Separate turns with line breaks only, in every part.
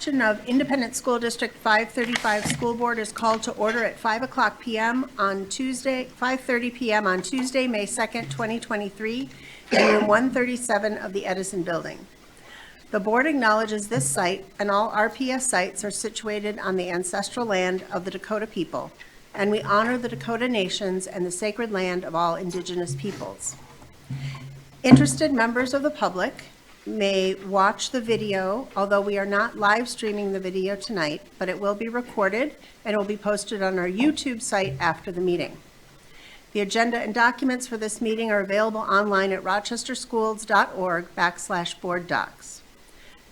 Of Independent School District 535 School Board is called to order at 5:00 p.m. on Tuesday, 5:30 p.m. on Tuesday, May 2nd, 2023, in room 137 of the Edison Building. The board acknowledges this site and all RPS sites are situated on the ancestral land of the Dakota people, and we honor the Dakota nations and the sacred land of all indigenous peoples. Interested members of the public may watch the video, although we are not live streaming the video tonight, but it will be recorded and will be posted on our YouTube site after the meeting. The agenda and documents for this meeting are available online at rochesterschools.org/board docs.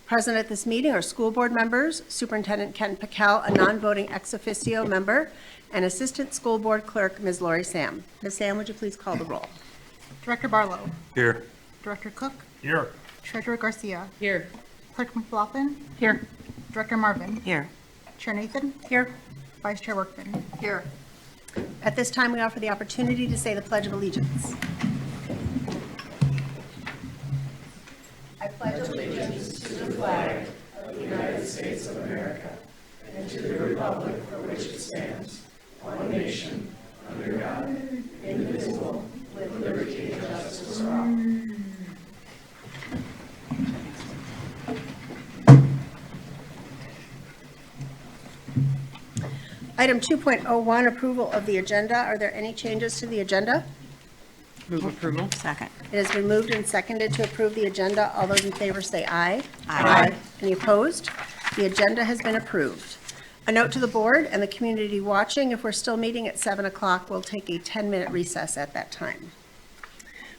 Present at this meeting are school board members, Superintendent Ken Pickel, a non-voting ex officio member, and Assistant School Board Clerk, Ms. Lori Sam. Ms. Sam, would you please call the roll?
Director Barlow.
Here.
Director Cook.
Here.
Treasurer Garcia.
Here.
Clerk McLaughlin.
Here.
Director Marvin.
Here.
Chair Nathan.
Here.
Vice Chair Workman.
Here.
At this time, we offer the opportunity to say the Pledge of Allegiance. I pledge allegiance to the flag of the United States of America and to the republic for which it stands, one nation, under God, indivisible, with liberty and justice for all. Item 2.01, approval of the agenda. Are there any changes to the agenda?
Move approval. Second.
It has been moved and seconded to approve the agenda. All those in favor say aye.
Aye.
Any opposed? The agenda has been approved. A note to the board and the community watching, if we're still meeting at 7 o'clock, we'll take a 10-minute recess at that time.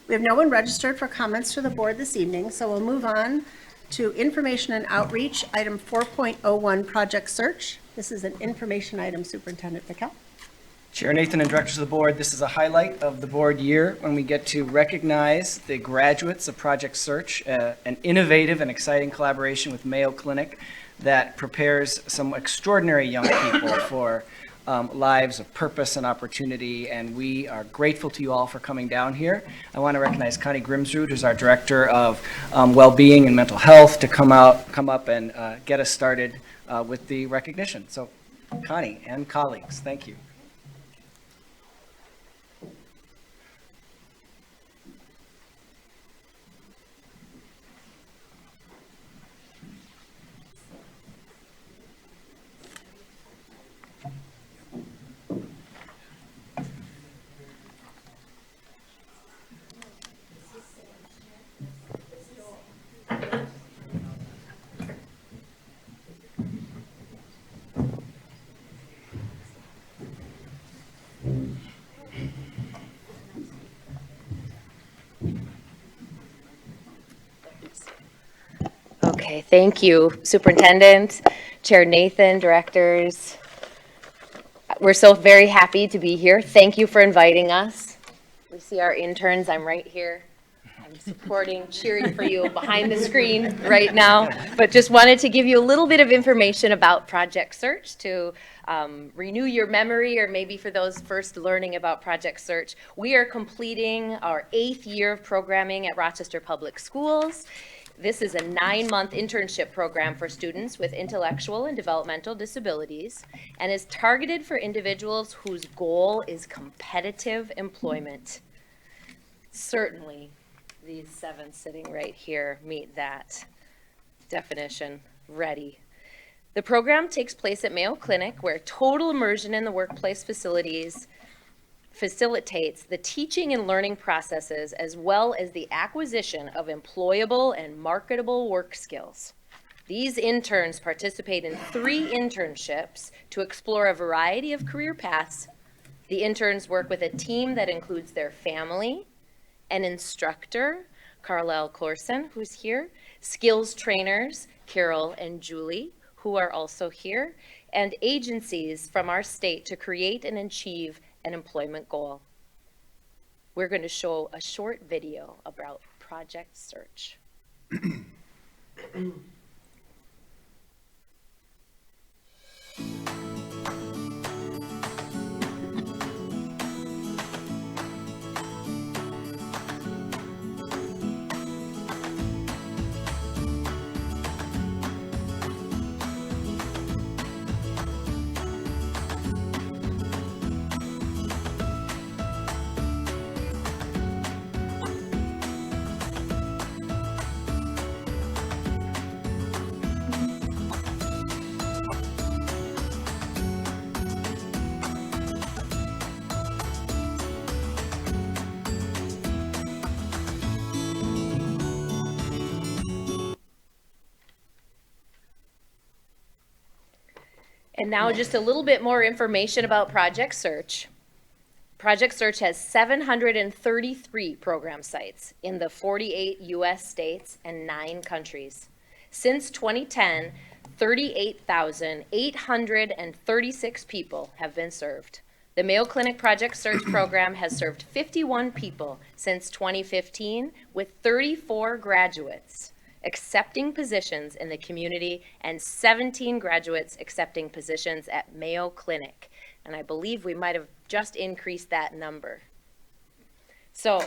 We have no one registered for comments to the board this evening, so we'll move on to information and outreach, item 4.01, project search. This is an information item, Superintendent Pickel.
Chair Nathan and directors of the board, this is a highlight of the board year when we get to recognize the graduates of Project Search, an innovative and exciting collaboration with Mayo Clinic that prepares some extraordinary young people for lives of purpose and opportunity, and we are grateful to you all for coming down here. I want to recognize Connie Grimsrud, who's our Director of Well-Being and Mental Health, to come up and get us started with the recognition. So, Connie and colleagues, thank you.
Okay, thank you, Superintendent, Chair Nathan, directors. We're so very happy to be here. Thank you for inviting us. We see our interns. I'm right here. I'm supporting, cheering for you behind the screen right now. But just wanted to give you a little bit of information about Project Search to renew your memory, or maybe for those first learning about Project Search. We are completing our 8th year of programming at Rochester Public Schools. This is a 9-month internship program for students with intellectual and developmental disabilities and is targeted for individuals whose goal is competitive employment. Certainly, these 7 sitting right here meet that definition. Ready. The program takes place at Mayo Clinic, where total immersion in the workplace facilitates the teaching and learning processes, as well as the acquisition of employable and marketable work skills. These interns participate in 3 internships to explore a variety of career paths. The interns work with a team that includes their family, an instructor, Carlisle Corson, who's here, skills trainers, Carol and Julie, who are also here, and agencies from our state to create and achieve an employment goal. We're going to show a short video about Project Search. And now just a little bit more information about Project Search. Project Search has 733 program sites in the 48 U.S. states and 9 countries. Since 2010, 38,836 people have been served. The Mayo Clinic Project Search program has served 51 people since 2015, with 34 graduates accepting positions in the community and 17 graduates accepting positions at Mayo Clinic. And I believe we might have just increased that number. So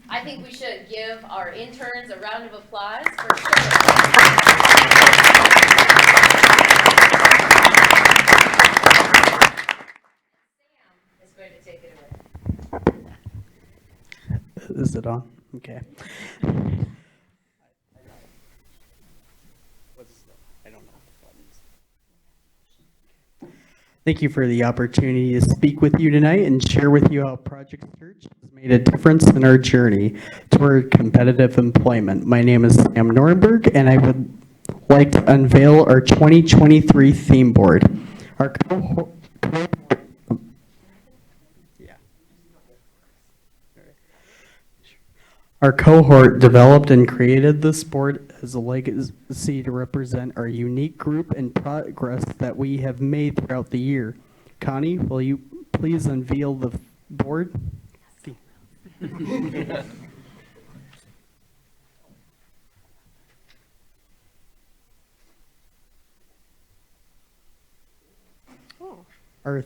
I think we should give our interns a round of applause for sure. Sam is going to take it away.
Is it on? Okay. I don't know. Thank you for the opportunity to speak with you tonight and share with you how Project Search has made a difference in our journey toward competitive employment. My name is Sam Nornberg, and I would like to unveil our 2023 theme board. Our cohort developed and created this board as a legacy to represent our unique group and progress that we have made throughout the year. Connie, will you please unveil the board? Our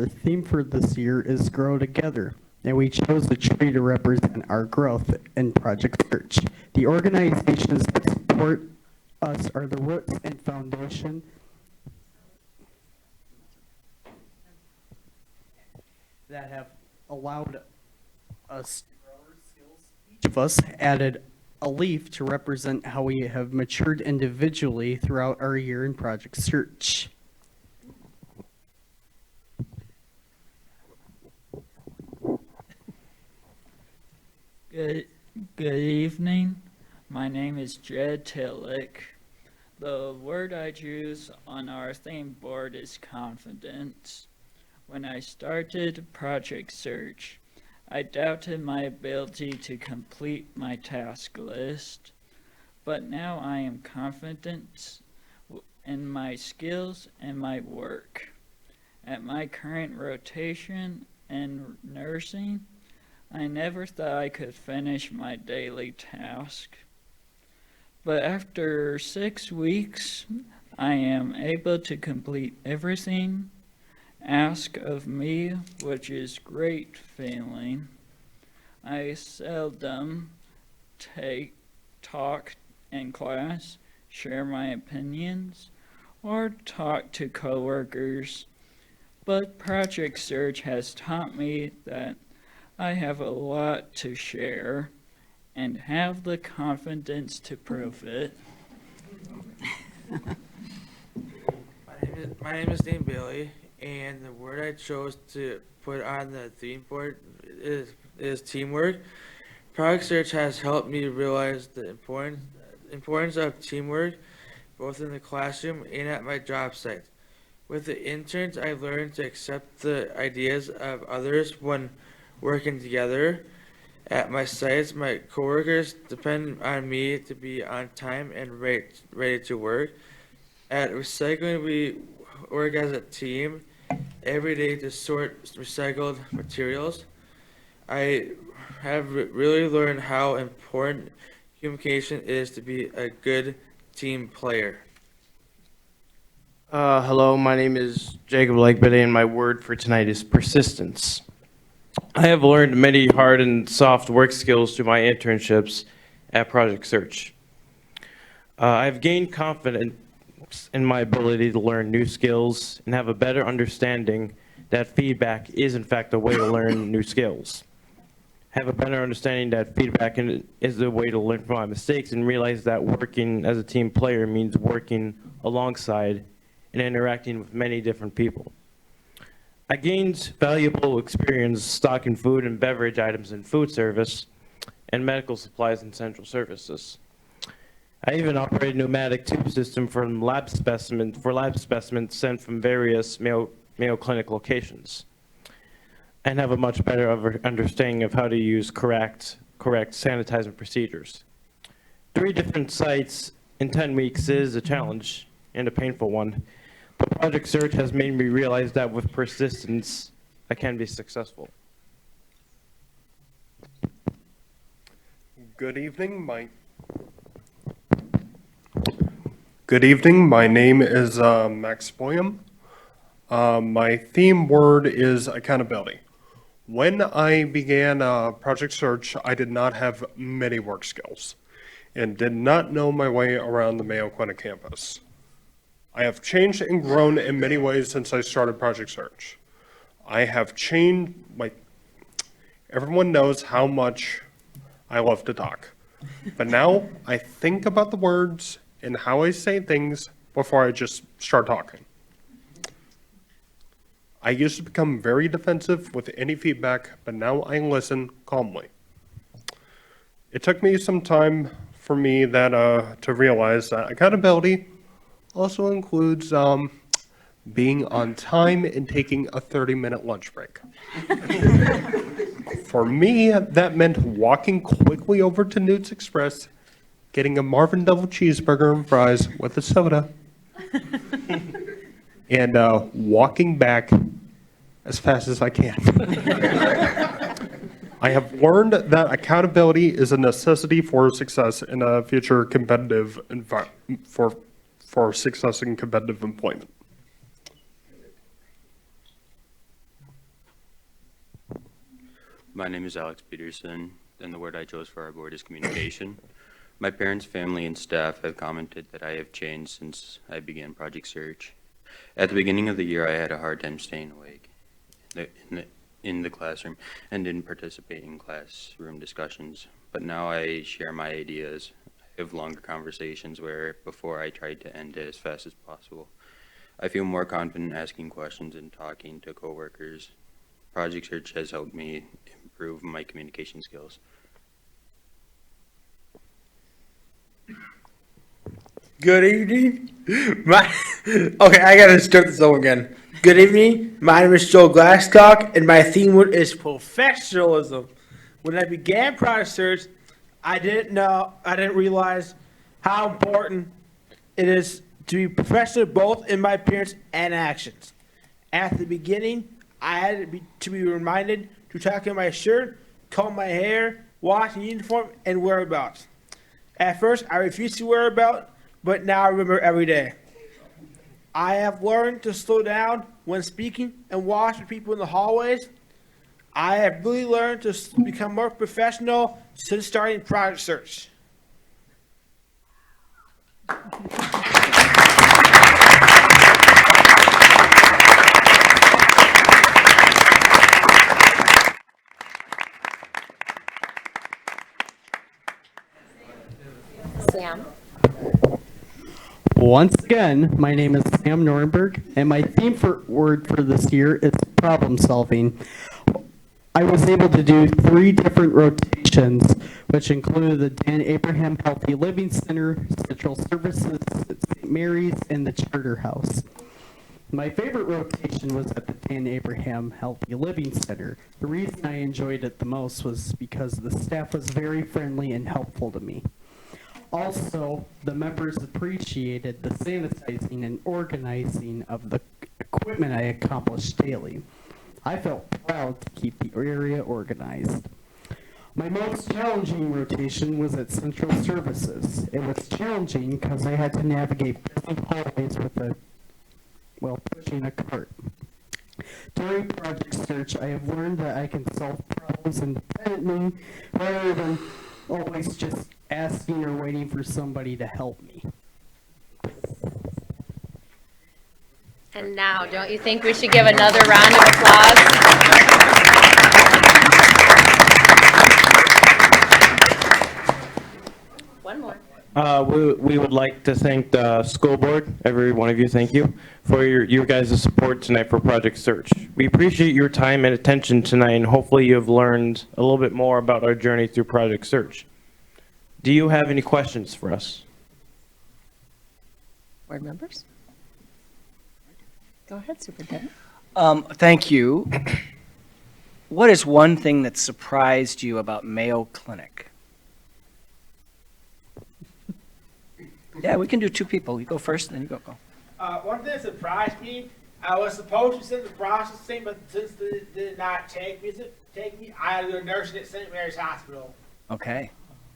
theme for this year is Grow Together, and we chose a tree to represent our growth in Project Search. The organizations that support us are the roots and foundation that have allowed us to grow our skills. Each of us added a leaf to represent how we have matured individually throughout our year in Project Search.
Good evening. My name is Jed Tillich. The word I choose on our theme board is confidence. When I started Project Search, I doubted my ability to complete my task list, but now I am confident in my skills and my work. At my current rotation in nursing, I never thought I could finish my daily task. But after 6 weeks, I am able to complete everything asked of me, which is great feeling. I seldom talk in class, share my opinions, or talk to coworkers. But Project Search has taught me that I have a lot to share and have the confidence to prove it.
My name is Dean Bailey, and the word I chose to put on the theme board is teamwork. Project Search has helped me realize the importance of teamwork, both in the classroom and at my job site. With the interns, I learned to accept the ideas of others when working together. At my sites, my coworkers depend on me to be on time and ready to work. At recycling, we work as a team every day to sort recycled materials. I have really learned how important communication is to be a good team player.
Hello, my name is Jacob Legbede, and my word for tonight is persistence. I have learned many hard and soft work skills through my internships at Project Search. I've gained confidence in my ability to learn new skills and have a better understanding that feedback is in fact a way to learn new skills. Have a better understanding that feedback is a way to learn from my mistakes, and realize that working as a team player means working alongside and interacting with many different people. I gained valuable experience stocking food and beverage items in food service and medical supplies and central services. I even operate a pneumatic tube system for lab specimens sent from various Mayo Clinic locations, and have a much better understanding of how to use correct sanitizing procedures. 3 different sites in 10 weeks is a challenge and a painful one, but Project Search has made me realize that with persistence, I can be successful.
Good evening. My name is Max Boyum. My theme word is accountability. When I began Project Search, I did not have many work skills and did not know my way around the Mayo Clinic campus. I have changed and grown in many ways since I started Project Search. I have changed, everyone knows how much I love to talk. But now I think about the words and how I say things before I just start talking. I used to become very defensive with any feedback, but now I listen calmly. It took me some time for me to realize that accountability also includes being on time and taking a 30-minute lunch break. For me, that meant walking quickly over to Newt's Express, getting a Marvin double cheeseburger and fries with a soda, and walking back as fast as I can. I have learned that accountability is a necessity for success in a future competitive for success in competitive employment.
My name is Alex Peterson, and the word I chose for our board is communication. My parents, family, and staff have commented that I have changed since I began Project Search. At the beginning of the year, I had a hard time staying awake in the classroom and didn't participate in classroom discussions. But now I share my ideas. I have longer conversations where before I tried to end it as fast as possible. I feel more confident asking questions and talking to coworkers. Project Search has helped me improve my communication skills.
Good evening. Okay, I gotta start this over again. Good evening. My name is Joe Glasscock, and my theme word is professionalism. When I began Project Search, I didn't realize how important it is to be professional both in my appearance and actions. At the beginning, I had to be reminded to tuck in my shirt, comb my hair, wash the uniform, and wear a belt. At first, I refused to wear a belt, but now I remember every day. I have learned to slow down when speaking and watch for people in the hallways. I have really learned to become more professional since starting Project Search.
Sam?
Once again, my name is Sam Nornberg, and my theme word for this year is problem solving. I was able to do 3 different rotations, which included the Dan Abraham Healthy Living Center, Central Services at St. Mary's, and the Charter House. My favorite rotation was at the Dan Abraham Healthy Living Center. The reason I enjoyed it the most was because the staff was very friendly and helpful to me. Also, the members appreciated the sanitizing and organizing of the equipment I accomplished daily. I felt proud to keep the area organized. My most challenging rotation was at Central Services. It was challenging because I had to navigate busy hallways pushing a cart. During Project Search, I have learned that I can solve problems independently rather than always just asking or waiting for somebody to help me.
And now, don't you think we should give another round of applause? One more.
We would like to thank the school board, every one of you, thank you, for your guys' support tonight for Project Search. We appreciate your time and attention tonight, and hopefully you have learned a little bit more about our journey through Project Search. Do you have any questions for us?
Board members? Go ahead, Superintendent.
Thank you. What is one thing that surprised you about Mayo Clinic? Yeah, we can do two people. You go first, then you go.
One thing that surprised me, I was supposed to send the processing, but since they did not take me, I had to do nursing at St. Mary's Hospital.
Okay.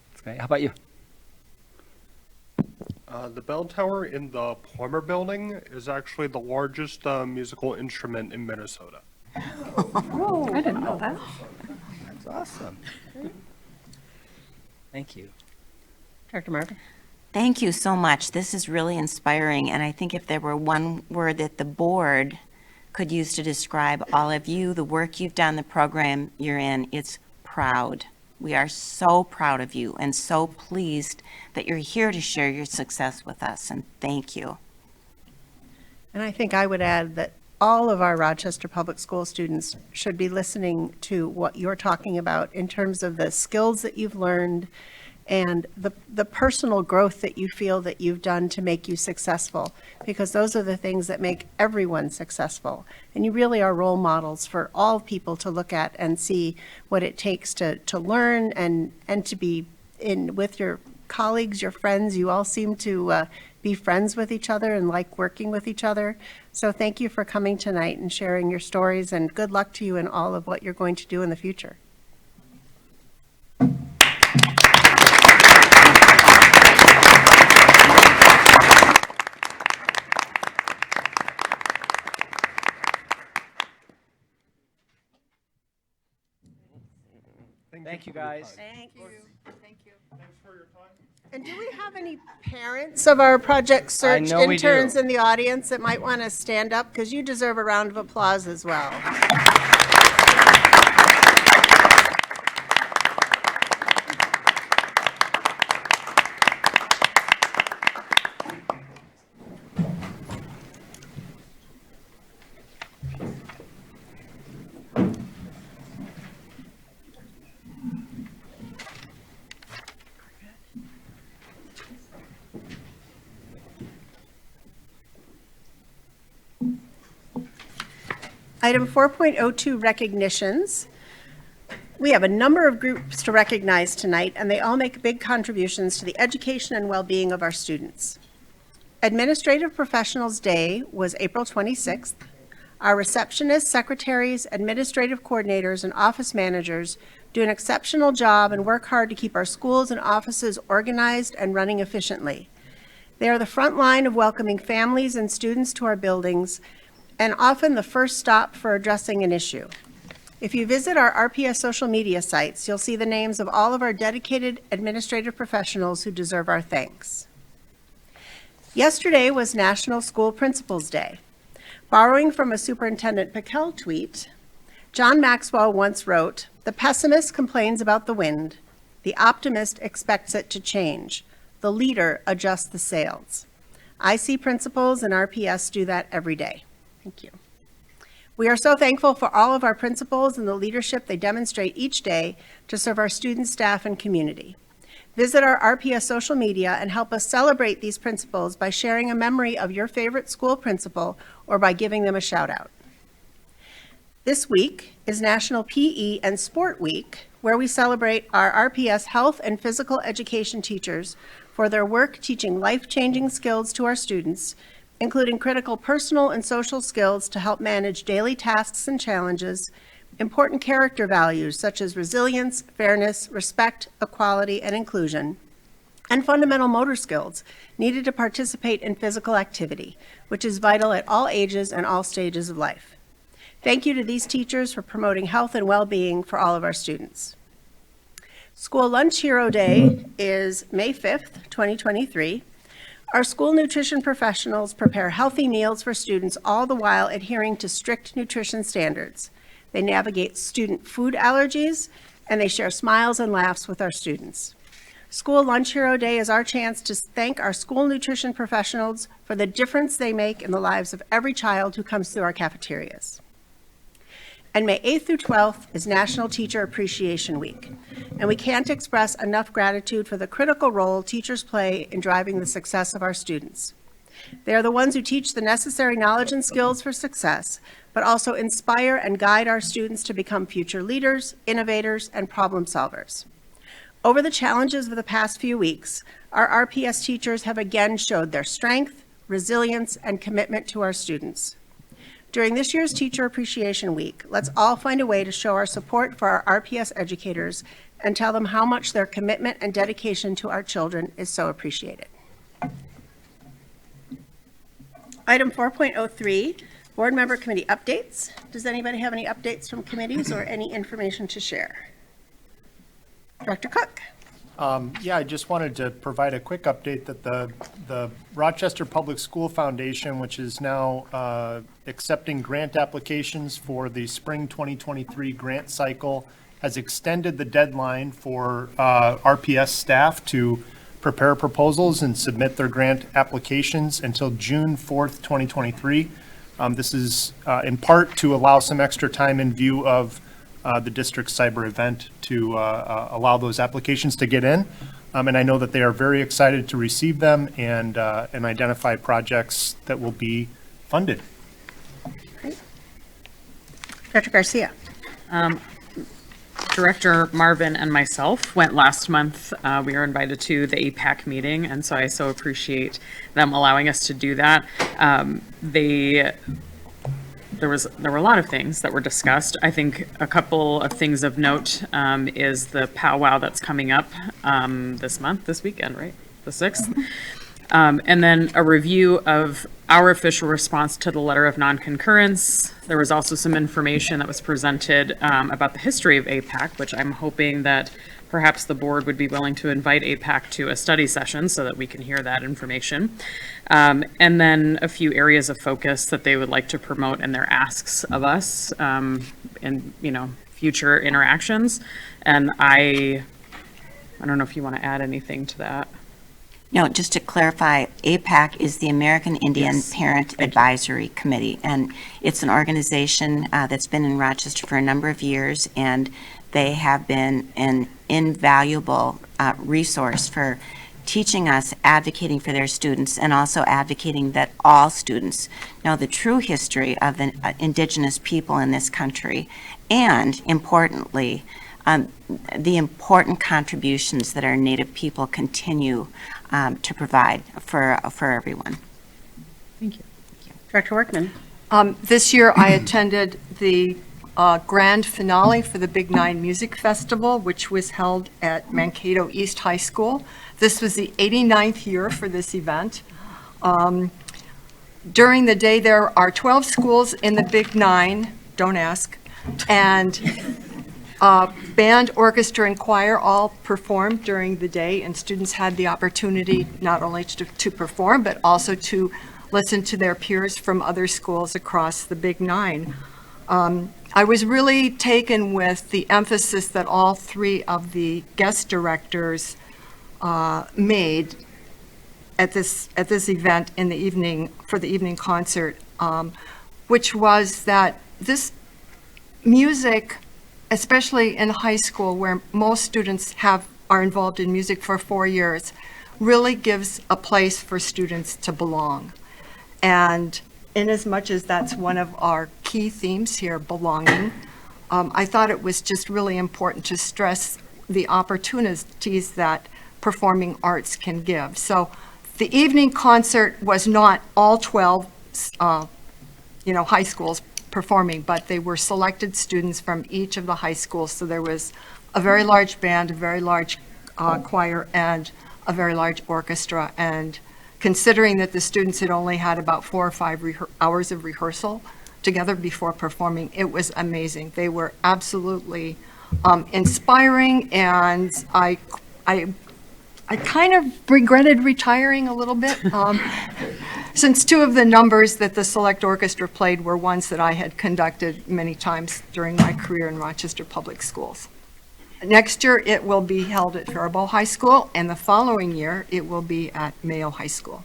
That's great. How about you?
The bell tower in the Plummer Building is actually the largest musical instrument in Minnesota.
Oh, I didn't know that.
That's awesome. Thank you.
Dr. Marvin?
Thank you so much. This is really inspiring, and I think if there were one word that the board could use to describe all of you, the work you've done, the program you're in, it's proud. We are so proud of you and so pleased that you're here to share your success with us, and thank you.
And I think I would add that all of our Rochester Public School students should be listening to what you're talking about in terms of the skills that you've learned and the personal growth that you feel that you've done to make you successful, because those are the things that make everyone successful. And you really are role models for all people to look at and see what it takes to learn and to be in with your colleagues, your friends. You all seem to be friends with each other and like working with each other. So thank you for coming tonight and sharing your stories, and good luck to you in all of what you're going to do in the future.
Thank you, guys.
Thank you. Thank you. Thanks for your time. And do we have any parents of our Project Search
know we do.
interns in the audience that might want to stand up? Because you deserve a round of applause as well. Item 4.02, recognitions. We have a number of groups to recognize tonight, and they all make big contributions to the education and well-being of our students. Administrative Professionals Day was April 26th. Our receptionists, secretaries, administrative coordinators, and office managers do an exceptional job and work hard to keep our schools and offices organized and running efficiently. They are the front line of welcoming families and students to our buildings, and often the first stop for addressing an issue. If you visit our RPS social media sites, you'll see the names of all of our dedicated administrative professionals who deserve our thanks. Yesterday was National School Principals Day. Borrowing from a Superintendent Piquel tweet, John Maxwell once wrote, "The pessimist complains about the wind. The optimist expects it to change. The leader adjusts the sails." I see principals and RPS do that every day. Thank you. We are so thankful for all of our principals and the leadership they demonstrate each day to serve our students, staff, and community. Visit our RPS social media and help us celebrate these principals by sharing a memory of your favorite school principal or by giving them a shout out. This week is National PE and Sport Week, where we celebrate our RPS health and physical education teachers for their work teaching life-changing skills to our students, including critical personal and social skills to help manage daily tasks and challenges, important character values such as resilience, fairness, respect, equality, and inclusion, and fundamental motor skills needed to participate in physical activity, which is vital at all ages and all stages of life. Thank you to these teachers for promoting health and well-being for all of our students. School Lunch Hero Day is May 5th, 2023. Our school nutrition professionals prepare healthy meals for students, all the while adhering to strict nutrition standards. They navigate student food allergies, and they share smiles and laughs with our students. School Lunch Hero Day is our chance to thank our school nutrition professionals for the difference they make in the lives of every child who comes through our cafeterias. And May 8th through 12th is National Teacher Appreciation Week, and we can't express enough gratitude for the critical role teachers play in driving the success of our students. They are the ones who teach the necessary knowledge and skills for success, but also inspire and guide our students to become future leaders, innovators, and problem solvers. Over the challenges of the past few weeks, our RPS teachers have again showed their strength, resilience, and commitment to our students. During this year's Teacher Appreciation Week, let's all find a way to show our support for our RPS educators and tell them how much their commitment and dedication to our children is so appreciated. Item 4.03, Board Member Committee Updates. Does anybody have any updates from committees or any information to share? Director Cook.
Yeah, I just wanted to provide a quick update that the Rochester Public School Foundation, which is now accepting grant applications for the spring 2023 grant cycle, has extended the deadline for RPS staff to prepare proposals and submit their grant applications until June 4th, 2023. This is in part to allow some extra time in view of the district's cyber event to allow those applications to get in. And I know that they are very excited to receive them and identify projects that will be funded.
Great. Director Garcia.
Director Marvin and myself went last month. We were invited to the APAC meeting, and so I so appreciate them allowing us to do that. There were a lot of things that were discussed. I think a couple of things of note is the powwow that's coming up this weekend, right? The 6th. And then a review of our official response to the letter of non-concurrence. There was also some information that was presented about the history of APAC, which I'm hoping that perhaps the board would be willing to invite APAC to a study session so that we can hear that information. And then a few areas of focus that they would like to promote in their asks of us in future interactions. And I don't know if you want to add anything to that.
No, just to clarify, APAC is the American Indian Parent Advisory Committee, and it's an organization that's been in Rochester for a number of years, and they have been an invaluable resource for teaching us, advocating for their students, and also advocating that all students know the true history of the indigenous people in this country, and importantly, the important contributions that our Native people continue to provide for everyone.
Thank you.
Director Workman.
This year I attended the grand finale for the Big Nine Music Festival, which was held at Mankato East High School. This was the 89th year for this event. During the day, there are 12 schools in the Big Nine, don't ask, and band, orchestra, and choir all performed during the day, and students had the opportunity not only to perform, but also to listen to their peers from other schools across the Big Nine. I was really taken with the emphasis that all three of the guest directors made at this event in the evening, for the evening concert, which was that this music, especially in high school where most students are involved in music for 4 years, really gives a place for students to belong. And in as much as that's one of our key themes here, belonging, I thought it was just really important to stress the opportunities that performing arts can give. So the evening concert was not all 12 high schools performing, but they were selected students from each of the high schools. So there was a very large band, a very large choir, and a very large orchestra. And considering that the students had only had about 4 or 5 hours of rehearsal together before performing, it was amazing. They were absolutely inspiring, and I kind of regretted retiring a little bit, since 2 of the numbers that the select orchestra played were ones that I had conducted many times during my career in Rochester Public Schools. Next year, it will be held at Faribault High School, and the following year, it will be at Mayo High School.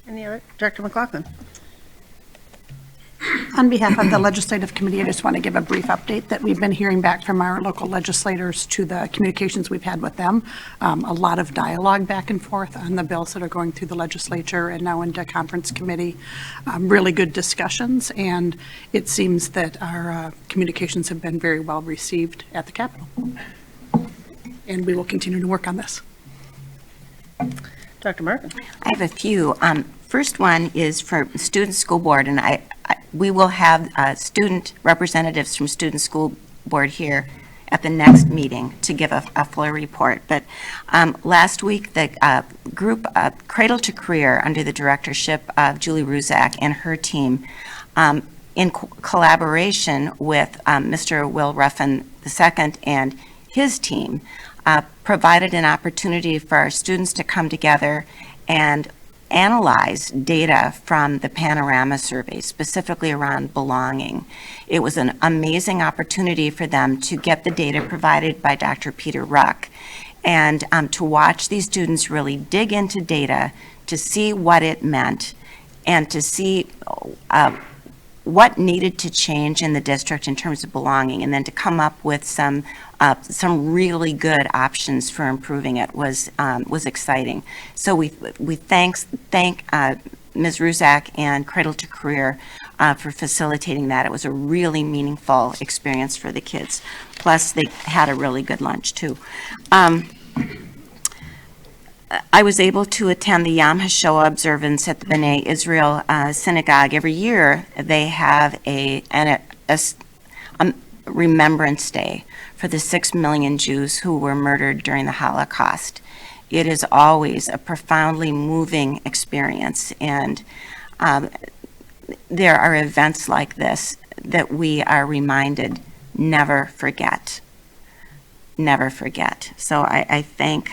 Any other? Director McLaughlin.
On behalf of the Legislative Committee, I just want to give a brief update that we've been hearing back from our local legislators to the communications we've had with them. A lot of dialogue back and forth on the bills that are going through the legislature and now into conference committee. Really good discussions, and it seems that our communications have been very well received at the Capitol. And we will continue to work on this.
Dr. Marvin?
I have a few. First one is for Student School Board, and we will have student representatives from Student School Board here at the next meeting to give a fuller report. But last week, the group Cradle to Career, under the directorship of Julie Ruzak and her team, in collaboration with Mr. Will Ruffin II and his team, provided an opportunity for our students to come together and analyze data from the Panorama survey, specifically around belonging. It was an amazing opportunity for them to get the data provided by Dr. Peter Ruck and to watch these students really dig into data to see what it meant and to see what needed to change in the district in terms of belonging, and then to come up with some really good options for improving it was exciting. So we thank Ms. Ruzak and Cradle to Career for facilitating that. It was a really meaningful experience for the kids. Plus, they had a really good lunch too. I was able to attend the Yom HaShoah observance at the B'nai Israel Synagogue. Every year, they have a Remembrance Day for the 6 million Jews who were murdered during the Holocaust. It is always a profoundly moving experience, and there are events like this that we are reminded never forget. Never forget. So I thank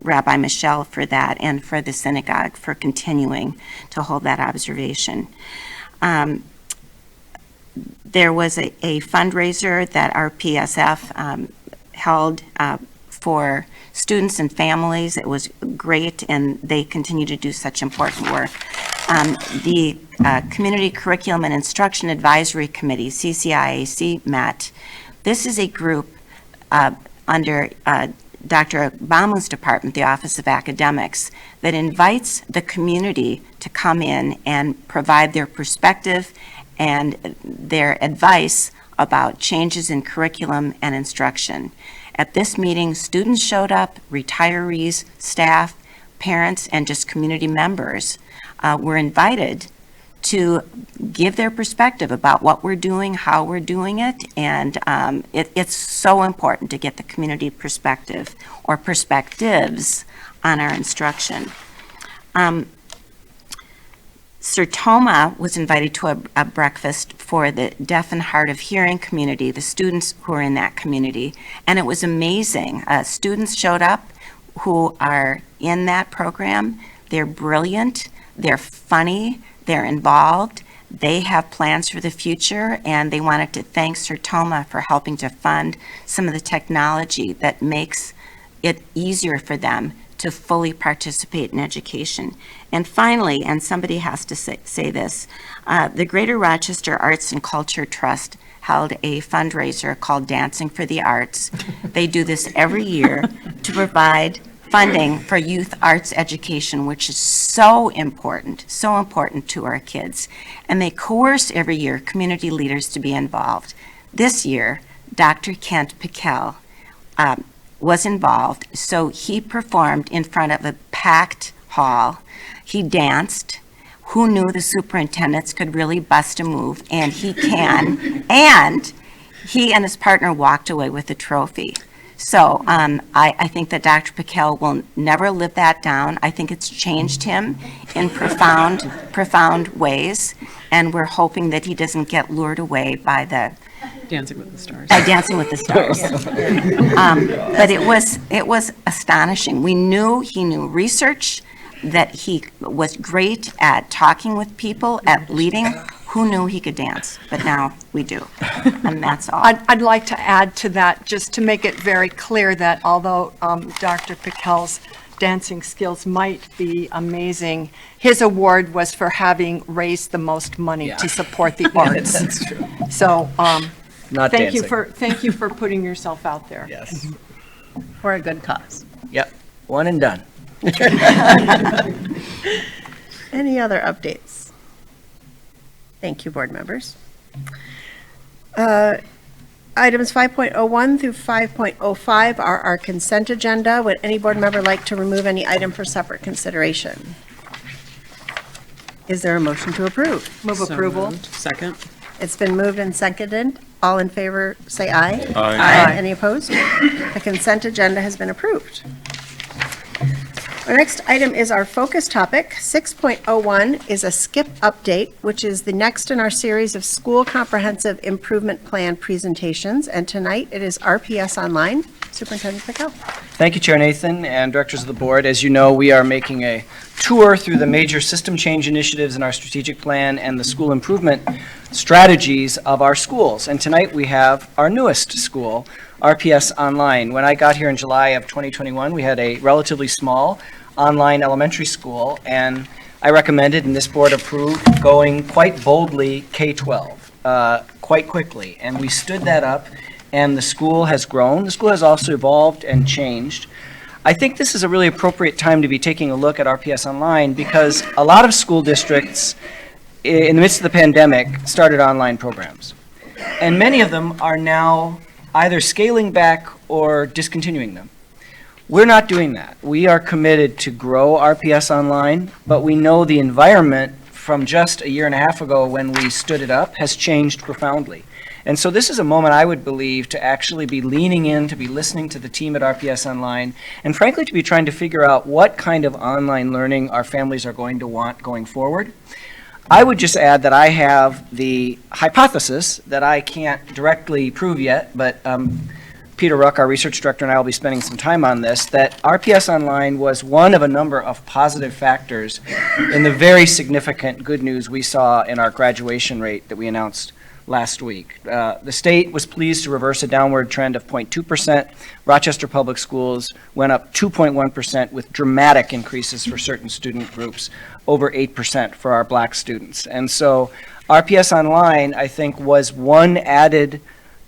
Rabbi Michelle for that, and for the synagogue for continuing to hold that observation. There was a fundraiser that RPSF held for students and families. It was great, and they continue to do such important work. The Community Curriculum and Instruction Advisory Committee, CCIAC, met. This is a group under Dr. Bamu's department, the Office of Academics, that invites the community to come in and provide their perspective and their advice about changes in curriculum and instruction. At this meeting, students showed up, retirees, staff, parents, and just community members were invited to give their perspective about what we're doing, how we're doing it, and it's so important to get the community perspective or perspectives on our instruction. Sertoma was invited to a breakfast for the deaf and hard of hearing community, the students who are in that community, and it was amazing. Students showed up who are in that program. They're brilliant, they're funny, they're involved, they have plans for the future, and they wanted to thank Sertoma for helping to fund some of the technology that makes it easier for them to fully participate in education. And finally, and somebody has to say this, the Greater Rochester Arts and Culture Trust held a fundraiser called Dancing for the Arts. They do this every year to provide funding for youth arts education, which is so important to our kids. And they coerce every year community leaders to be involved. This year, Dr. Kent Piquel was involved, so he performed in front of a packed hall. He danced. Who knew the superintendents could really bust a move? And he can. And he and his partner walked away with a trophy. So I think that Dr. Piquel will never live that down. I think it's changed him in profound ways, and we're hoping that he doesn't get lured away by the
Dancing with the Stars.
Dancing with the Stars. But it was astonishing. He knew research, that he was great at talking with people, at leading. Who knew he could dance? But now we do, and that's all.
I'd like to add to that, just to make it very clear that although Dr. Piquel's dancing skills might be amazing. His award was for having raised the most money to support the arts.
That's true.
So,
Not
thank you
dancing.
thank you for putting yourself out there.
Yes.
For a good cause.
Yep. One and done.
Any other updates? Thank you, board members. Items 5.01 through 5.05 are our consent agenda. Would any board member like to remove any item for separate consideration? Is there a motion to approve?
Move
So
approval.
moved. Second.
It's been moved and seconded. All in favor, say aye.
Aye.
Any opposed? The consent agenda has been approved. Our next item is our focus topic. 6.01 is a SCIP update, which is the next in our series of School Comprehensive Improvement Plan presentations. And tonight it is RPS Online. Superintendent Pickell.
Thank you, Chair Nathan and directors of the board. As you know, we are making a tour through the major system change initiatives in our strategic plan and the school improvement strategies of our schools. And tonight we have our newest school, RPS Online. When I got here in July of 2021, we had a relatively small online elementary school, and I recommended, and this board approved, going quite boldly K-12 quite quickly. And we stood that up, and the school has grown. The school has also evolved and changed. I think this is a really appropriate time to be taking a look at RPS Online because a lot of school districts in the midst of the pandemic started online programs. And many of them are now either scaling back or discontinuing them. We're not doing that. We are committed to grow RPS Online, but we know the environment from just a year and a half ago when we stood it up has changed profoundly. And so this is a moment I would believe to actually be leaning in, to be listening to the team at RPS Online, and frankly to be trying to figure out what kind of online learning our families are going to want going forward. I would just add that I have the hypothesis that I can't directly prove yet, but Peter Ruck, our research director, and I will be spending some time on this, that RPS Online was one of a number of positive factors in the very significant good news we saw in our graduation rate that we announced last week. The state was pleased to reverse a downward trend of 0.2%. Rochester Public Schools went up 2.1% with dramatic increases for certain student groups, over 8% for our black students. And so RPS Online, I think, was one added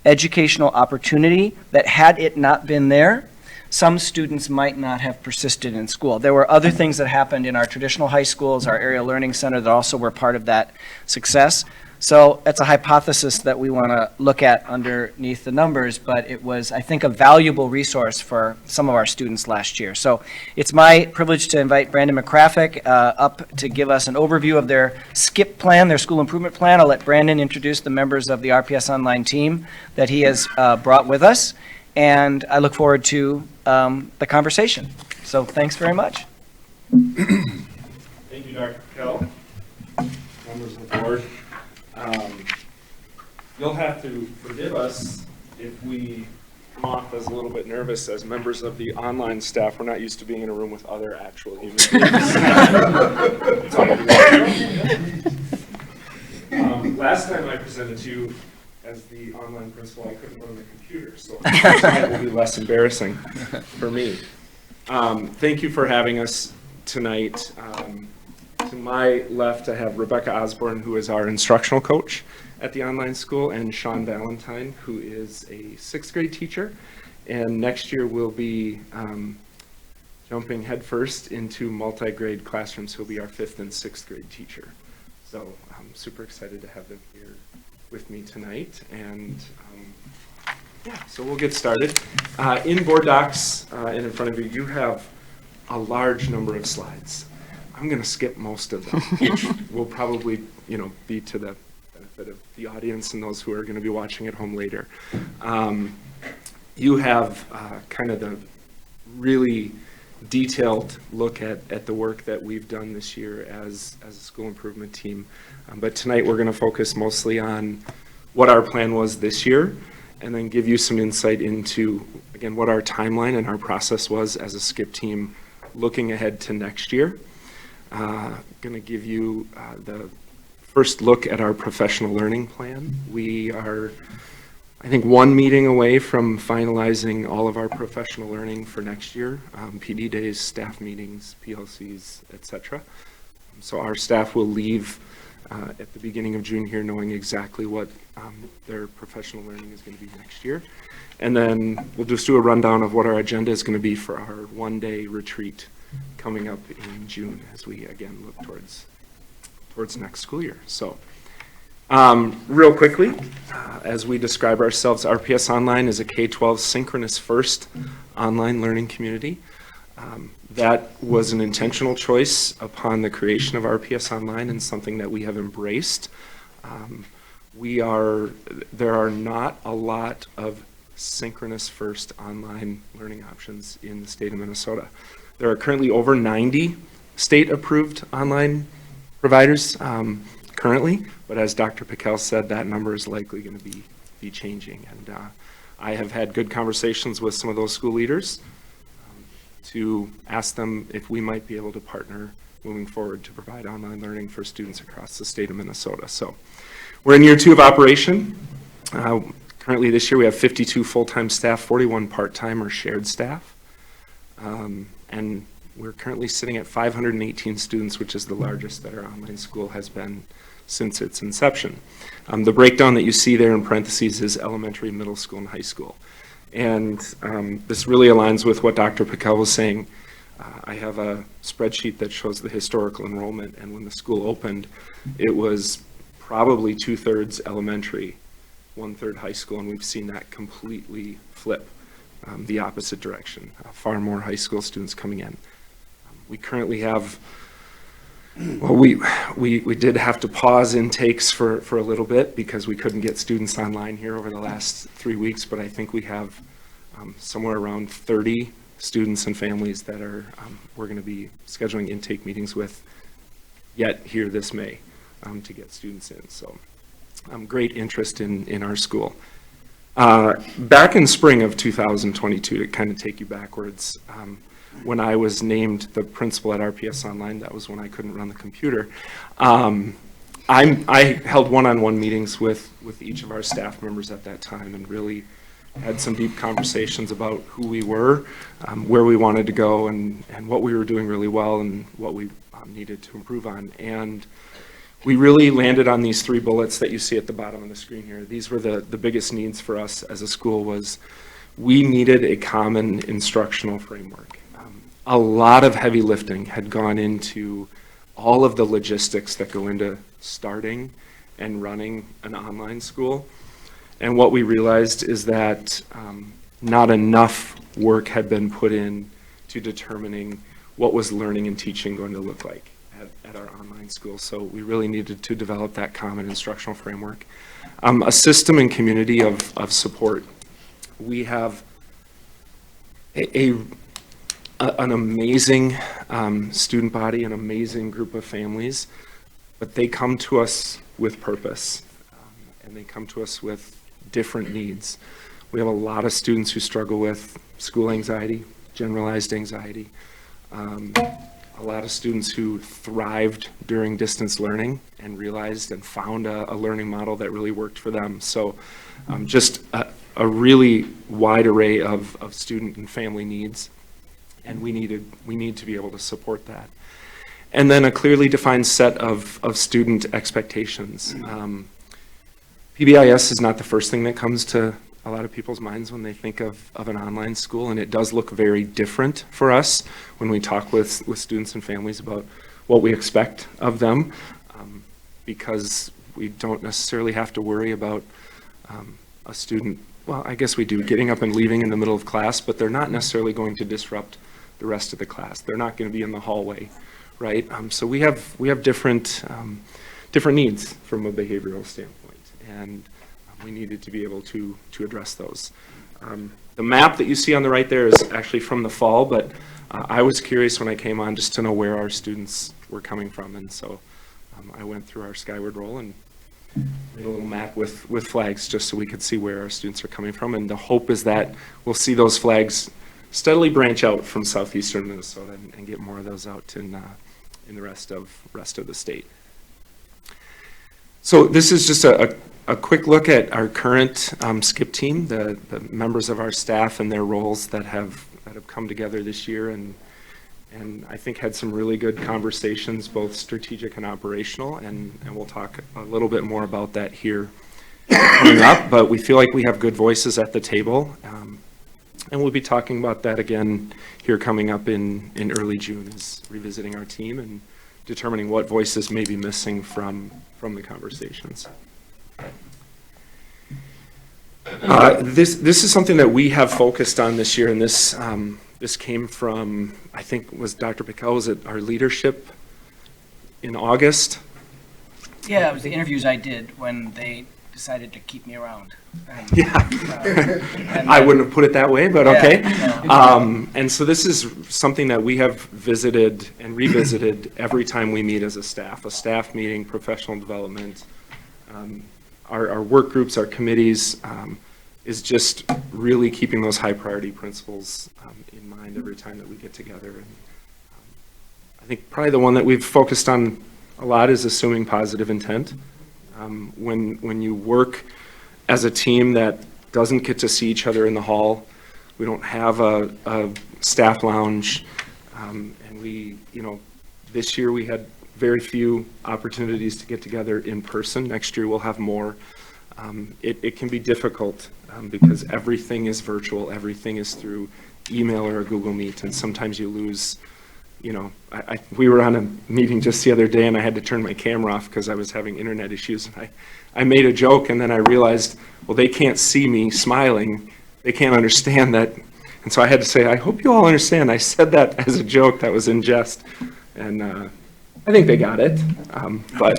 educational opportunity that had it not been there, some students might not have persisted in school. There were other things that happened in our traditional high schools, our area learning center, that also were part of that success. So that's a hypothesis that we want to look at underneath the numbers, but it was, I think, a valuable resource for some of our students last year. So it's my privilege to invite Brandon McCraffick up to give us an overview of their SCIP plan, their school improvement plan. I'll let Brandon introduce the members of the RPS Online team that he has brought with us, and I look forward to the conversation. So thanks very much.
Thank you, Dr. Kell, members of the board. You'll have to forgive us if we come off as a little bit nervous as members of the online staff. We're not used to being in a room with other actual human beings. Last time I presented to you as the online principal, I couldn't run the computer, so it will be less embarrassing for me. Thank you for having us tonight. To my left, I have Rebecca Osborne, who is our instructional coach at the online school, and Sean Valentine, who is a 6th grade teacher. And next year we'll be jumping headfirst into multi-grade classrooms. He'll be our 5th and 6th grade teacher. So I'm super excited to have them here with me tonight. And yeah, so we'll get started. In board docs and in front of you, you have a large number of slides. I'm going to skip most of them, which will probably, be to the benefit of the audience and those who are going to be watching at home later. You have kind of the really detailed look at the work that we've done this year as a school improvement team. But tonight we're going to focus mostly on what our plan was this year, and then give you some insight into, again, what our timeline and our process was as a SCIP team looking ahead to next year. Going to give you the first look at our professional learning plan. We are I think, one meeting away from finalizing all of our professional learning for next year, PD days, staff meetings, PLCs, etc. So our staff will leave at the beginning of June here knowing exactly what their professional learning is going to be next year. And then we'll just do a rundown of what our agenda is going to be for our one-day retreat coming up in June as we, again, look towards next school year. So real quickly, as we describe ourselves, RPS Online is a K-12 synchronous first online learning community. That was an intentional choice upon the creation of RPS Online and something that we have embraced. There are not a lot of synchronous first online learning options in the state of Minnesota. There are currently over 90 state-approved online providers currently, but as Dr. Piquel said, that number is likely going to be changing. And I have had good conversations with some of those school leaders to ask them if we might be able to partner moving forward to provide online learning for students across the state of Minnesota. So we're in year 2 of operation. Currently this year we have 52 full-time staff, 41 part-time or shared staff. And we're currently sitting at 518 students, which is the largest that our online school has been since its inception. The breakdown that you see there in parentheses is elementary, middle school, and high school. And this really aligns with what Dr. Piquel was saying. I have a spreadsheet that shows the historical enrollment, and when the school opened, it was probably 2/3 elementary, 1/3 high school, and we've seen that completely flip the opposite direction. Far more high school students coming in. We currently have, well, we did have to pause intakes for a little bit because we couldn't get students online here over the last 3 weeks, but I think we have somewhere around 30 students and families that we're going to be scheduling intake meetings with yet here this May to get students in. So great interest in our school. Back in spring of 2022, to kind of take you backwards, when I was named the principal at RPS Online, that was when I couldn't run the computer. I held one-on-one meetings with each of our staff members at that time and really had some deep conversations about who we were, where we wanted to go, and what we were doing really well and what we needed to improve on. And we really landed on these 3 bullets that you see at the bottom of the screen here. These were the biggest needs for us as a school. Was we needed a common instructional framework. A lot of heavy lifting had gone into all of the logistics that go into starting and running an online school. And what we realized is that not enough work had been put in to determining what was learning and teaching going to look like at our online school. So we really needed to develop that common instructional framework. A system and community of support. We have an amazing student body, an amazing group of families, but they come to us with purpose, and they come to us with different needs. We have a lot of students who struggle with school anxiety, generalized anxiety, a lot of students who thrived during distance learning and realized and found a learning model that really worked for them. So just a really wide array of student and family needs. And we need to be able to support that. And then a clearly defined set of student expectations. PBIS is not the first thing that comes to a lot of people's minds when they think of an online school, and it does look very different for us when we talk with students and families about what we expect of them, because we don't necessarily have to worry about a student, well, I guess we do, getting up and leaving in the middle of class, but they're not necessarily going to disrupt the rest of the class. They're not going to be in the hallway, right? So we have different needs from a behavioral standpoint, and we needed to be able to address those. The map that you see on the right there is actually from the fall, but I was curious when I came on just to know where our students were coming from, and so I went through our Skyward Roll and made a little map with flags just so we could see where our students are coming from, and the hope is that we'll see those flags steadily branch out from southeastern Minnesota and get more of those out in the rest of the state. So this is just a a quick look at our current SCIP team, the members of our staff and their roles that have come together this year, and I think had some really good conversations, both strategic and operational, and we'll talk a little bit more about that here coming up, but we feel like we have good voices at the table, and we'll be talking about that again here coming up in early June, is revisiting our team and determining what voices may be missing from the conversations. This is something that we have focused on this year, and this came from, I think, was Dr. Pickell, was it our leadership in August?
Yeah, it was the interviews I did when they decided to keep me around. And,
yeah, I wouldn't have put it that way, but okay. And so this is something that we have visited and revisited every time we meet as a staff meeting, professional development, our work groups, our committees, is just really keeping those high priority principles in mind every time that we get together. And I think probably the one that we've focused on a lot is assuming positive intent. When you work as a team that doesn't get to see each other in the hall, we don't have a staff lounge, and we, this year we had very few opportunities to get together in person. Next year we'll have more. It can be difficult because everything is virtual, everything is through email or a Google Meet, and sometimes you lose, we were on a meeting just the other day and I had to turn my camera off because I was having internet issues, and I made a joke and then I realized, well, they can't see me smiling, they can't understand that, and so I had to say, I hope you all understand I said that as a joke, that was in jest, and I think they got it, but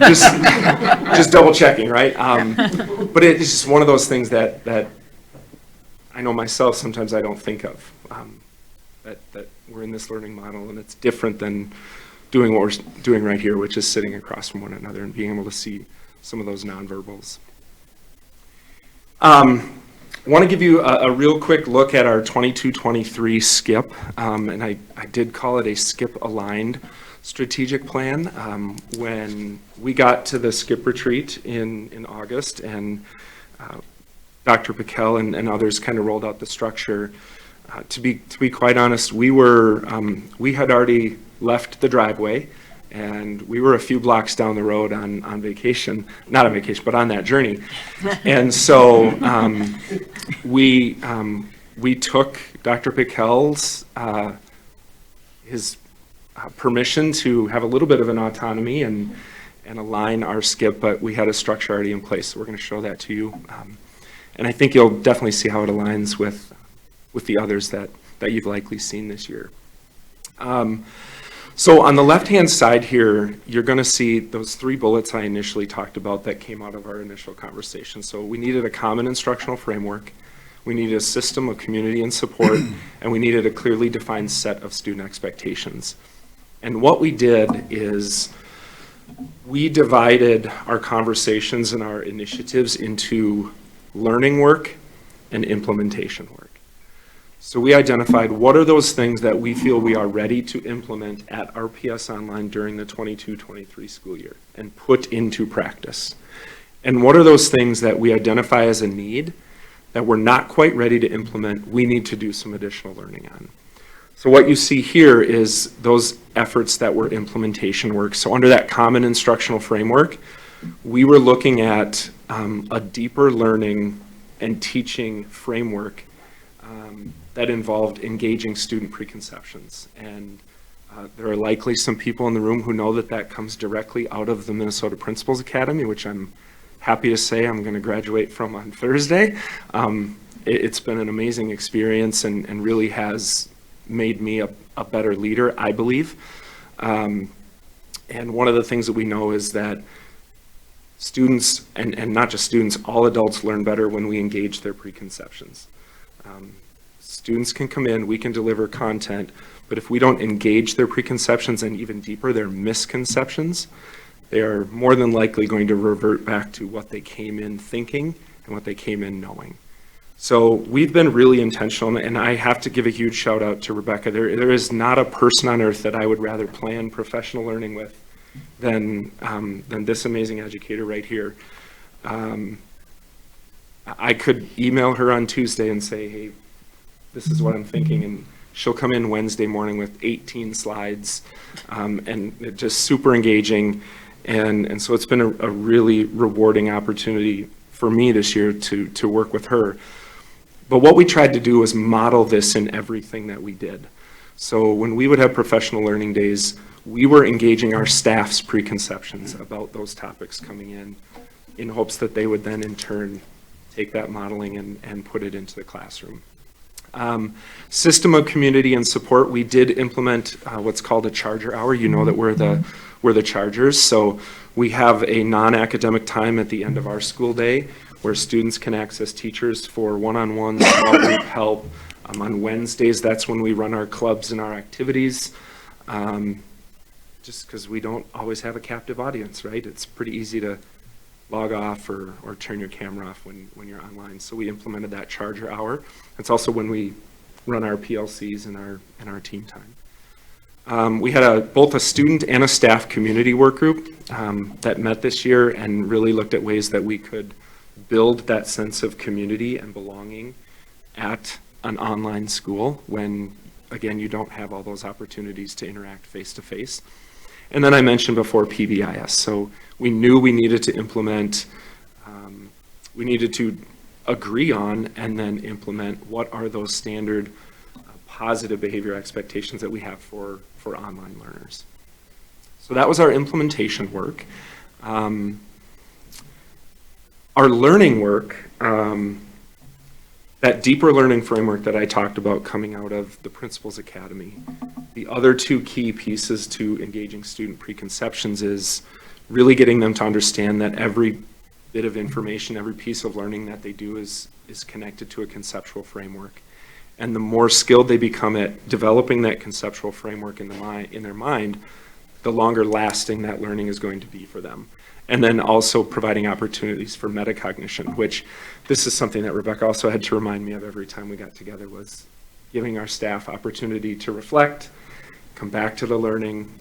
just double checking, right? But it's just one of those things that I know myself, sometimes I don't think of, that we're in this learning model and it's different than doing what we're doing right here, which is sitting across from one another and being able to see some of those nonverbals. I want to give you a real quick look at our 22-23 SCIP, and I did call it a SCIP aligned strategic plan. When we got to the SCIP retreat in August, and Dr. Pickell and others kind of rolled out the structure, to be quite honest, we had already left the driveway, and we were a few blocks down the road on vacation, not on vacation, but on that journey. And so we took Dr. Pickell's his permission to have a little bit of an autonomy and align our SCIP, but we had a structure already in place, so we're going to show that to you. And I think you'll definitely see how it aligns with the others that you've likely seen this year. So on the left-hand side here, you're going to see those 3 bullets I initially talked about that came out of our initial conversation. So we needed a common instructional framework, we needed a system of community and support, and we needed a clearly defined set of student expectations. And what we did is we divided our conversations and our initiatives into learning work and implementation work. So we identified what are those things that we feel we are ready to implement at RPS Online during the 22-23 school year and put into practice. And what are those things that we identify as a need that we're not quite ready to implement, we need to do some additional learning on. So what you see here is those efforts that were implementation work. So under that common instructional framework, we were looking at a deeper learning and teaching framework that involved engaging student preconceptions. And there are likely some people in the room who know that that comes directly out of the Minnesota Principals Academy, which I'm happy to say I'm going to graduate from on Thursday. It's been an amazing experience and really has made me a better leader, I believe. And one of the things that we know is that students, and not just students, all adults learn better when we engage their preconceptions. Students can come in, we can deliver content, but if we don't engage their preconceptions and even deeper, their misconceptions, they are more than likely going to revert back to what they came in thinking and what they came in knowing. So we've been really intentional, and I have to give a huge shout out to Rebecca. There is not a person on earth that I would rather plan professional learning with than this amazing educator right here. I could email her on Tuesday and say, hey, this is what I'm thinking, and she'll come in Wednesday morning with 18 slides, and it just super engaging, and so it's been a really rewarding opportunity for me this year to work with her. But what we tried to do was model this in everything that we did. So when we would have professional learning days, we were engaging our staff's preconceptions about those topics coming in hopes that they would then in turn take that modeling and put it into the classroom. System of community and support, we did implement what's called a charger hour. You know that we're the chargers, so we have a non-academic time at the end of our school day where students can access teachers for one-on-one small group help. On Wednesdays, that's when we run our clubs and our activities, just because we don't always have a captive audience, right? It's pretty easy to log off or turn your camera off when you're online. So we implemented that charger hour. It's also when we run our PLCs and our team time. We had both a student and a staff community work group that met this year and really looked at ways that we could build that sense of community and belonging at an online school when, again, you don't have all those opportunities to interact face-to-face. And then I mentioned before PBIS. So we knew we needed to implement, we needed to agree on and then implement what are those standard positive behavior expectations that we have for online learners. So that was our implementation work. Our learning work, that deeper learning framework that I talked about coming out of the Principals Academy, the other two key pieces to engaging student preconceptions is really getting them to understand that every bit of information, every piece of learning that they do is connected to a conceptual framework. And the more skilled they become at developing that conceptual framework in their mind, the longer lasting that learning is going to be for them. And then also providing opportunities for metacognition, which this is something that Rebecca also had to remind me of every time we got together, was giving our staff opportunity to reflect, come back to the learning,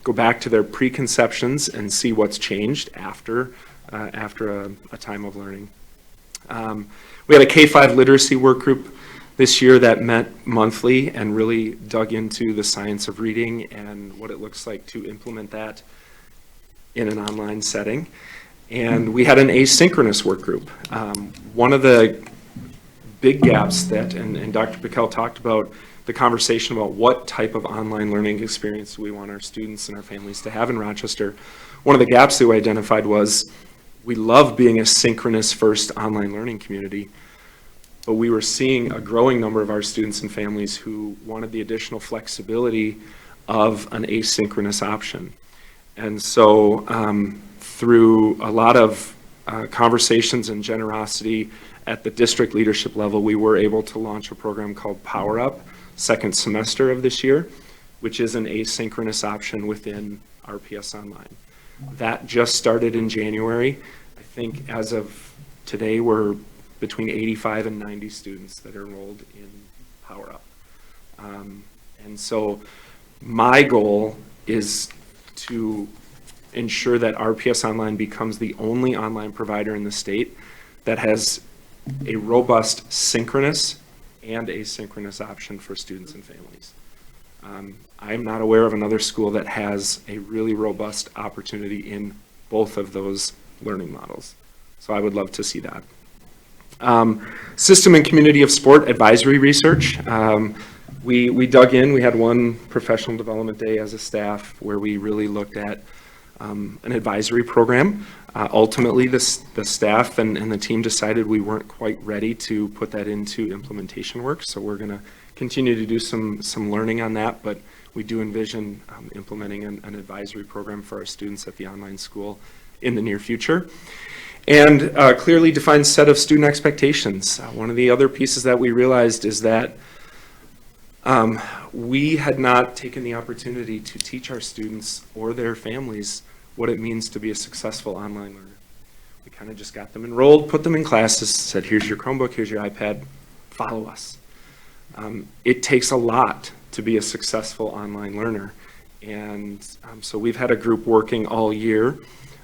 go back to their preconceptions and see what's changed after a time of learning. We had a K-5 literacy work group this year that met monthly and really dug into the science of reading and what it looks like to implement that in an online setting. And we had an asynchronous work group. One of the big gaps that, and Dr. Piquel talked about the conversation about what type of online learning experience we want our students and our families to have in Rochester. One of the gaps that we identified was we love being a synchronous first online learning community, but we were seeing a growing number of our students and families who wanted the additional flexibility of an asynchronous option. And so through a lot of conversations and generosity at the district leadership level, we were able to launch a program called Power Up, second semester of this year, which is an asynchronous option within RPS Online. That just started in January. I think as of today, we're between 85 and 90 students that are enrolled in Power Up. And so my goal is to ensure that RPS Online becomes the only online provider in the state that has a robust synchronous and asynchronous option for students and families. I am not aware of another school that has a really robust opportunity in both of those learning models. So I would love to see that. System and community of sport advisory research. We dug in. We had one professional development day as a staff where we really looked at an advisory program. Ultimately, the staff and the team decided we weren't quite ready to put that into implementation work, so we're going to continue to do some learning on that, but we do envision implementing an advisory program for our students at the online school in the near future. And a clearly defined set of student expectations. One of the other pieces that we realized is that we had not taken the opportunity to teach our students or their families what it means to be a successful online learner. We kind of just got them enrolled, put them in classes, said, here's your Chromebook, here's your iPad, follow us. It takes a lot to be a successful online learner. And so we've had a group working all year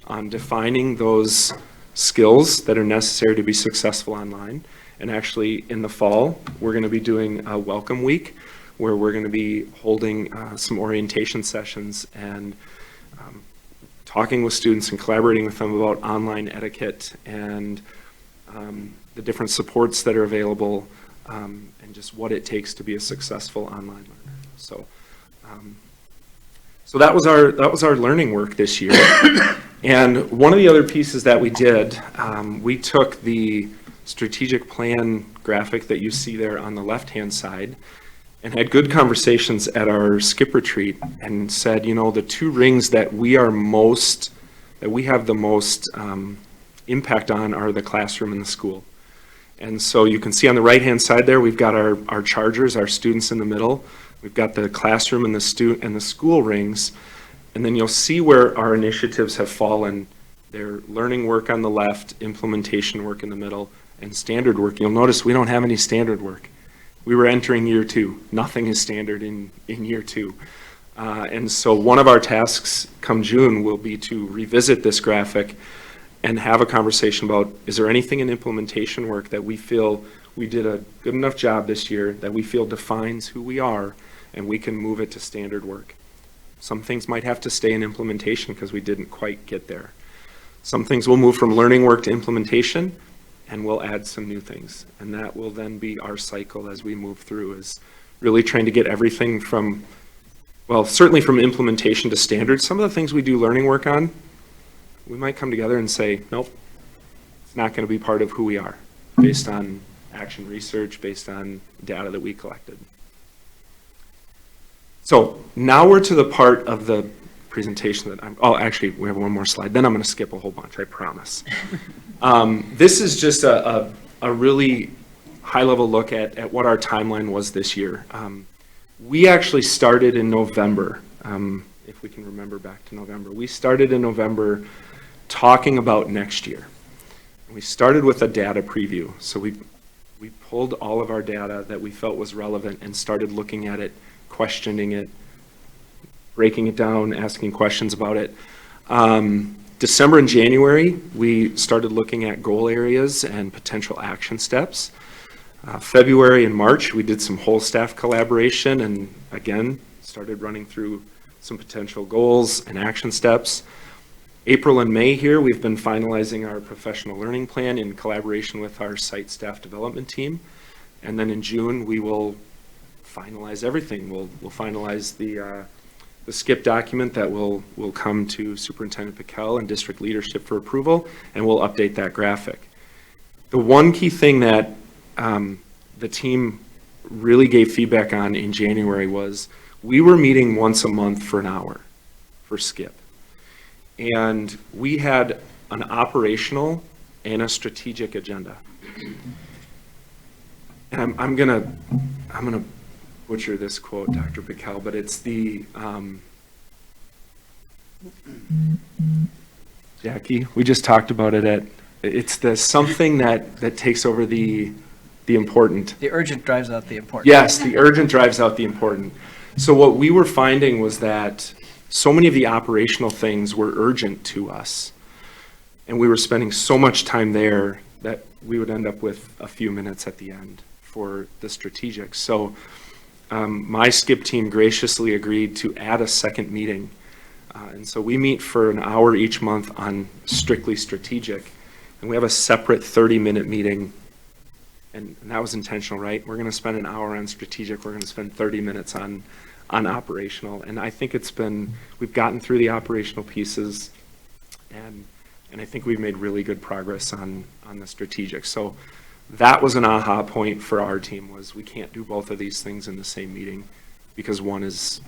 on defining those skills that are necessary to be successful online. And actually, in the fall, we're going to be doing a welcome week where we're going to be holding some orientation sessions and talking with students and collaborating with them about online etiquette and the different supports that are available and just what it takes to be a successful online learner. So, so that was our learning work this year. And one of the other pieces that we did, we took the strategic plan graphic that you see there on the left-hand side and had good conversations at our SCIP retreat and said, you know, the two rings that we have the most impact on are the classroom and the school. And so you can see on the right-hand side there, we've got our chargers, our students in the middle. We've got the classroom and the school rings. And then you'll see where our initiatives have fallen. They're learning work on the left, implementation work in the middle, and standard work. You'll notice we don't have any standard work. We were entering year 2. Nothing is standard in year 2. And so one of our tasks come June will be to revisit this graphic and have a conversation about, is there anything in implementation work that we feel we did a good enough job this year that we feel defines who we are and we can move it to standard work. Some things might have to stay in implementation because we didn't quite get there. Some things will move from learning work to implementation, and we'll add some new things. And that will then be our cycle as we move through, is really trying to get everything from, well, certainly from implementation to standard. Some of the things we do learning work on, we might come together and say, nope, it's not going to be part of who we are, based on action research, based on data that we collected. So now we're to the part of the presentation that actually, we have one more slide. Then I'm going to skip a whole bunch, I promise. This is just a really high-level look at what our timeline was this year. We actually started in November, if we can remember back to November. We started in November talking about next year. We started with a data preview. So we pulled all of our data that we felt was relevant and started looking at it, questioning it, breaking it down, asking questions about it. December and January, we started looking at goal areas and potential action steps. February and March, we did some whole staff collaboration and again, started running through some potential goals and action steps. April and May here, we've been finalizing our professional learning plan in collaboration with our site staff development team. And then in June, we will finalize everything. We'll finalize the SCIP document that will come to Superintendent Piquel and district leadership for approval, and we'll update that graphic. The one key thing that the team really gave feedback on in January was we were meeting once a month for an hour for SCIP. And we had an operational and a strategic agenda. And I'm gonna butcher this quote, Dr. Piquel, but it's the, Jackie, we just talked about it it's the something that takes over the important.
The urgent drives out the important.
Yes, the urgent drives out the important. So what we were finding was that so many of the operational things were urgent to us. And we were spending so much time there that we would end up with a few minutes at the end for the strategic. So my SCIP team graciously agreed to add a second meeting. And so we meet for an hour each month on strictly strategic. And we have a separate 30-minute meeting. And that was intentional, right? We're going to spend an hour on strategic. We're going to spend 30 minutes on operational. And I think we've gotten through the operational pieces. And I think we've made really good progress on the strategic. So that was an aha point for our team, was we can't do both of these things in the same meeting because one is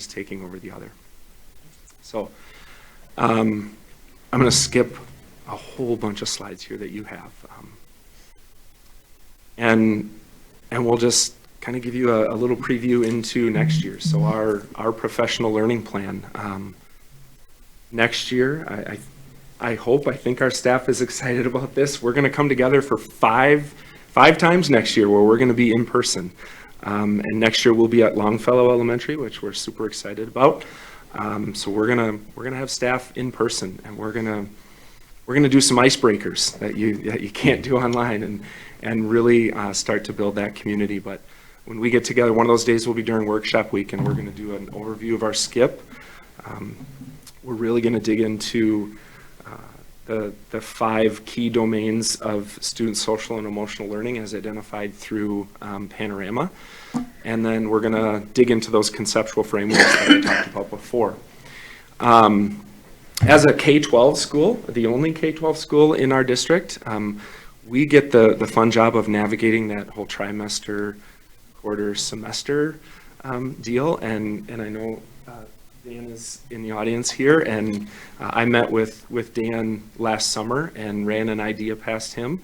taking over the other. So I'm going to skip a whole bunch of slides here that you have. And we'll just kind of give you a little preview into next year. So our professional learning plan. Next year, I think our staff is excited about this. We're going to come together for five times next year where we're going to be in person. And next year we'll be at Longfellow Elementary, which we're super excited about. So we're gonna have staff in person, and we're gonna we're going to do some icebreakers that you can't do online and really start to build that community. But when we get together, one of those days will be during workshop week, and we're going to do an overview of our SCIP. We're really going to dig into the 5 key domains of student social and emotional learning as identified through Panorama. And then we're going to dig into those conceptual frameworks that I talked about before. As a K-12 school, the only K-12 school in our district, we get the fun job of navigating that whole trimester, quarter, semester deal. And I know Dan is in the audience here, and I met with Dan last summer and ran an idea past him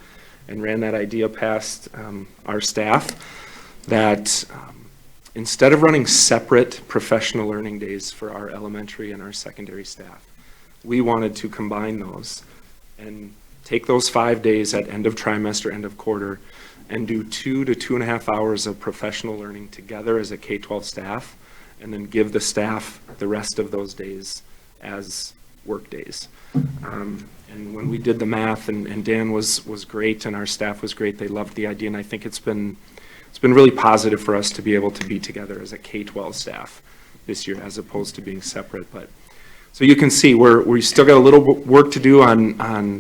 and ran that idea past our staff that instead of running separate professional learning days for our elementary and our secondary staff, we wanted to combine those and take those 5 days at end of trimester, end of quarter, and do 2 to 2.5 hours of professional learning together as a K-12 staff, and then give the staff the rest of those days as work days. And when we did the math, and Dan was great, and our staff was great, they loved the idea, and I think it's been really positive for us to be able to be together as a K-12 staff this year, as opposed to being separate. But so you can see we still got a little work to do on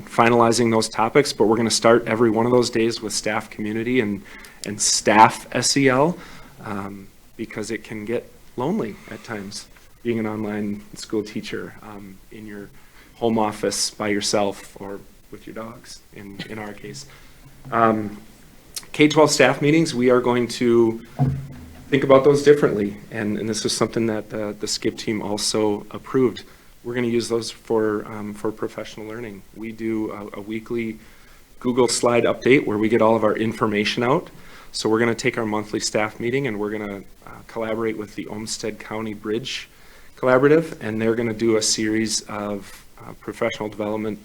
finalizing those topics, but we're going to start every one of those days with staff community and staff SEL, because it can get lonely at times being an online school teacher in your home office by yourself or with your dogs in our case. K-12 staff meetings, we are going to think about those differently, and this is something that the SCIP team also approved. We're going to use those for professional learning. We do a weekly Google slide update where we get all of our information out. So we're going to take our monthly staff meeting, and we're going to collaborate with the Olmsted County Bridge Collaborative, and they're going to do a series of professional development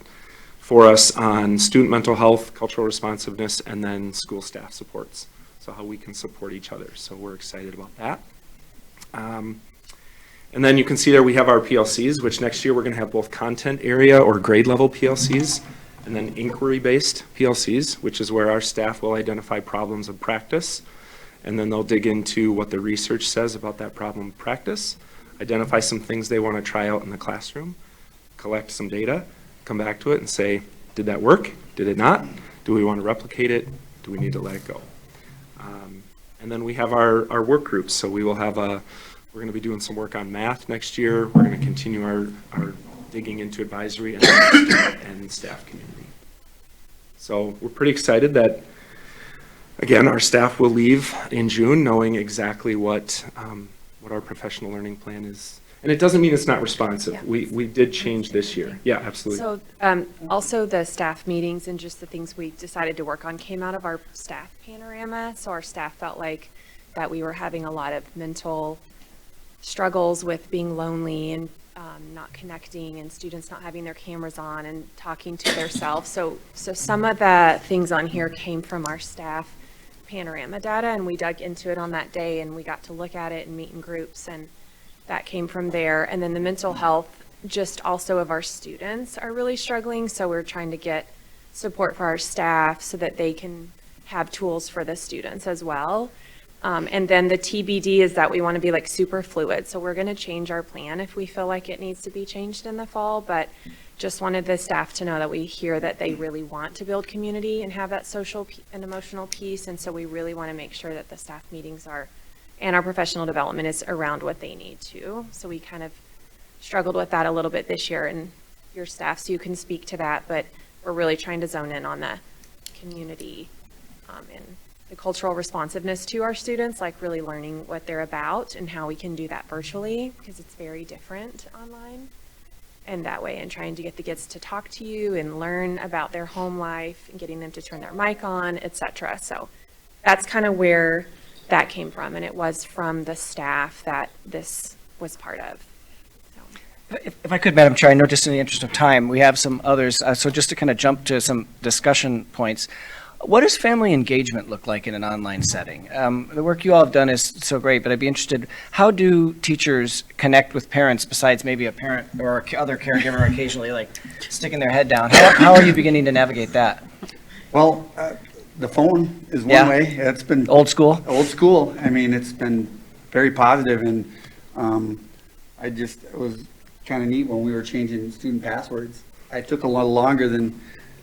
for us on student mental health, cultural responsiveness, and then school staff supports. So how we can support each other. So we're excited about that. And then you can see there we have our PLCs, which next year we're going to have both content area or grade level PLCs, and then inquiry-based PLCs, which is where our staff will identify problems of practice, and then they'll dig into what the research says about that problem of practice, identify some things they want to try out in the classroom, collect some data, come back to it and say, did that work? Did it not? Do we want to replicate it? Do we need to let it go? And then we have our work groups. So we will have we're going to be doing some work on math next year. We're going to continue our digging into advisory and staff community. So we're pretty excited that, again, our staff will leave in June knowing exactly what our professional learning plan is. And it doesn't mean it's not responsive.
Yeah.
We did change this year. Yeah, absolutely.
So also the staff meetings and just the things we decided to work on came out of our staff panorama. So our staff felt like that we were having a lot of mental struggles with being lonely and not connecting, and students not having their cameras on and talking to themselves. So some of the things on here came from our staff panorama data, and we dug into it on that day, and we got to look at it and meet in groups, and that came from there. And then the mental health, just also of our students, are really struggling. So we're trying to get support for our staff so that they can have tools for the students as well. And then the TBD is that we want to be like super fluid. So we're going to change our plan if we feel like it needs to be changed in the fall, but just wanted the staff to know that we hear that they really want to build community and have that social and emotional piece. And so we really want to make sure that the staff meetings are, and our professional development is around what they need to. So we kind of struggled with that a little bit this year, and your staff, so you can speak to that, but we're really trying to zone in on the community and the cultural responsiveness to our students, like really learning what they're about and how we can do that virtually, because it's very different online. And that way, and trying to get the kids to talk to you and learn about their home life and getting them to turn their mic on, etc. So that's kind of where that came from, and it was from the staff that this was part of.
If I could, Madam Chair, I know just in the interest of time, we have some others. So just to kind of jump to some discussion points, What does family engagement look like in an online setting? The work you all have done is so great, but I'd be interested, how do teachers connect with parents besides maybe a parent or other caregiver occasionally like sticking their head down? How are you beginning to navigate that?
Well, the phone is one
Yeah.
way. It's been
Old school?
Old school. I mean, it's been very positive, and it was kind of neat when we were changing student passwords. I took a little longer than,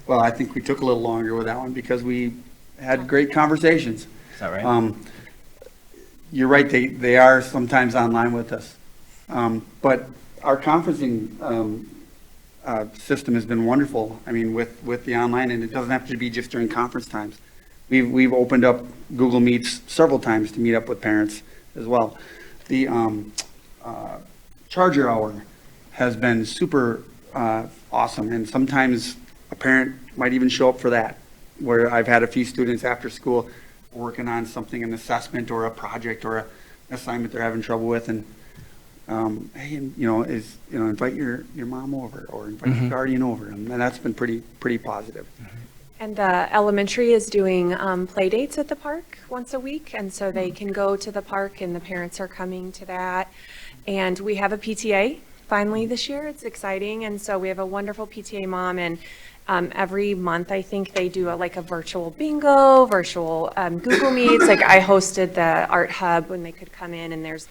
well, I think we took a little longer with that one because we had great conversations.
Is that right?
You're right, they are sometimes online with us. But our conferencing system has been wonderful. I mean, with the online, and it doesn't have to be just during conference times. We've opened up Google Meets several times to meet up with parents as well. The Charger Hour has been super awesome, and sometimes a parent might even show up for that, where I've had a few students after school working on something, an assessment or a project or an assignment they're having trouble with, and hey, invite your mom over or invite your guardian over, and that's been pretty positive.
And the elementary is doing play dates at the park once a week, and so they can go to the park, and the parents are coming to that. And we have a PTA finally this year. It's exciting, and so we have a wonderful PTA mom, and every month I think they do a virtual bingo, virtual Google Meets. Like I hosted the Art Hub when they could come in, and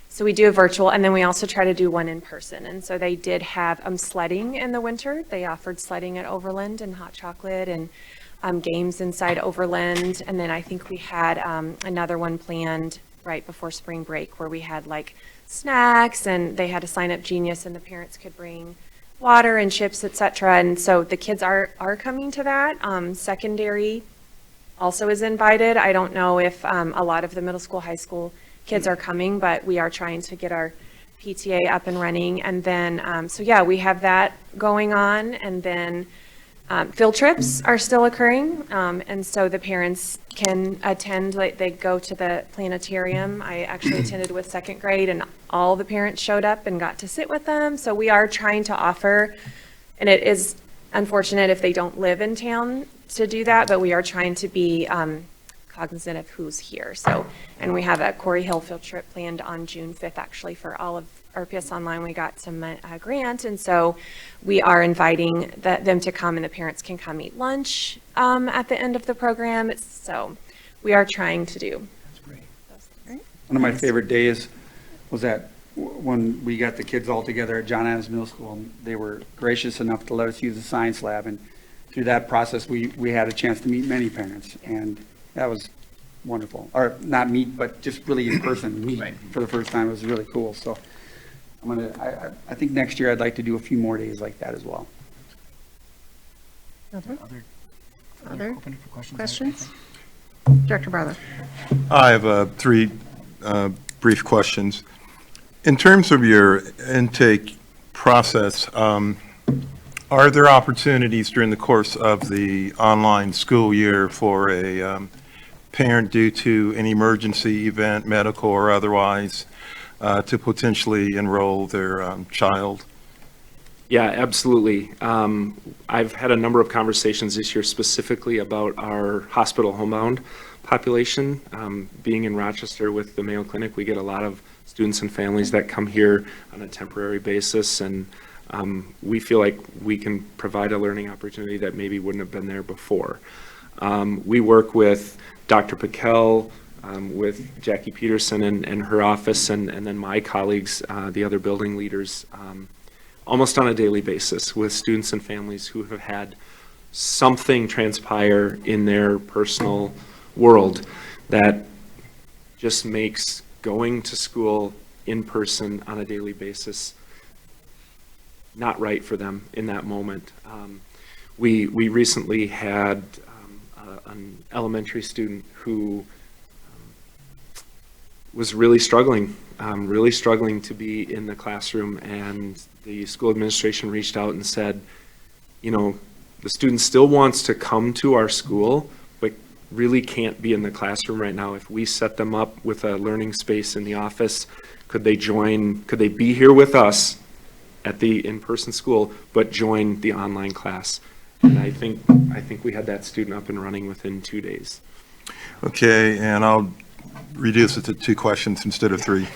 so we do a virtual, and then we also try to do one in person. And so they did have sledding in the winter. They offered sledding at Overland and hot chocolate and games inside Overland. And then I think we had another one planned right before spring break where we had snacks, and they had a sign up Genius, and the parents could bring water and chips, etc. And so the kids are coming to that. Secondary also is invited. I don't know if a lot of the middle school, high school kids are coming, but we are trying to get our PTA up and running. And then, so yeah, we have that going on. And then field trips are still occurring. And so the parents can attend, they go to the planetarium. I actually attended with second grade, and all the parents showed up and got to sit with them. So we are trying to offer, and it is unfortunate if they don't live in town to do that, but we are trying to be cognizant of who's here. So, and we have a Corey Hill field trip planned on June 5th, actually, for all of RPS Online. We got some grant, and so we are inviting them to come, and the parents can come eat lunch at the end of the program. So we are trying to do.
That's great. One of my favorite days was that when we got the kids all together at John Adams Middle School. They were gracious enough to let us use the science lab, and through that process, we had a chance to meet many parents, and that was wonderful. Or not meet, but just really in person meet for the first time. It was really cool. So I think next year I'd like to do a few more days like that as well.
Other questions? Director Barlow.
I have three brief questions. In terms of your intake process, are there opportunities during the course of the online school year for a parent due to an emergency event, medical or otherwise, to potentially enroll their child?
Yeah, absolutely. I've had a number of conversations this year specifically about our hospital homebound population. Being in Rochester with the Mayo Clinic, we get a lot of students and families that come here on a temporary basis, and we feel like we can provide a learning opportunity that maybe wouldn't have been there before. We work with Dr. Piquel, with Jackie Peterson and her office, and then my colleagues, the other building leaders, almost on a daily basis with students and families who have had something transpire in their personal world that just makes going to school in person on a daily basis not right for them in that moment. We recently had an elementary student who was really struggling to be in the classroom, and the school administration reached out and said, you know, the student still wants to come to our school, but really can't be in the classroom right now. If we set them up with a learning space in the office, could they be here with us at the in-person school, but join the online class? And I think we had that student up and running within 2 days.
Okay, and I'll reduce it to 2 questions instead of 3.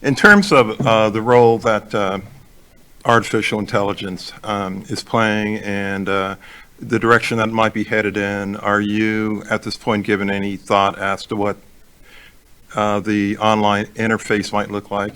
In terms of the role that artificial intelligence is playing and the direction that might be headed in, are you at this point given any thought as to what the online interface might look like?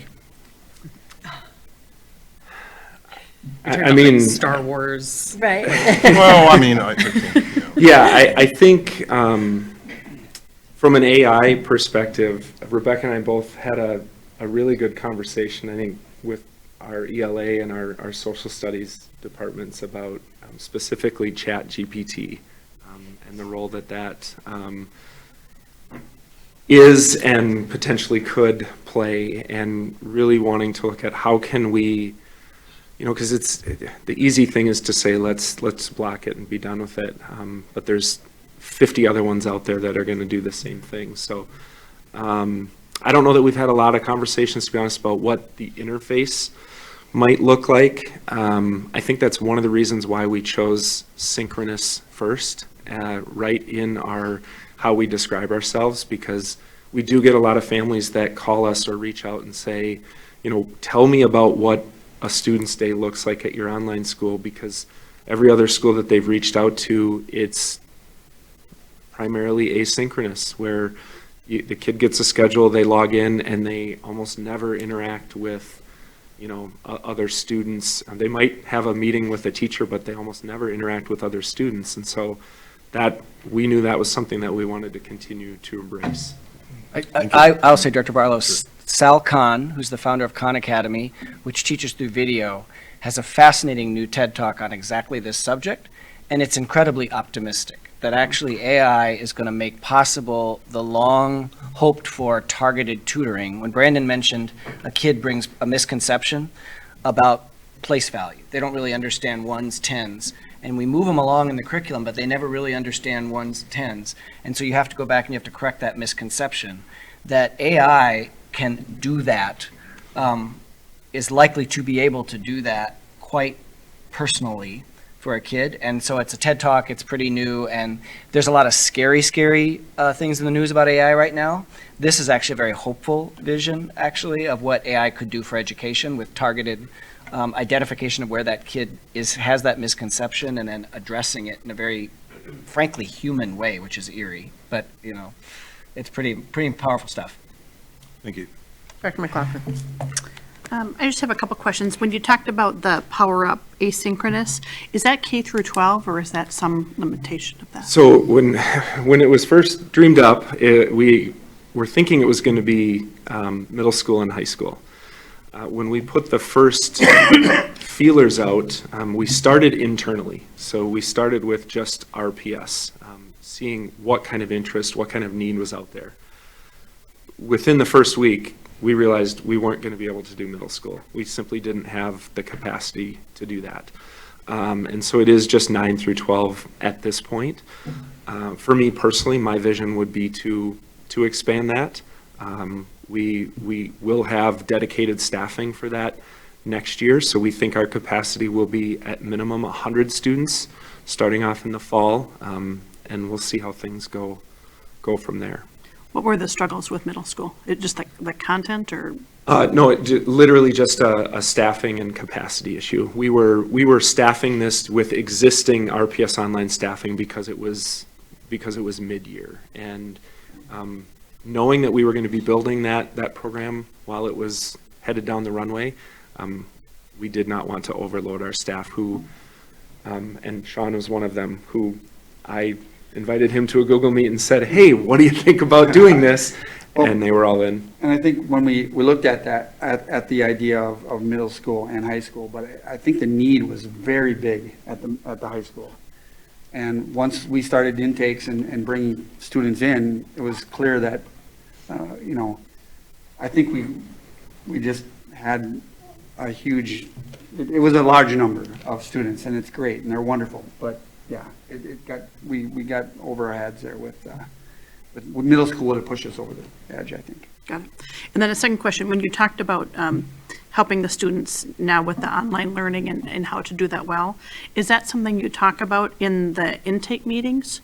I mean,
Star Wars.
Right.
Well, I mean, I think, you know.
Yeah, I think from an AI perspective, Rebecca and I both had a really good conversation, I think, with our ELA and our social studies departments about specifically ChatGPT and the role that is and potentially could play, and really wanting to look at how can we, you know, because it's the easy thing is to say let's block it and be done with it, but there's 50 other ones out there that are going to do the same thing. So I don't know that we've had a lot of conversations, to be honest, about what the interface might look like. I think that's one of the reasons why we chose synchronous first, right in our how we describe ourselves, because we do get a lot of families that call us or reach out and say, you know, tell me about what a student's day looks like at your online school, because every other school that they've reached out to, it's primarily asynchronous, where the kid gets a schedule, they log in, and they almost never interact with, you know, other students. They might have a meeting with a teacher, but they almost never interact with other students. And so that, we knew that was something that we wanted to continue to embrace.
I'll say, Director Barlow, Sal Khan, who's the founder of Khan Academy, which teaches through video, has a fascinating new TED Talk on exactly this subject, and it's incredibly optimistic that actually AI is going to make possible the long hoped for targeted tutoring. When Brandon mentioned a kid brings a misconception about place value, they don't really understand ones, tens, and we move them along in the curriculum, but they never really understand ones, tens. And so you have to go back and you have to correct that misconception. That AI can do that, is likely to be able to do that quite personally for a kid. And so it's a TED Talk, it's pretty new, and there's a lot of scary things in the news about AI right now. This is actually a very hopeful vision, actually, of what AI could do for education with targeted identification of where that kid has that misconception, and then addressing it in a very, frankly, human way, which is eerie. But, you know, it's pretty powerful stuff.
Thank you.
Dr. McLaughlin. I just have a couple questions. When you talked about the Power Up asynchronous, is that K through 12, or is that some limitation of that?
So when it was first dreamed up, we were thinking it was going to be middle school and high school. When we put the first feelers out, we started internally. So we started with just RPS, seeing what kind of interest, what kind of need was out there. Within the first week, we realized we weren't going to be able to do middle school. We simply didn't have the capacity to do that. And so it is just 9 through 12 at this point. For me personally, my vision would be to expand that. We will have dedicated staffing for that next year, so we think our capacity will be at minimum 100 students starting off in the fall, and we'll see how things go from there.
What were the struggles with middle school? It just the content, or?
No, literally just a staffing and capacity issue. We were staffing this with existing RPS online staffing because it was mid-year, and knowing that we were going to be building that program while it was headed down the runway, we did not want to overload our staff, who, and Sean was one of them, who I invited him to a Google Meet and said, hey, what do you think about doing this? And they were all in.
And I think when we looked at that, at the idea of middle school and high school, but I think the need was very big at the high school. And once we started intakes and bringing students in, it was clear that, you know, I think we just had a huge, it was a large number of students, and it's great, and they're wonderful, but yeah, we got over our heads there with middle school would have pushed us over the edge, I think.
Got it. And then a second question, when you talked about helping the students now with the online learning and how to do that well. Is that something you talk about in the intake meetings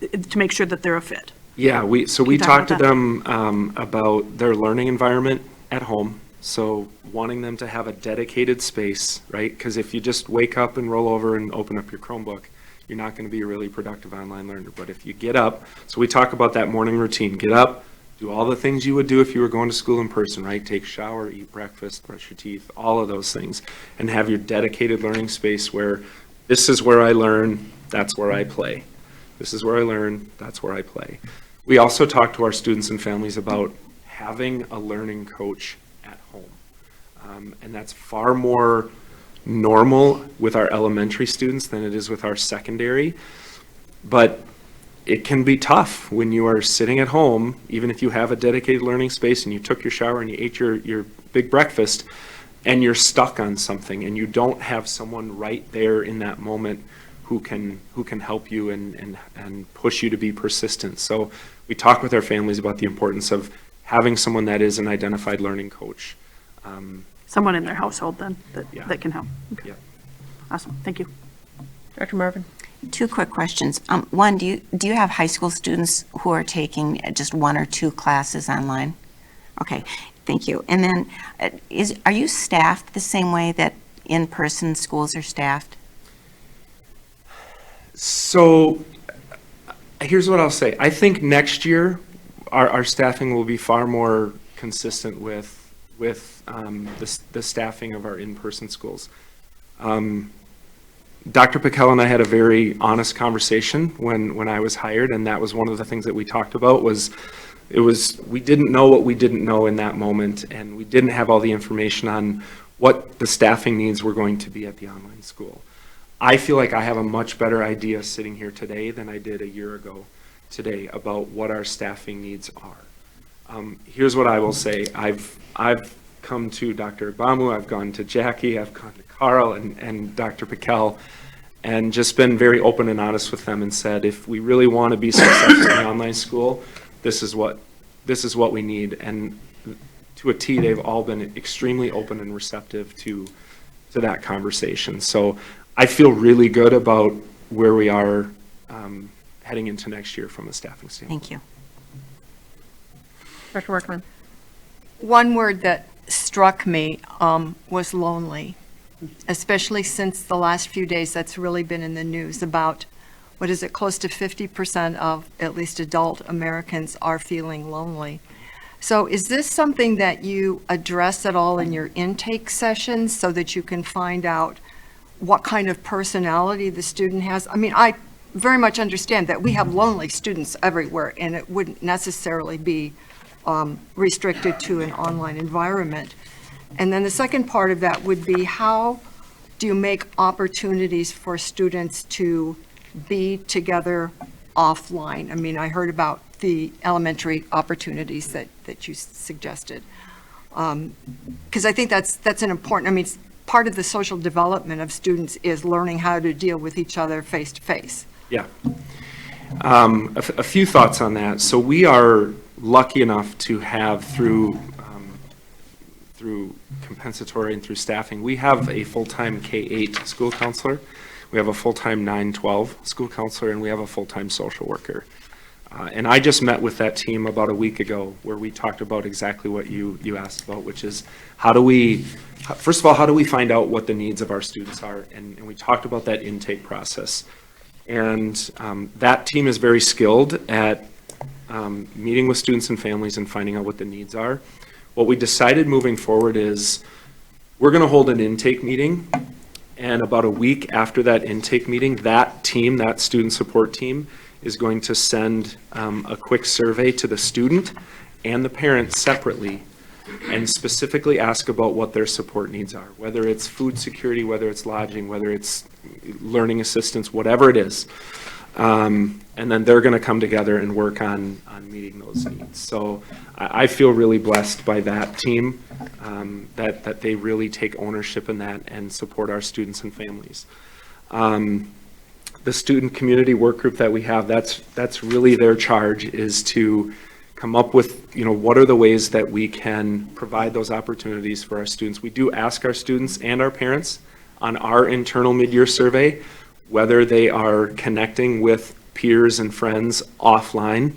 to make sure that they're a fit?
Yeah, we
talk
talk to
about that?
them about their learning environment at home. So wanting them to have a dedicated space, right? Because if you just wake up and roll over and open up your Chromebook, you're not going to be a really productive online learner. But if you get up, so we talk about that morning routine, get up, do all the things you would do if you were going to school in person, right? Take a shower, eat breakfast, brush your teeth, all of those things, and have your dedicated learning space where this is where I learn, that's where I play. This is where I learn, that's where I play. We also talk to our students and families about having a learning coach at home. And that's far more normal with our elementary students than it is with our secondary. But it can be tough when you are sitting at home, even if you have a dedicated learning space and you took your shower and you ate your big breakfast, and you're stuck on something and you don't have someone right there in that moment who can help you and push you to be persistent. So we talk with our families about the importance of having someone that is an identified learning coach.
Someone in their household then
Yeah.
that can help. Okay.
Yeah.
Awesome, thank you.
Dr. Marvin?
Two quick questions. One, do you have high school students who are taking just 1 or 2 classes online? Okay, thank you. And then, are you staffed the same way that in-person schools are staffed?
So here's what I'll say. I think next year our staffing will be far more consistent with the staffing of our in-person schools. Dr. Pickell and I had a very honest conversation when I was hired, and that was one of the things that we talked about was we didn't know what we didn't know in that moment, and we didn't have all the information on what the staffing needs were going to be at the online school. I feel like I have a much better idea sitting here today than I did a year ago today about what our staffing needs are. Here's what I will say. I've come to Dr. Agbamu, I've gone to Jackie, I've gone to Carl and Dr. Pickell, and just been very open and honest with them and said, if we really want to be successful in the online school, this is what we need. And to a T, they've all been extremely open and receptive to that conversation. So I feel really good about where we are heading into next year from a staffing standpoint.
Thank you.
Dr. Workman?
One word that struck me was lonely, especially since the last few days that's really been in the news about, what is it, close to 50% of at least adult Americans are feeling lonely. So is this something that you address at all in your intake sessions so that you can find out what kind of personality the student has? I mean, I very much understand that we have lonely students everywhere, and it wouldn't necessarily be restricted to an online environment. And then the second part of that would be, how do you make opportunities for students to be together offline? I mean, I heard about the elementary opportunities that you suggested. Because I think that's an important, I mean, part of the social development of students is learning how to deal with each other face to face.
Yeah. A few thoughts on that. So we are lucky enough to have through compensatory and through staffing, we have a full-time K-8 school counselor, we have a full-time 9-12 school counselor, and we have a full-time social worker. And I just met with that team about a week ago where we talked about exactly what you asked about, which is first of all, how do we find out what the needs of our students are? And we talked about that intake process. And that team is very skilled at meeting with students and families and finding out what the needs are. What we decided moving forward is we're going to hold an intake meeting, and about a week after that intake meeting, that team, that student support team, is going to send a quick survey to the student and the parent separately and specifically ask about what their support needs are, whether it's food security, whether it's lodging, whether it's learning assistance, whatever it is. And then they're going to come together and work on meeting those needs. So I feel really blessed by that team, that they really take ownership in that and support our students and families. The student community work group that we have, that's really their charge, is to come up with, what are the ways that we can provide those opportunities for our students. We do ask our students and our parents on our internal mid-year survey whether they are connecting with peers and friends offline.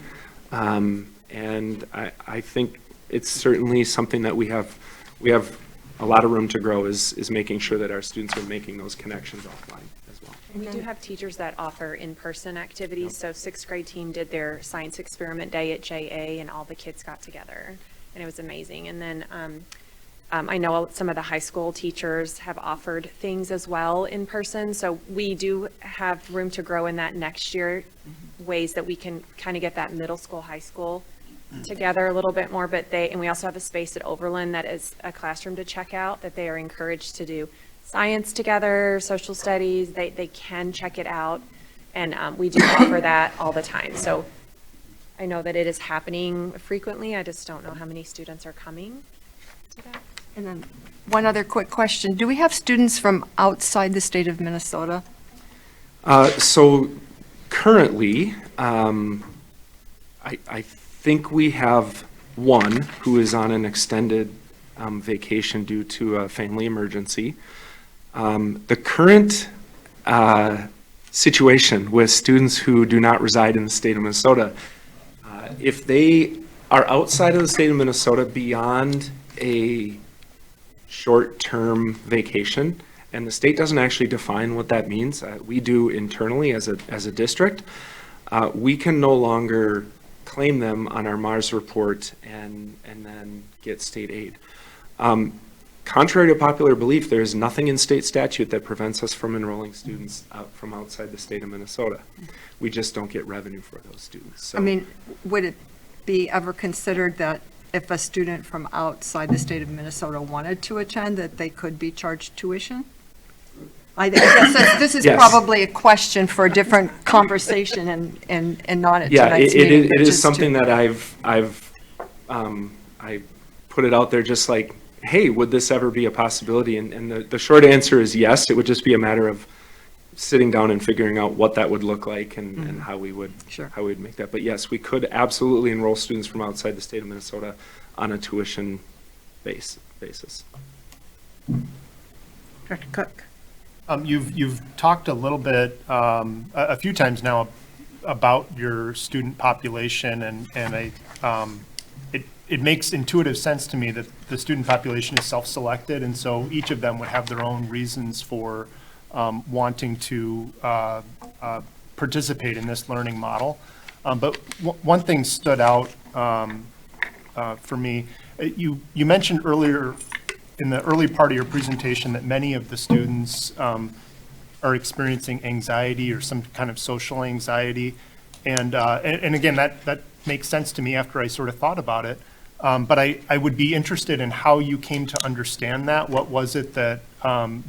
And I think it's certainly something that we have a lot of room to grow is making sure that our students are making those connections offline as well.
We do have teachers that offer in-person activities. So sixth grade team did their science experiment day at JA and all the kids got together and it was amazing. And then I know some of the high school teachers have offered things as well in person. So we do have room to grow in that next year, ways that we can kind of get that middle school, high school together a little bit more. And we also have a space at Overland that is a classroom to check out that they are encouraged to do science together, social studies, they can check it out. And we do offer that all the time. So I know that it is happening frequently. I just don't know how many students are coming to that.
And then one other quick question. Do we have students from outside the state of Minnesota?
So currently, I think we have one who is on an extended vacation due to a family emergency. The current situation with students who do not reside in the state of Minnesota, if they are outside of the state of Minnesota beyond a short-term vacation, and the state doesn't actually define what that means, we do internally as a district, we can no longer claim them on our Mars report and then get state aid. Contrary to popular belief, there is nothing in state statute that prevents us from enrolling students from outside the state of Minnesota. We just don't get revenue for those students. So,
I mean, would it be ever considered that if a student from outside the state of Minnesota wanted to attend, that they could be charged tuition? I guess this is
Yes.
probably a question for a different conversation and not at
yeah,
tonight's meeting.
it is something that I put it out there just like, hey, would this ever be a possibility? And the short answer is yes. It would just be a matter of sitting down and figuring out what that would look like and how we would make that. But yes, we could absolutely enroll students from outside the state of Minnesota on a tuition basis.
Director Cook.
You've talked a little bit, a few times now about your student population and it makes intuitive sense to me that the student population is self-selected, and so each of them would have their own reasons for wanting to participate in this learning model. But one thing stood out for me. You mentioned earlier in the early part of your presentation that many of the students are experiencing anxiety or some kind of social anxiety. And again, that makes sense to me after I sort of thought about it. But I would be interested in how you came to understand that. What was it that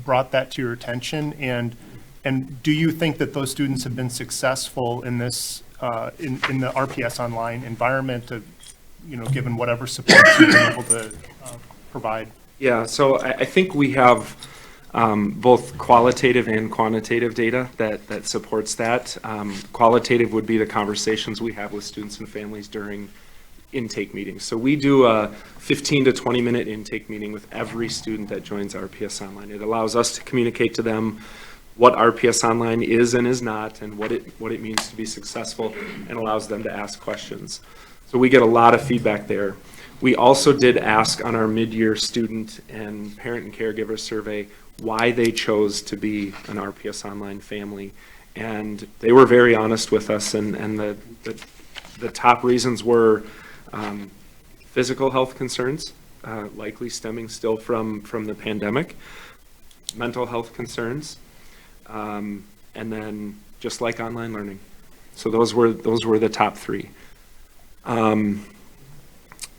brought that to your attention? And do you think that those students have been successful in this, in the RPS online environment of, given whatever support you've been able to provide?
Yeah, so I think we have both qualitative and quantitative data that supports that. Qualitative would be the conversations we have with students and families during intake meetings. So we do a 15 to 20 minute intake meeting with every student that joins RPS Online. It allows us to communicate to them what RPS Online is and is not, and what it means to be successful, and allows them to ask questions. So we get a lot of feedback there. We also did ask on our mid-year student and parent and caregiver survey why they chose to be an RPS Online family. And they were very honest with us, and the top reasons were physical health concerns, likely stemming still from the pandemic, mental health concerns, and then just like online learning. So those were the top three.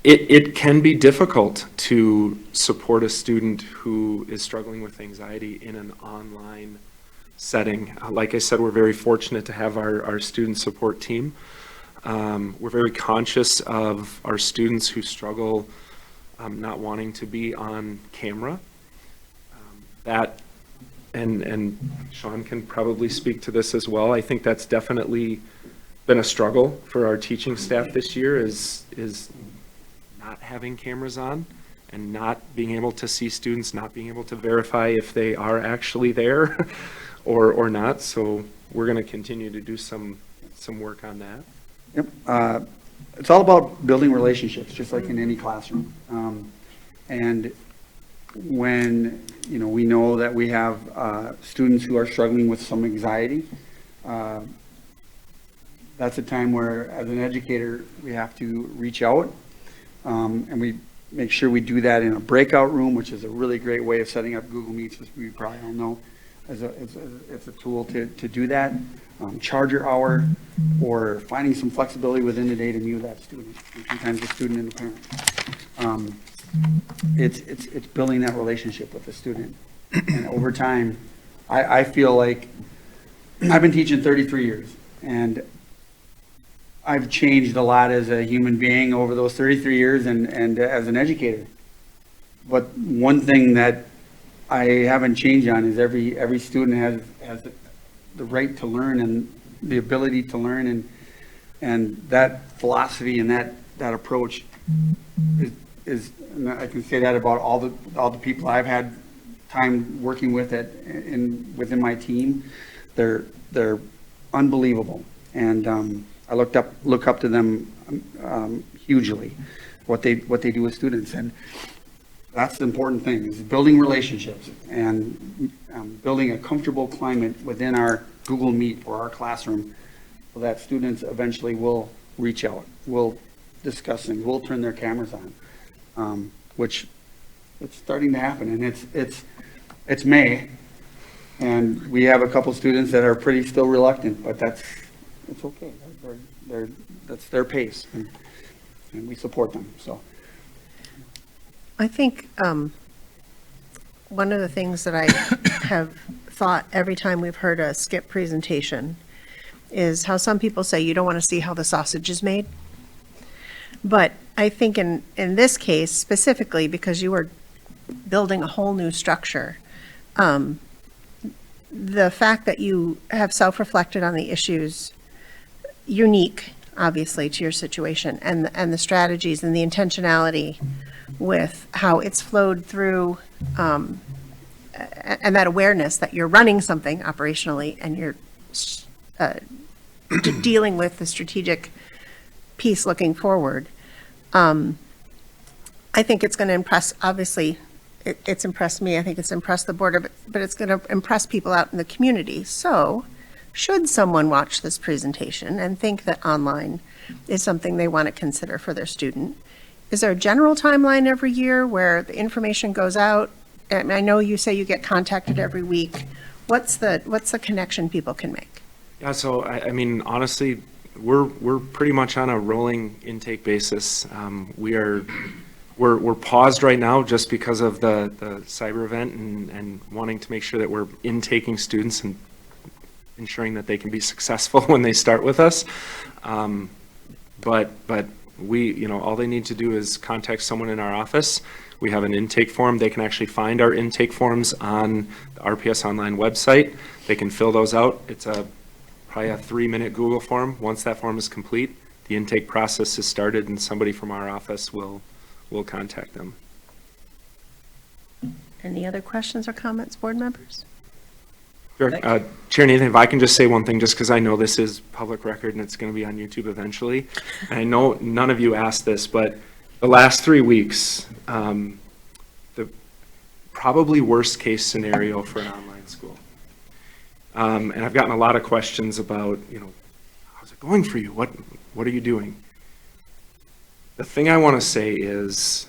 It can be difficult to support a student who is struggling with anxiety in an online setting. Like I said, we're very fortunate to have our student support team. We're very conscious of our students who struggle not wanting to be on camera. And Sean can probably speak to this as well. I think that's definitely been a struggle for our teaching staff this year is not having cameras on and not being able to see students, not being able to verify if they are actually there or not. So we're going to continue to do some work on that.
Yep. It's all about building relationships, just like in any classroom. And when, we know that we have students who are struggling with some anxiety, that's a time where, as an educator, we have to reach out, and we make sure we do that in a breakout room, which is a really great way of setting up Google Meets, as we probably all know. It's a tool to do that. Charger hour, or finding some flexibility within the day to mute that student, and sometimes the student and the parent. It's building that relationship with the student. And over time, I feel like I've been teaching 33 years, and I've changed a lot as a human being over those 33 years and as an educator. But one thing that I haven't changed on is every student has the right to learn and the ability to learn, and that philosophy and that approach is and I can say that about all the people I've had time working with within my team. They're unbelievable, and I look up to them hugely, what they do with students, and that's the important thing, is building relationships and building a comfortable climate within our Google Meet or our classroom, so that students eventually will reach out, will discuss things, will turn their cameras on, which it's starting to happen. And it's May, and we have a couple students that are pretty still reluctant, but it's okay. That's their pace, and we support them. So
I think one of the things that I have thought every time we've heard a SCIP presentation is how some people say you don't want to see how the sausage is made. But I think in this case specifically, because you are building a whole new structure, the fact that you have self-reflected on the issues unique, obviously, to your situation, and the strategies and the intentionality with how it's flowed through, and that awareness that you're running something operationally and you're dealing with the strategic piece looking forward. I think it's going to impress, obviously, it's impressed me. I think it's impressed the board, but it's going to impress people out in the community. So should someone watch this presentation and think that online is something they want to consider for their student, is there a general timeline every year where the information goes out? And I know you say you get contacted every week. What's the connection people can make?
Yeah, so I mean, honestly, we're pretty much on a rolling intake basis. We're paused right now just because of the cyber event and wanting to make sure that we're intaking students and ensuring that they can be successful when they start with us. But we, all they need to do is contact someone in our office. We have an intake form. They can actually find our intake forms on the RPS online website. They can fill those out. It's probably a 3-minute Google form. Once that form is complete, the intake process is started, and somebody from our office will contact them.
Any other questions or comments, board members?
Sure. Chair Nathan, if I can just say one thing, just because I know this is public record and it's going to be on YouTube eventually. And I know none of you asked this, but the last 3 weeks, the probably worst case scenario for an online school. And I've gotten a lot of questions about, how's it going for you? What are you doing? The thing I want to say is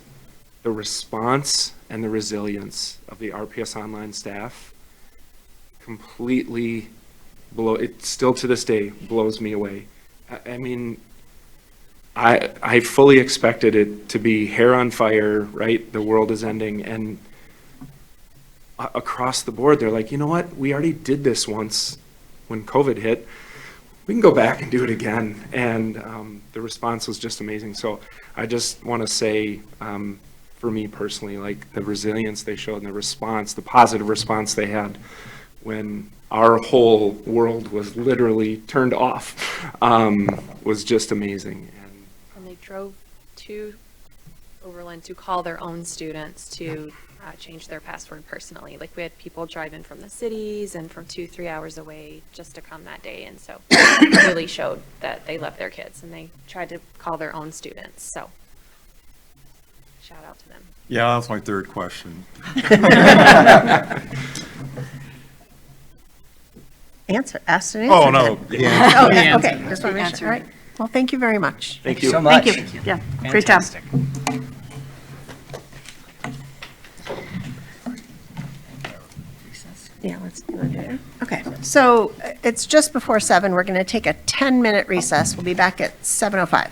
the response and the resilience of the RPS online staff completely it still to this day blows me away. I mean, I fully expected it to be hair on fire, right? The world is ending, and across the board, they're like, you know what? We already did this once when COVID hit. We can go back and do it again. And the response was just amazing. So I just want to say, for me personally, like the resilience they showed and the response, the positive response they had when our whole world was literally turned off, was just amazing.
And they drove to Overland to call their own students to change their password personally. Like we had people drive in from the cities and from 2-3 hours away just to come that day. And so it really showed that they love their kids and they tried to call their own students. So shout out to them.
Yeah, that's my third question.
Asked and
Oh,
answered.
no.
then.
Yeah.
Oh, yeah,
Answered.
okay, just want to make sure. All right. Well, thank you very much.
Thank you so much.
Thank you. Yeah, great job.
Fantastic.
Yeah, let's do it. Okay, so it's just before 7. We're going to take a 10-minute recess. We'll be back at 7:05.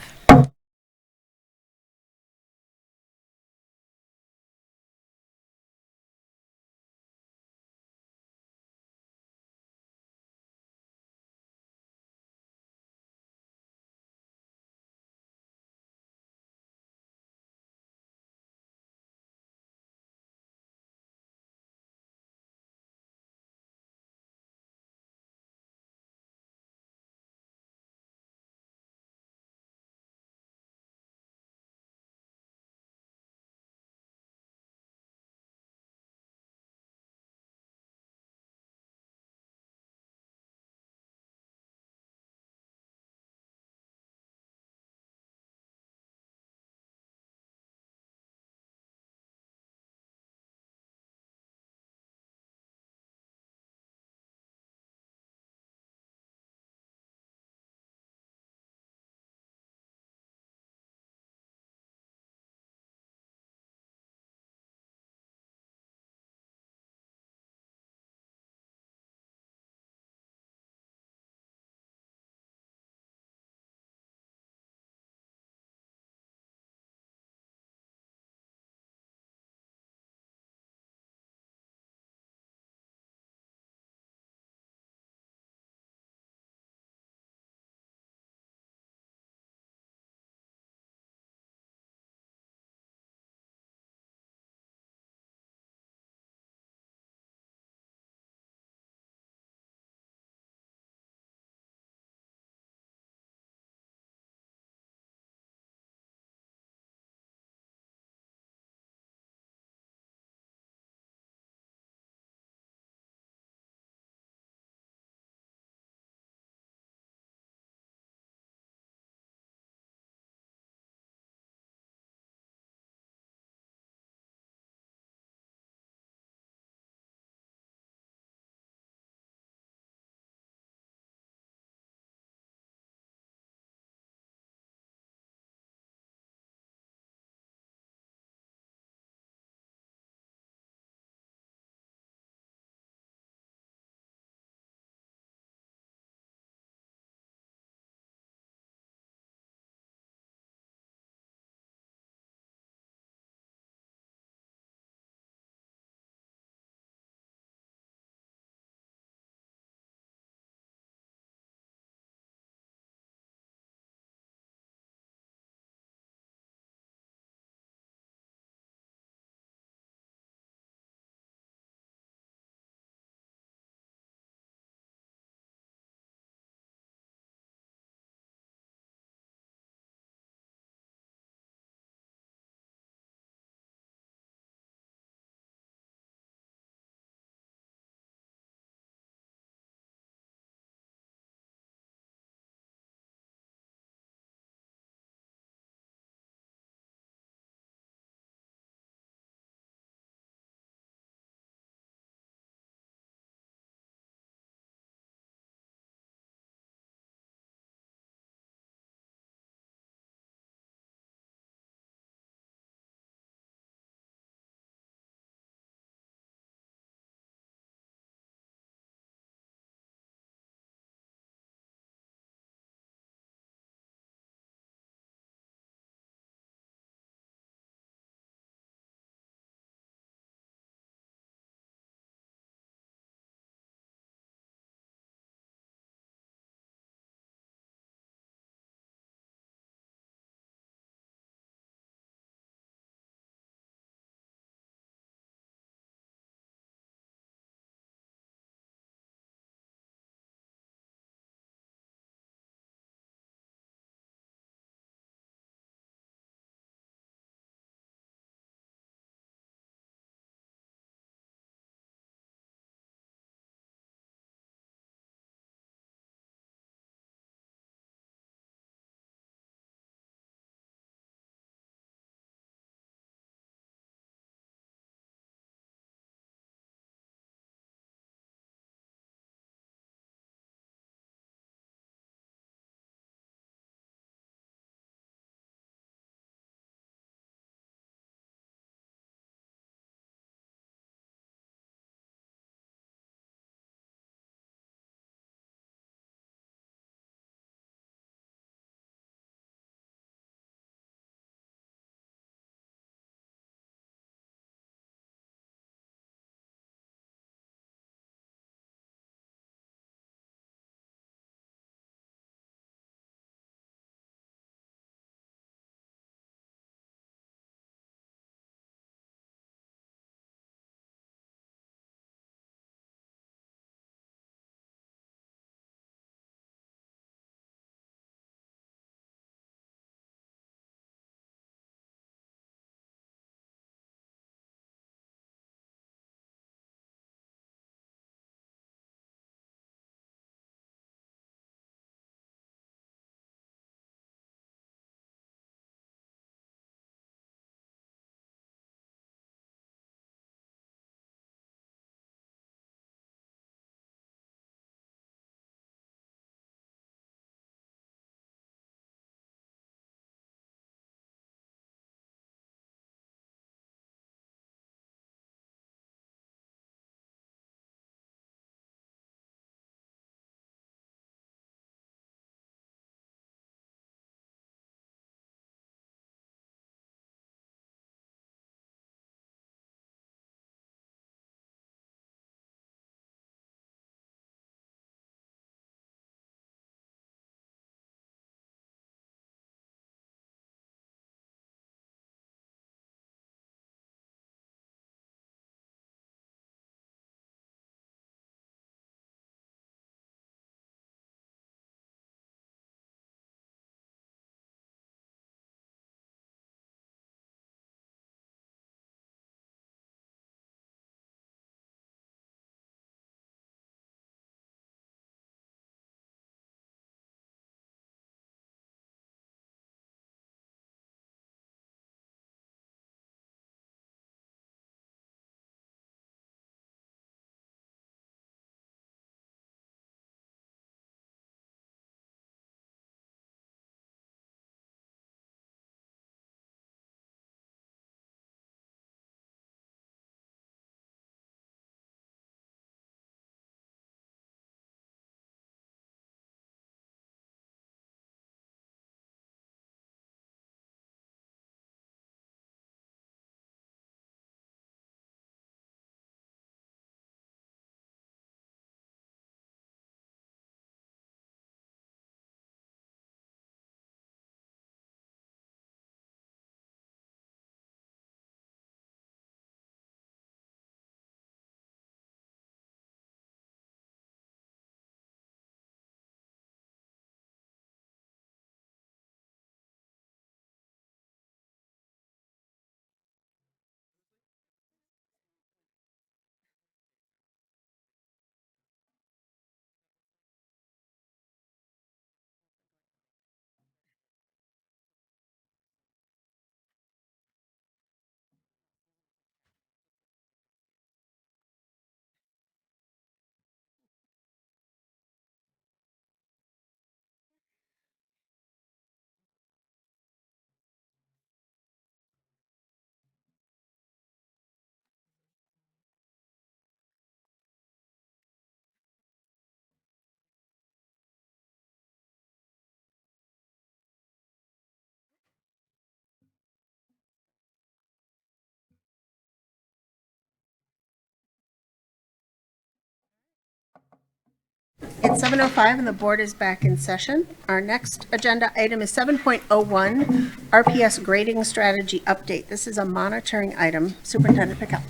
It's 7:05 and the board is back in session. Our next agenda item is 7.01, RPS grading strategy update. This is a monitoring item. Superintendent Pickell.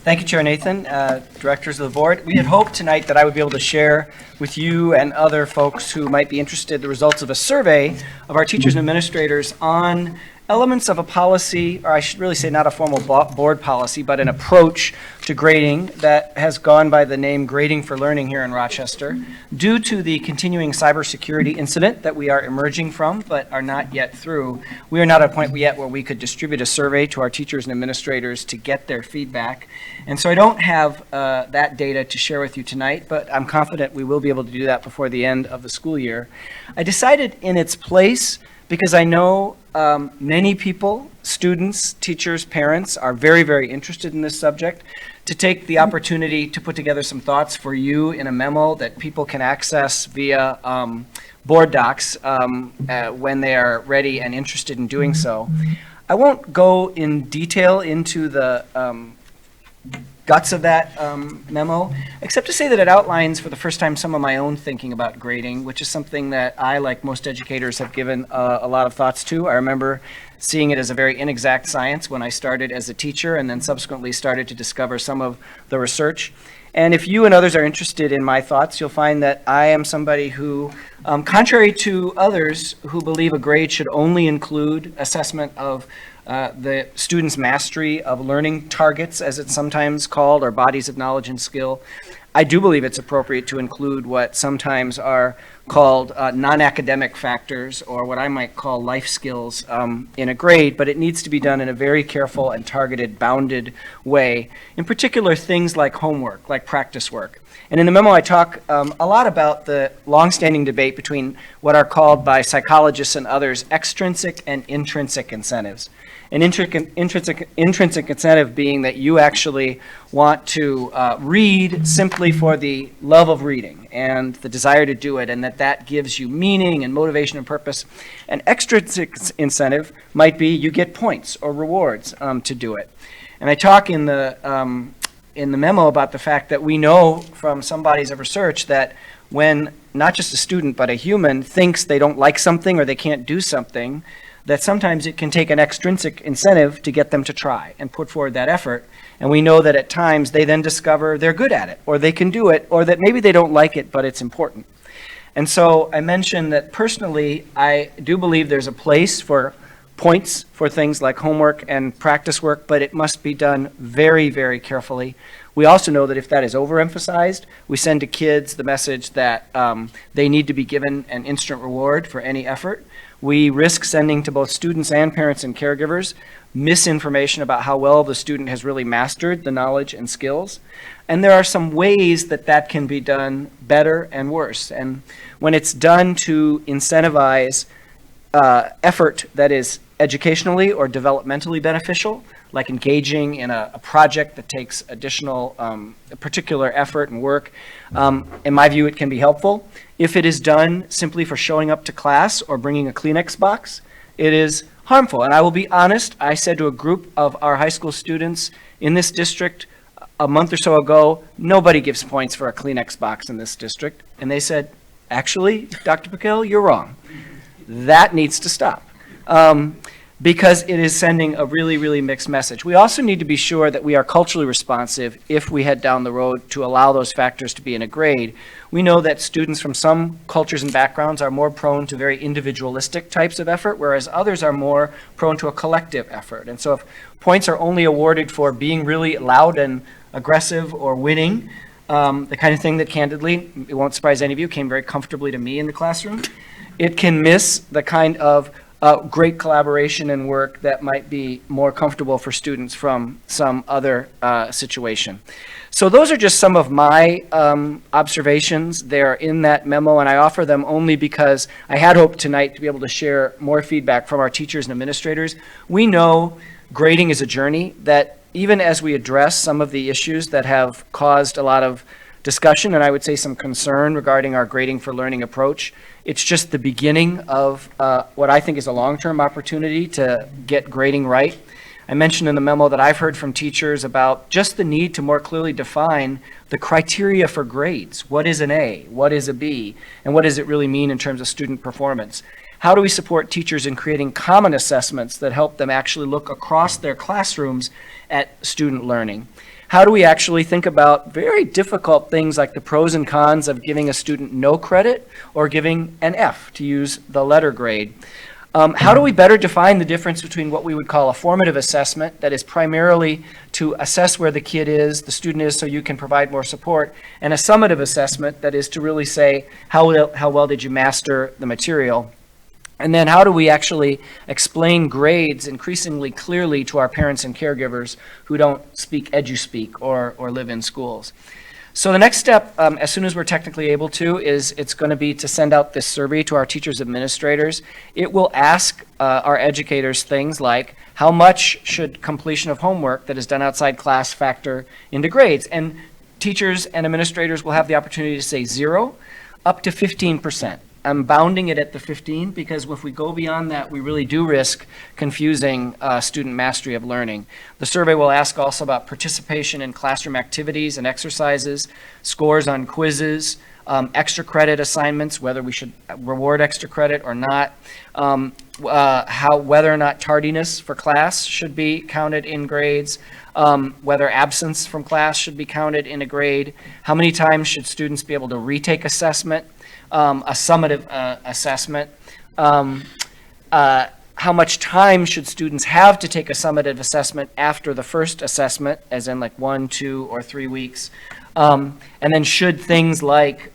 Thank you, Chair Nathan, directors of the board. We had hoped tonight that I would be able to share with you and other folks who might be interested the results of a survey of our teachers and administrators on elements of a policy, or I should really say not a formal board policy, but an approach to grading that has gone by the name Grading for Learning here in Rochester. Due to the continuing cybersecurity incident that we are emerging from, but are not yet through, we are not at a point yet where we could distribute a survey to our teachers and administrators to get their feedback. And so I don't have that data to share with you tonight, but I'm confident we will be able to do that before the end of the school year. I decided in its place, because I know many people, students, teachers, parents, are very, very interested in this subject, to take the opportunity to put together some thoughts for you in a memo that people can access via board docs when they are ready and interested in doing so. I won't go in detail into the guts of that memo, except to say that it outlines for the first time some of my own thinking about grading, which is something that I, like most educators, have given a lot of thoughts to. I remember seeing it as a very inexact science when I started as a teacher, and then subsequently started to discover some of the research. And if you and others are interested in my thoughts, you'll find that I am somebody who, contrary to others who believe a grade should only include assessment of the student's mastery of learning targets, as it's sometimes called, or bodies of knowledge and skill, I do believe it's appropriate to include what sometimes are called non-academic factors, or what I might call life skills in a grade, but it needs to be done in a very careful and targeted, bounded way. In particular, things like homework, like practice work. And in the memo, I talk a lot about the longstanding debate between what are called by psychologists and others extrinsic and intrinsic incentives. An intrinsic incentive being that you actually want to read simply for the love of reading and the desire to do it, and that gives you meaning and motivation and purpose. An extrinsic incentive might be you get points or rewards to do it. And I talk in the memo about the fact that we know from some bodies of research that when not just a student but a human thinks they don't like something or they can't do something, that sometimes it can take an extrinsic incentive to get them to try and put forward that effort. And we know that at times they then discover they're good at it, or they can do it, or that maybe they don't like it, but it's important. And so I mentioned that personally, I do believe there's a place for points for things like homework and practice work, but it must be done very, very carefully. We also know that if that is overemphasized, we send to kids the message that they need to be given an instant reward for any effort. We risk sending to both students and parents and caregivers misinformation about how well the student has really mastered the knowledge and skills. And there are some ways that that can be done better and worse. And when it's done to incentivize effort that is educationally or developmentally beneficial, like engaging in a project that takes additional particular effort and work, in my view, it can be helpful. If it is done simply for showing up to class or bringing a Kleenex box, it is harmful. And I will be honest, I said to a group of our high school students in this district a month or so ago, nobody gives points for a Kleenex box in this district. And they said, actually, Dr. Pickell, you're wrong. That needs to stop. Because it is sending a really, really mixed message. We also need to be sure that we are culturally responsive if we head down the road to allow those factors to be in a grade. We know that students from some cultures and backgrounds are more prone to very individualistic types of effort, whereas others are more prone to a collective effort. And so if points are only awarded for being really loud and aggressive or winning, the kind of thing that candidly, it won't surprise any of you, came very comfortably to me in the classroom, it can miss the kind of great collaboration and work that might be more comfortable for students from some other situation. So those are just some of my observations. They're in that memo, and I offer them only because I had hoped tonight to be able to share more feedback from our teachers and administrators. We know grading is a journey, that even as we address some of the issues that have caused a lot of discussion, and I would say some concern regarding our grading for learning approach, it's just the beginning of what I think is a long-term opportunity to get grading right. I mentioned in the memo that I've heard from teachers about just the need to more clearly define the criteria for grades. What is an A? What is a B? And what does it really mean in terms of student performance? How do we support teachers in creating common assessments that help them actually look across their classrooms at student learning? How do we actually think about very difficult things like the pros and cons of giving a student no credit or giving an F, to use the letter grade? How do we better define the difference between what we would call a formative assessment that is primarily to assess where the kid is, the student is, so you can provide more support, and a summative assessment that is to really say, how well did you master the material? And then how do we actually explain grades increasingly clearly to our parents and caregivers who don't speak edu-speak or live in schools? So the next step, as soon as we're technically able to, is it's going to be to send out this survey to our teachers administrators. It will ask our educators things like, how much should completion of homework that is done outside class factor into grades? And teachers and administrators will have the opportunity to say 0 up to 15%. I'm bounding it at the 15 because if we go beyond that, we really do risk confusing student mastery of learning. The survey will ask also about participation in classroom activities and exercises, scores on quizzes, extra credit assignments, whether we should reward extra credit or not, whether or not tardiness for class should be counted in grades, whether absence from class should be counted in a grade, how many times should students be able to retake assessment, a summative assessment, how much time should students have to take a summative assessment after the first assessment, as in like 1, 2, or 3 weeks, and then should things like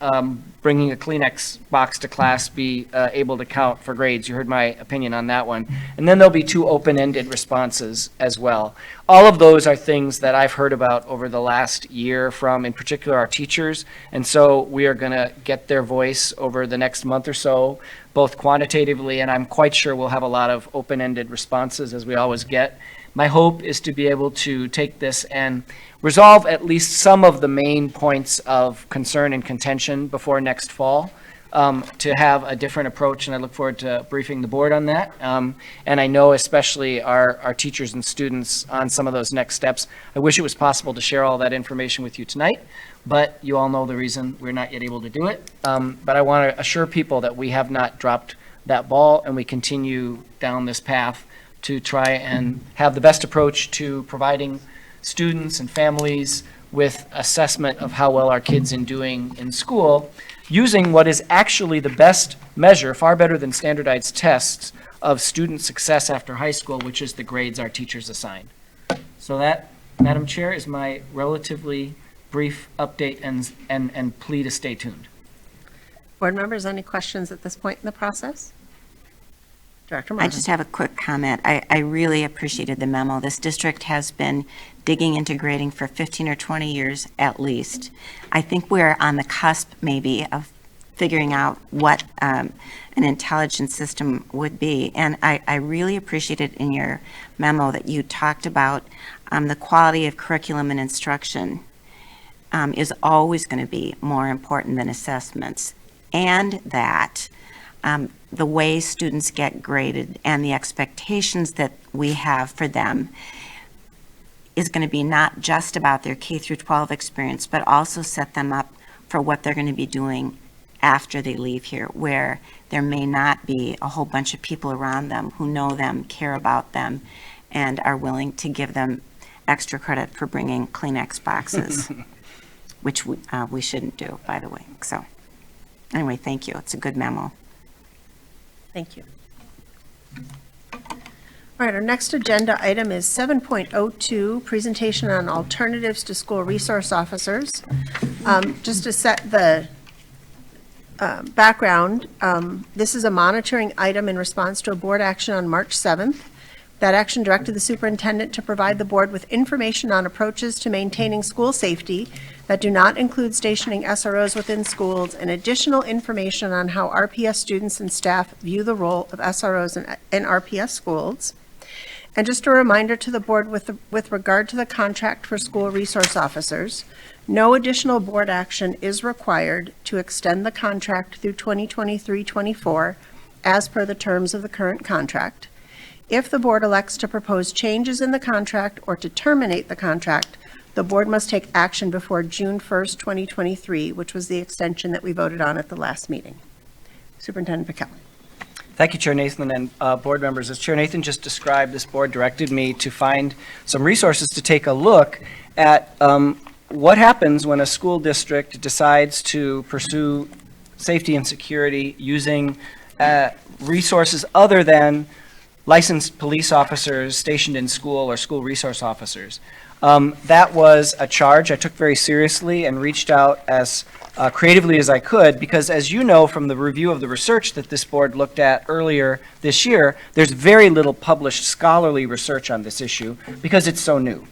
bringing a Kleenex box to class be able to count for grades? You heard my opinion on that one. And then there'll be 2 open-ended responses as well. All of those are things that I've heard about over the last year from, in particular, our teachers. And so we are going to get their voice over the next month or so, both quantitatively, and I'm quite sure we'll have a lot of open-ended responses, as we always get. My hope is to be able to take this and resolve at least some of the main points of concern and contention before next fall, to have a different approach, and I look forward to briefing the board on that. And I know especially our teachers and students on some of those next steps. I wish it was possible to share all that information with you tonight, but you all know the reason we're not yet able to do it. But I want to assure people that we have not dropped that ball, and we continue down this path to try and have the best approach to providing students and families with assessment of how well our kids are doing in school, using what is actually the best measure, far better than standardized tests, of student success after high school, which is the grades our teachers assign. So that, Madam Chair, is my relatively brief update and plea to stay tuned.
Board members, any questions at this point in the process? Director Marvin.
I just have a quick comment. I really appreciated the memo. This district has been digging into grading for 15 or 20 years at least. I think we're on the cusp maybe of figuring out what an intelligent system would be. And I really appreciated in your memo that you talked about the quality of curriculum and instruction is always going to be more important than assessments, and that the way students get graded and the expectations that we have for them is going to be not just about their K through 12 experience, but also set them up for what they're going to be doing after they leave here, where there may not be a whole bunch of people around them who know them, care about them, and are willing to give them extra credit for bringing Kleenex boxes, which we shouldn't do, by the way. So anyway, thank you. It's a good memo.
Thank you. All right, our next agenda item is 7.02, presentation on alternatives to school resource officers. Just to set the background, this is a monitoring item in response to a board action on March 7th. That action directed the superintendent to provide the board with information on approaches to maintaining school safety that do not include stationing SROs within schools, and additional information on how RPS students and staff view the role of SROs in RPS schools. And just a reminder to the board with regard to the contract for school resource officers, no additional board action is required to extend the contract through 2023-24 as per the terms of the current contract. If the board elects to propose changes in the contract or to terminate the contract, the board must take action before June 1st, 2023, which was the extension that we voted on at the last meeting. Superintendent Piquel.
Thank you, Chair Nathan and board members. As Chair Nathan just described, this board directed me to find some resources to take a look at what happens when a school district decides to pursue safety and security using resources other than licensed police officers stationed in school or school resource officers. That was a charge I took very seriously and reached out as creatively as I could, because as you know from the review of the research that this board looked at earlier this year, there's very little published scholarly research on this issue because it's so new.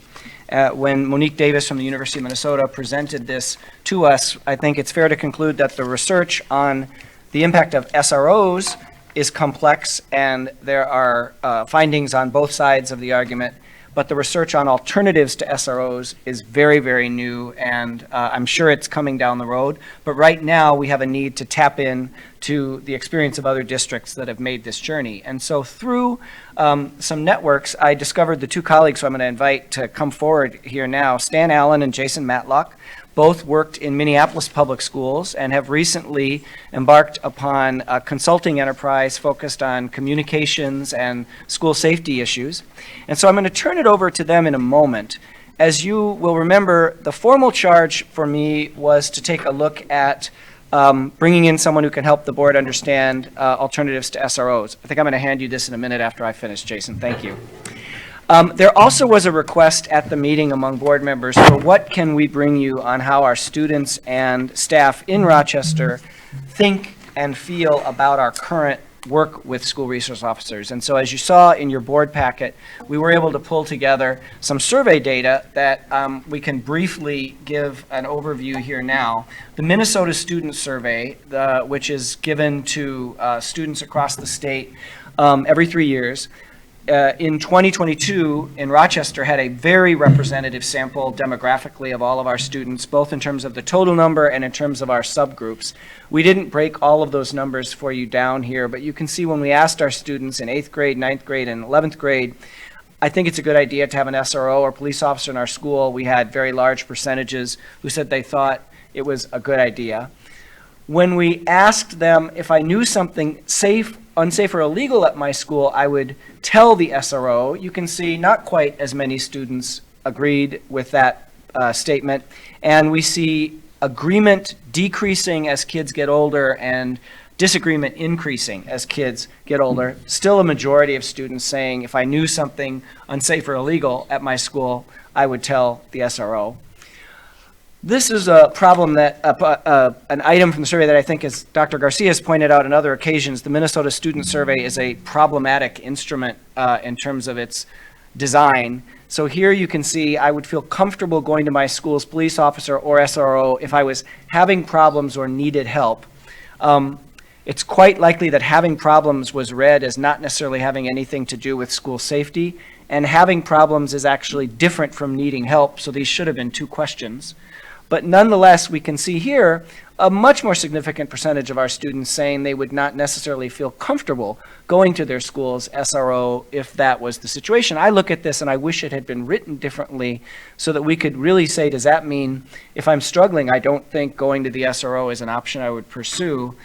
When Monique Davis from the University of Minnesota presented this to us, I think it's fair to conclude that the research on the impact of SROs is complex, and there are findings on both sides of the argument, but the research on alternatives to SROs is very, very new, and I'm sure it's coming down the road. But right now, we have a need to tap in to the experience of other districts that have made this journey. And so through some networks, I discovered the two colleagues who I'm going to invite to come forward here now, Stan Allen and Jason Matlock. Both worked in Minneapolis Public Schools and have recently embarked upon a consulting enterprise focused on communications and school safety issues. And so I'm going to turn it over to them in a moment. As you will remember, the formal charge for me was to take a look at bringing in someone who can help the board understand alternatives to SROs. I think I'm going to hand you this in a minute after I finish, Jason. Thank you. There also was a request at the meeting among board members for what can we bring you on how our students and staff in Rochester think and feel about our current work with school resource officers. And so as you saw in your board packet, we were able to pull together some survey data that we can briefly give an overview here now. The Minnesota Student Survey, which is given to students across the state every 3 years, in 2022, in Rochester, had a very representative sample demographically of all of our students, both in terms of the total number and in terms of our subgroups. We didn't break all of those numbers for you down here, but you can see when we asked our students in 8th grade, 9th grade, and 11th grade, I think it's a good idea to have an SRO or police officer in our school. We had very large percentages who said they thought it was a good idea. When we asked them if I knew something unsafe or illegal at my school, I would tell the SRO. You can see not quite as many students agreed with that statement. And we see agreement decreasing as kids get older and disagreement increasing as kids get older. Still a majority of students saying if I knew something unsafe or illegal at my school, I would tell the SRO. This is a problem that, an item from the survey that I think, as Dr. Garcia has pointed out on other occasions, the Minnesota Student Survey is a problematic instrument in terms of its design. So here you can see I would feel comfortable going to my school's police officer or SRO if I was having problems or needed help. It's quite likely that having problems was read as not necessarily having anything to do with school safety, and having problems is actually different from needing help, so these should have been two questions. But nonetheless, we can see here a much more significant percentage of our students saying they would not necessarily feel comfortable going to their school's SRO if that was the situation. I look at this and I wish it had been written differently so that we could really say, does that mean if I'm struggling, I don't think going to the SRO is an option I would pursue?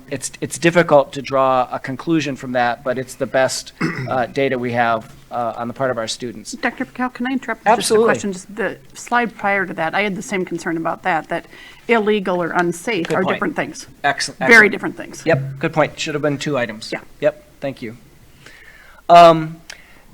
It's difficult to draw a conclusion from that, but it's the best data we have on the part of our students.
Dr. Piquel, can I interrupt?
Absolutely.
Just a question? Just the slide prior to that, I had the same concern about that illegal or unsafe
Good
are
point.
different things.
Excellent.
Very different things.
Yep, good point. Should have been two items.
Yeah.
Yep, thank you.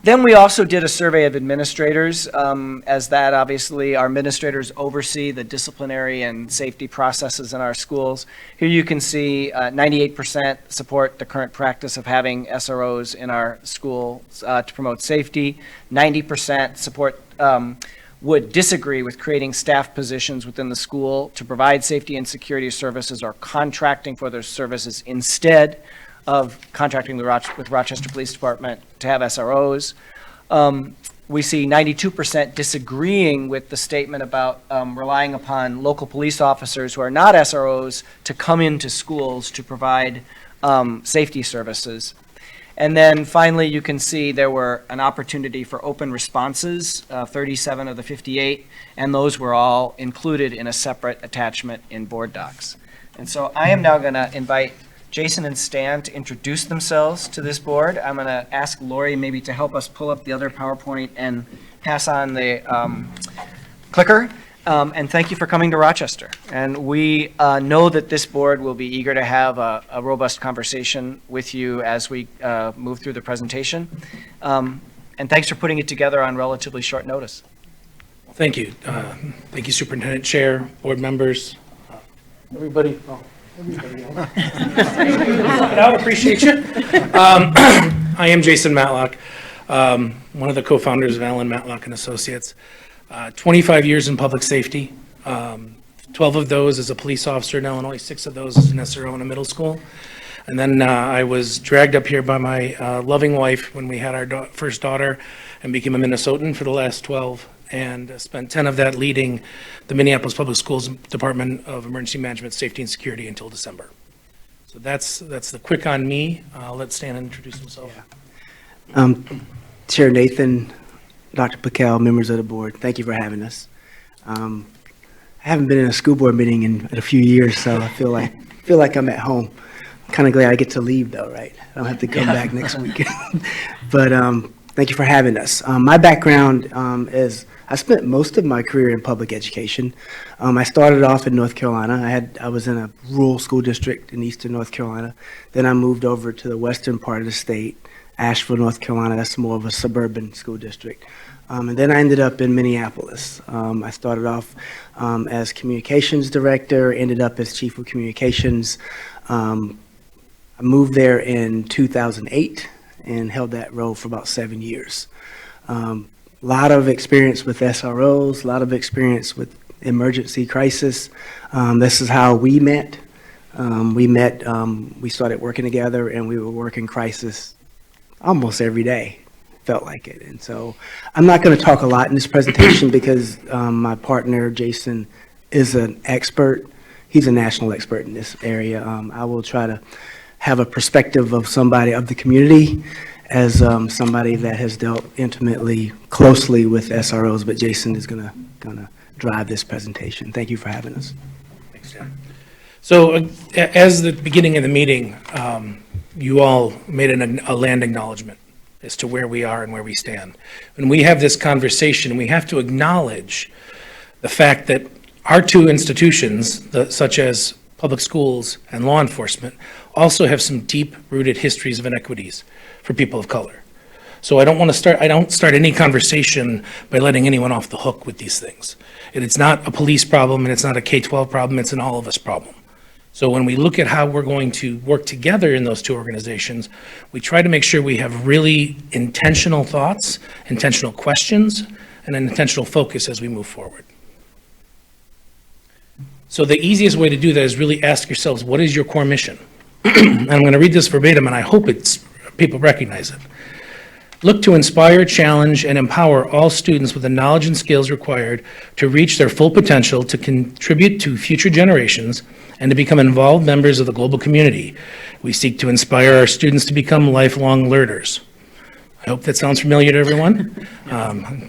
Then we also did a survey of administrators, as that obviously our administrators oversee the disciplinary and safety processes in our schools. Here you can see 98% support the current practice of having SROs in our schools to promote safety. 90% support would disagree with creating staff positions within the school to provide safety and security services or contracting for those services instead of contracting with Rochester Police Department to have SROs. We see 92% disagreeing with the statement about relying upon local police officers who are not SROs to come into schools to provide safety services. And then finally, you can see there were an opportunity for open responses, 37 of the 58, and those were all included in a separate attachment in board docs. And so I am now going to invite Jason and Stan to introduce themselves to this board. I'm going to ask Lori maybe to help us pull up the other PowerPoint and pass on the clicker. And thank you for coming to Rochester. And we know that this board will be eager to have a robust conversation with you as we move through the presentation. And thanks for putting it together on relatively short notice.
Thank you. Thank you, Superintendent, Chair, board members, everybody. Oh, everybody else. I appreciate you. I am Jason Matlock, one of the co-founders of Allen Matlock and Associates. 25 years in public safety, 12 of those as a police officer in Illinois, 6 of those as an SRO in a middle school. And then I was dragged up here by my loving wife when we had our first daughter and became a Minnesotan for the last 12, and spent 10 of that leading the Minneapolis Public Schools Department of Emergency Management, Safety and Security until December. So that's the quick on me. I'll let Stan introduce himself.
Chair Nathan, Dr. Pakel, members of the board, thank you for having us. I haven't been in a school board meeting in a few years, so I feel like I'm at home. I'm kind of glad I get to leave though, right? I don't have to come back next week. But thank you for having us. My background is I spent most of my career in public education. I started off in North Carolina. I was in a rural school district in eastern North Carolina. Then I moved over to the western part of the state, Asheville, North Carolina. That's more of a suburban school district. And then I ended up in Minneapolis. I started off as communications director, ended up as chief of communications. I moved there in 2008 and held that role for about 7 years. A lot of experience with SROs, a lot of experience with emergency crisis. This is how we met. We started working together, and we were working crisis almost every day, felt like it. And so I'm not going to talk a lot in this presentation because my partner, Jason, is an expert. He's a national expert in this area. I will try to have a perspective of somebody of the community as somebody that has dealt intimately, closely with SROs, but Jason is going to drive this presentation. Thank you for having us.
Thanks, Dan. So as the beginning of the meeting, you all made a land acknowledgement as to where we are and where we stand. When we have this conversation, we have to acknowledge the fact that our two institutions, such as public schools and law enforcement, also have some deep-rooted histories of inequities for people of color. So I don't start any conversation by letting anyone off the hook with these things. It's not a police problem, and it's not a K-12 problem, it's an all of us problem. So when we look at how we're going to work together in those two organizations, we try to make sure we have really intentional thoughts, intentional questions, and an intentional focus as we move forward. So the easiest way to do that is really ask yourselves, what is your core mission? And I'm going to read this verbatim, and I hope people recognize it. Look to inspire, challenge, and empower all students with the knowledge and skills required to reach their full potential, to contribute to future generations, and to become involved members of the global community. We seek to inspire our students to become lifelong learners. I hope that sounds familiar to everyone.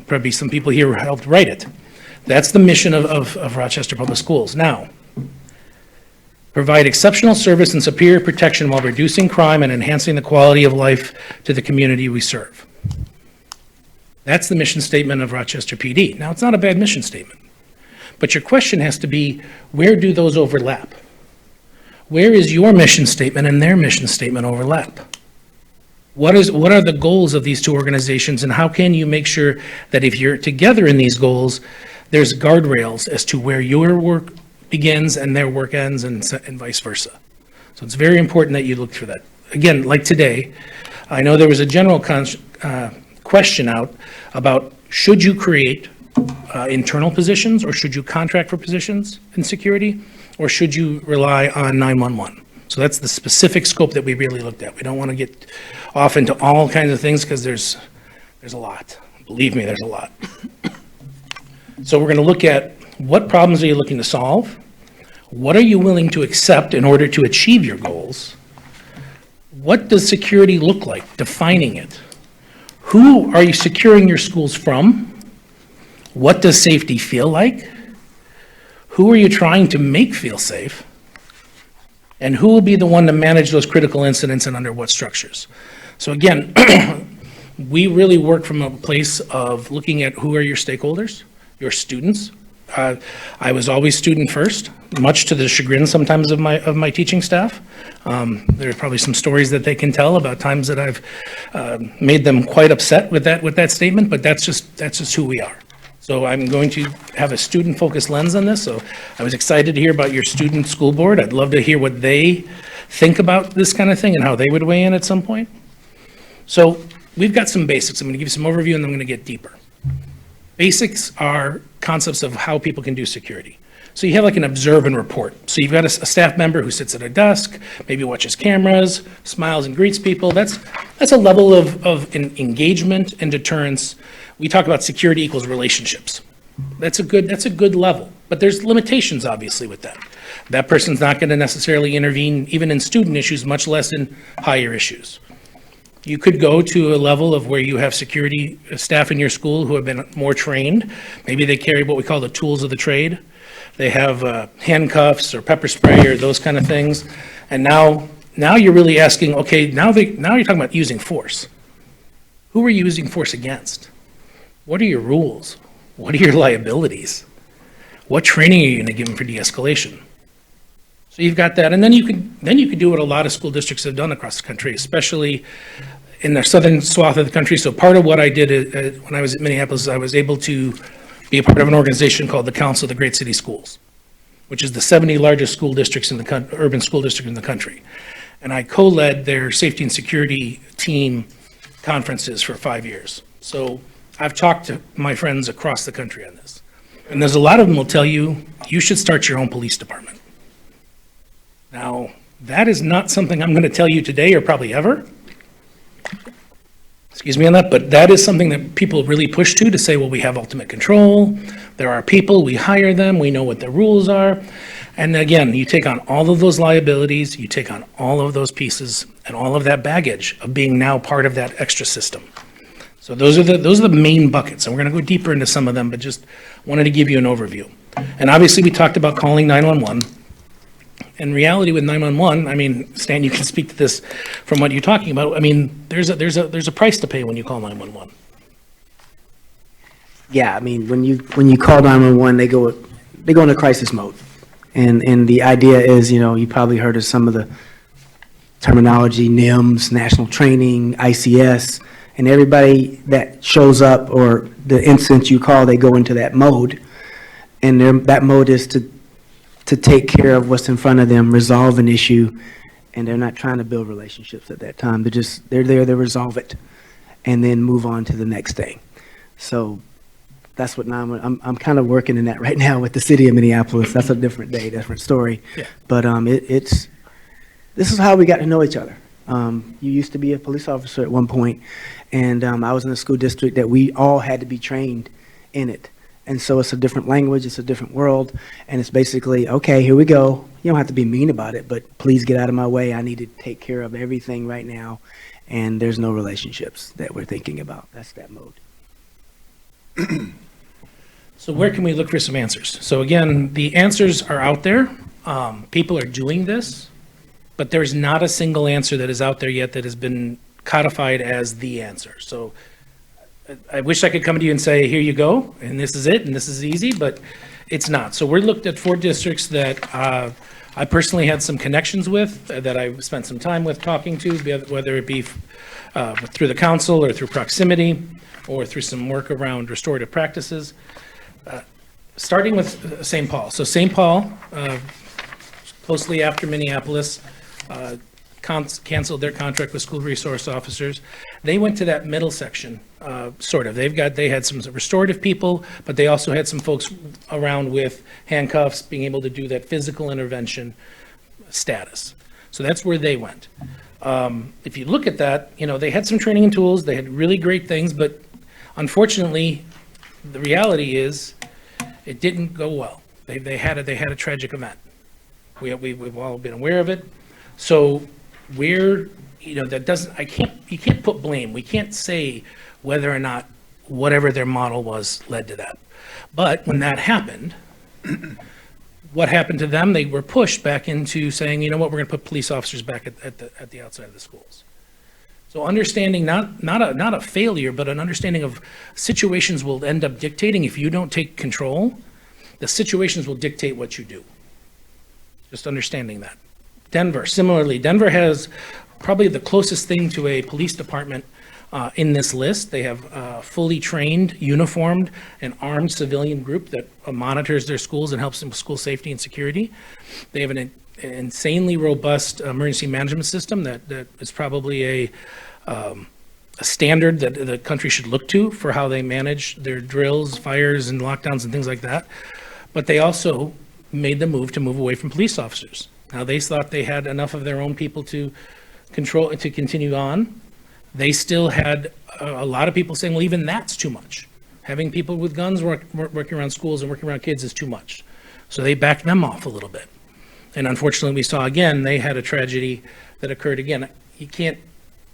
Probably some people here helped write it. That's the mission of Rochester Public Schools. Now, provide exceptional service and superior protection while reducing crime and enhancing the quality of life to the community we serve. That's the mission statement of Rochester PD. Now, it's not a bad mission statement, but your question has to be, where do those overlap? Where is your mission statement and their mission statement overlap? What are the goals of these two organizations, and how can you make sure that if you're together in these goals, there's guardrails as to where your work begins and their work ends, and vice versa. So it's very important that you look for that. Again, like today, I know there was a general question out about should you create internal positions, or should you contract for positions in security, or should you rely on 911? So that's the specific scope that we really looked at. We don't want to get off into all kinds of things because there's a lot. Believe me, there's a lot. So we're going to look at what problems are you looking to solve? What are you willing to accept in order to achieve your goals? what does security look like? Defining it. Who are you securing your schools from? What does safety feel like? Who are you trying to make feel safe? And who will be the one to manage those critical incidents and under what structures? So again, we really work from a place of looking at who are your stakeholders, your students. I was always student first, much to the chagrin sometimes of my teaching staff. There are probably some stories that they can tell about times that I've made them quite upset with that statement, but that's just who we are. So I'm going to have a student-focused lens on this. So I was excited to hear about your student school board. I'd love to hear what they think about this kind of thing and how they would weigh in at some point. So we've got some basics. I'm going to give you some overview and then I'm going to get deeper. Basics are concepts of how people can do security. So you have like an observe and report. So you've got a staff member who sits at a desk, maybe watches cameras, smiles and greets people. That's a level of engagement and deterrence. We talk about security equals relationships. That's a good level, but there's limitations obviously with that. That person's not going to necessarily intervene even in student issues, much less in higher issues. You could go to a level of where you have security staff in your school who have been more trained. Maybe they carry what we call the tools of the trade. They have handcuffs or pepper spray or those kind of things. And now you're really asking, okay, now you're talking about using force. Who are you using force against? What are your rules? What are your liabilities? What training are you going to give them for de-escalation? So you've got that, and then you could do what a lot of school districts have done across the country, especially in the southern swath of the country. So part of what I did when I was at Minneapolis, I was able to be a part of an organization called the Council of the Great City Schools, which is the 70 largest school districts in the urban school district in the country. And I co-led their safety and security team conferences for 5 years. So I've talked to my friends across the country on this. And there's a lot of them will tell you, you should start your own police department. Now, that is not something I'm going to tell you today or probably ever. Excuse me on that, but that is something that people really push to say, well, we have ultimate control. There are people, we hire them, we know what the rules are. And again, you take on all of those liabilities, you take on all of those pieces and all of that baggage of being now part of that extra system. So those are the main buckets, and we're going to go deeper into some of them, but just wanted to give you an overview. And obviously, we talked about calling 911. In reality, with 911, I mean, Stan, you can speak to this from what you're talking about. I mean, there's a price to pay when you call 911.
Yeah, I mean, when you call 911, they go into crisis mode, and the idea is, you probably heard of some of the terminology, NIMS, national training, ICS. And everybody that shows up or the instance you call, they go into that mode. And that mode is to take care of what's in front of them, resolve an issue. And they're not trying to build relationships at that time. They're there to resolve it and then move on to the next thing. So that's what I'm kind of working in that right now with the city of Minneapolis. That's a different day, different story. Yeah. But this is how we got to know each other. You used to be a police officer at one point, and I was in a school district that we all had to be trained in it. And so it's a different language, it's a different world, and it's basically, okay, here we go. You don't have to be mean about it, but please get out of my way. I need to take care of everything right now, and there's no relationships that we're thinking about. That's that mode.
So where can we look for some answers? So again, the answers are out there. People are doing this. But there's not a single answer that is out there yet that has been codified as the answer. So I wish I could come to you and say, here you go, and this is it, and this is easy, but it's not. So we're looked at 4 districts that I personally had some connections with, that I spent some time with talking to, whether it be through the council or through proximity or through some work around restorative practices. Starting with St. Paul. So St. Paul, closely after Minneapolis, canceled their contract with school resource officers. They went to that middle section, sort of. They had some restorative people, but they also had some folks around with handcuffs, being able to do that physical intervention status. So that's where they went. If you look at that, they had some training and tools. They had really great things, but unfortunately, the reality is it didn't go well. They had a tragic event. We've all been aware of it. So where, that doesn't, you can't put blame. We can't say whether or not whatever their model was led to that. But when that happened, what happened to them? They were pushed back into saying, you know what, we're going to put police officers back at the outside of the schools. So understanding not a failure, but an understanding of situations will end up dictating, if you don't take control, the situations will dictate what you do. Just understanding that. Denver, similarly, Denver has probably the closest thing to a police department in this list. They have a fully trained, uniformed, and armed civilian group that monitors their schools and helps them with school safety and security. They have an insanely robust emergency management system that is probably a standard that the country should look to for how they manage their drills, fires, and lockdowns and things like that. But they also made the move away from police officers. Now, they thought they had enough of their own people to control and to continue on. They still had a lot of people saying, well, even that's too much. Having people with guns working around schools and working around kids is too much. So they backed them off a little bit. And unfortunately, we saw again, they had a tragedy that occurred again. You can't,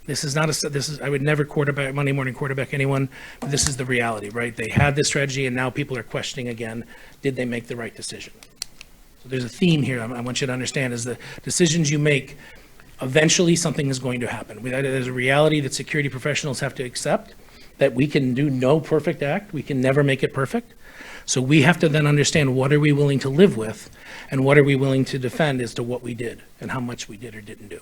I would never Monday morning quarterback anyone, but this is the reality, right? They had this tragedy and now people are questioning again, did they make the right decision? So there's a theme here I want you to understand is the decisions you make, eventually something is going to happen. There's a reality that security professionals have to accept, that we can do no perfect act. We can never make it perfect. So we have to then understand what are we willing to live with and what are we willing to defend as to what we did and how much we did or didn't do.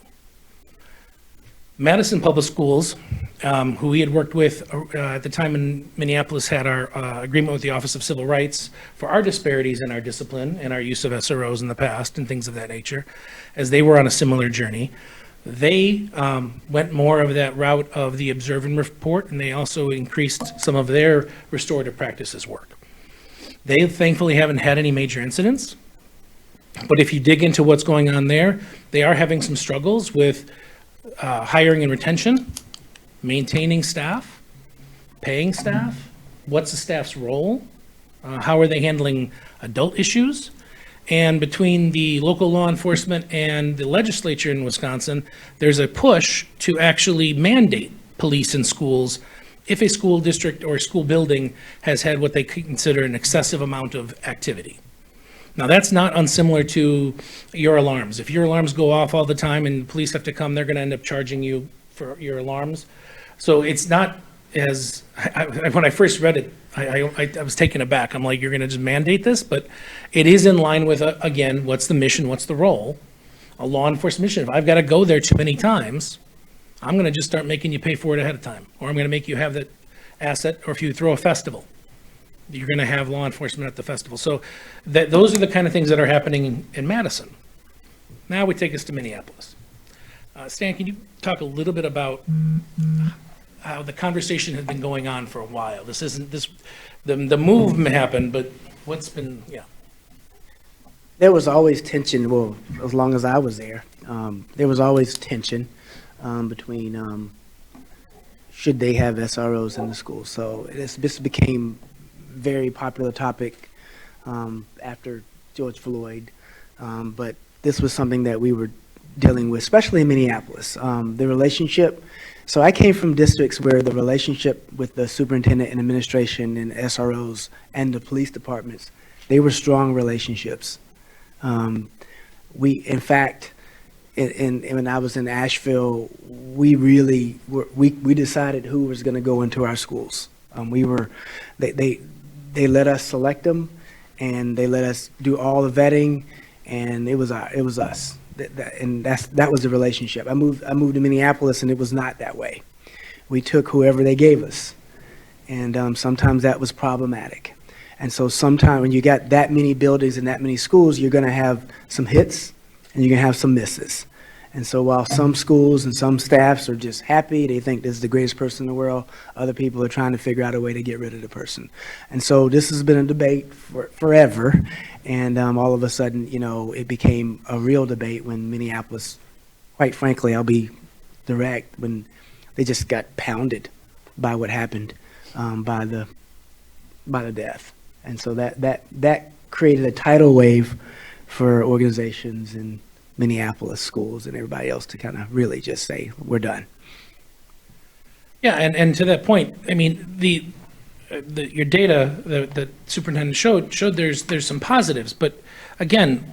Madison Public Schools, who we had worked with at the time in Minneapolis, had our agreement with the Office of Civil Rights for our disparities in our discipline and our use of SROs in the past and things of that nature, as they were on a similar journey. They went more of that route of the observe and report, and they also increased some of their restorative practices work. They thankfully haven't had any major incidents, but if you dig into what's going on there, they are having some struggles with hiring and retention, maintaining staff, paying staff, what's the staff's role, how are they handling adult issues, and between the local law enforcement and the legislature in Wisconsin, there's a push to actually mandate police in schools if a school district or school building has had what they consider an excessive amount of activity. Now, that's not unsimilar to your alarms. If your alarms go off all the time and police have to come, they're going to end up charging you for your alarms. So it's not as, when I first read it, I was taken aback. I'm like, you're going to just mandate this? But it is in line with, again, what's the mission, what's the role? A law enforcement mission. If I've got to go there too many times, I'm going to just start making you pay for it ahead of time. Or I'm going to make you have that asset, or if you throw a festival, you're going to have law enforcement at the festival. So those are the kind of things that are happening in Madison. Now we take us to Minneapolis. Stan, can you talk a little bit about how the conversation has been going on for a while? This isn't the move happened, but what's been,
There was always tension, well, as long as I was there. There was always tension between should they have SROs in the school. So this became very popular topic after George Floyd, but this was something that we were dealing with, especially in Minneapolis. The relationship, so I came from districts where the relationship with the superintendent and administration and SROs and the police departments, they were strong relationships. In fact, when I was in Asheville, we really we decided who was going to go into our schools. They let us select them, and they let us do all the vetting, and it was us. That was the relationship. I moved to Minneapolis, and it was not that way. We took whoever they gave us, and sometimes that was problematic. And so sometimes when you got that many buildings and that many schools, you're going to have some hits, and you're going to have some misses. And so while some schools and some staffs are just happy, they think this is the greatest person in the world, other people are trying to figure out a way to get rid of the person. And so this has been a debate forever, and all of a sudden, it became a real debate when Minneapolis, quite frankly, I'll be direct, when they just got pounded by what happened, by the death. And so that created a tidal wave for organizations and Minneapolis schools and everybody else to kind of really just say, we're done.
Yeah, and to that point, I mean, your data that superintendent showed there's some positives, but again,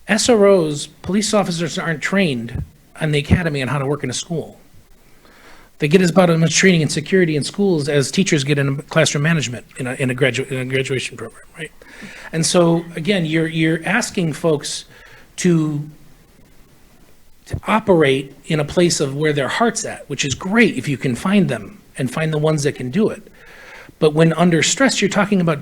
SROs, police officers aren't trained on the academy on how to work in a school. They get about as much training in security in schools as teachers get in classroom management in a graduation program, right? And so again, you're asking folks to operate in a place of where their heart's at, which is great if you can find them and find the ones that can do it. But when under stress, you're talking about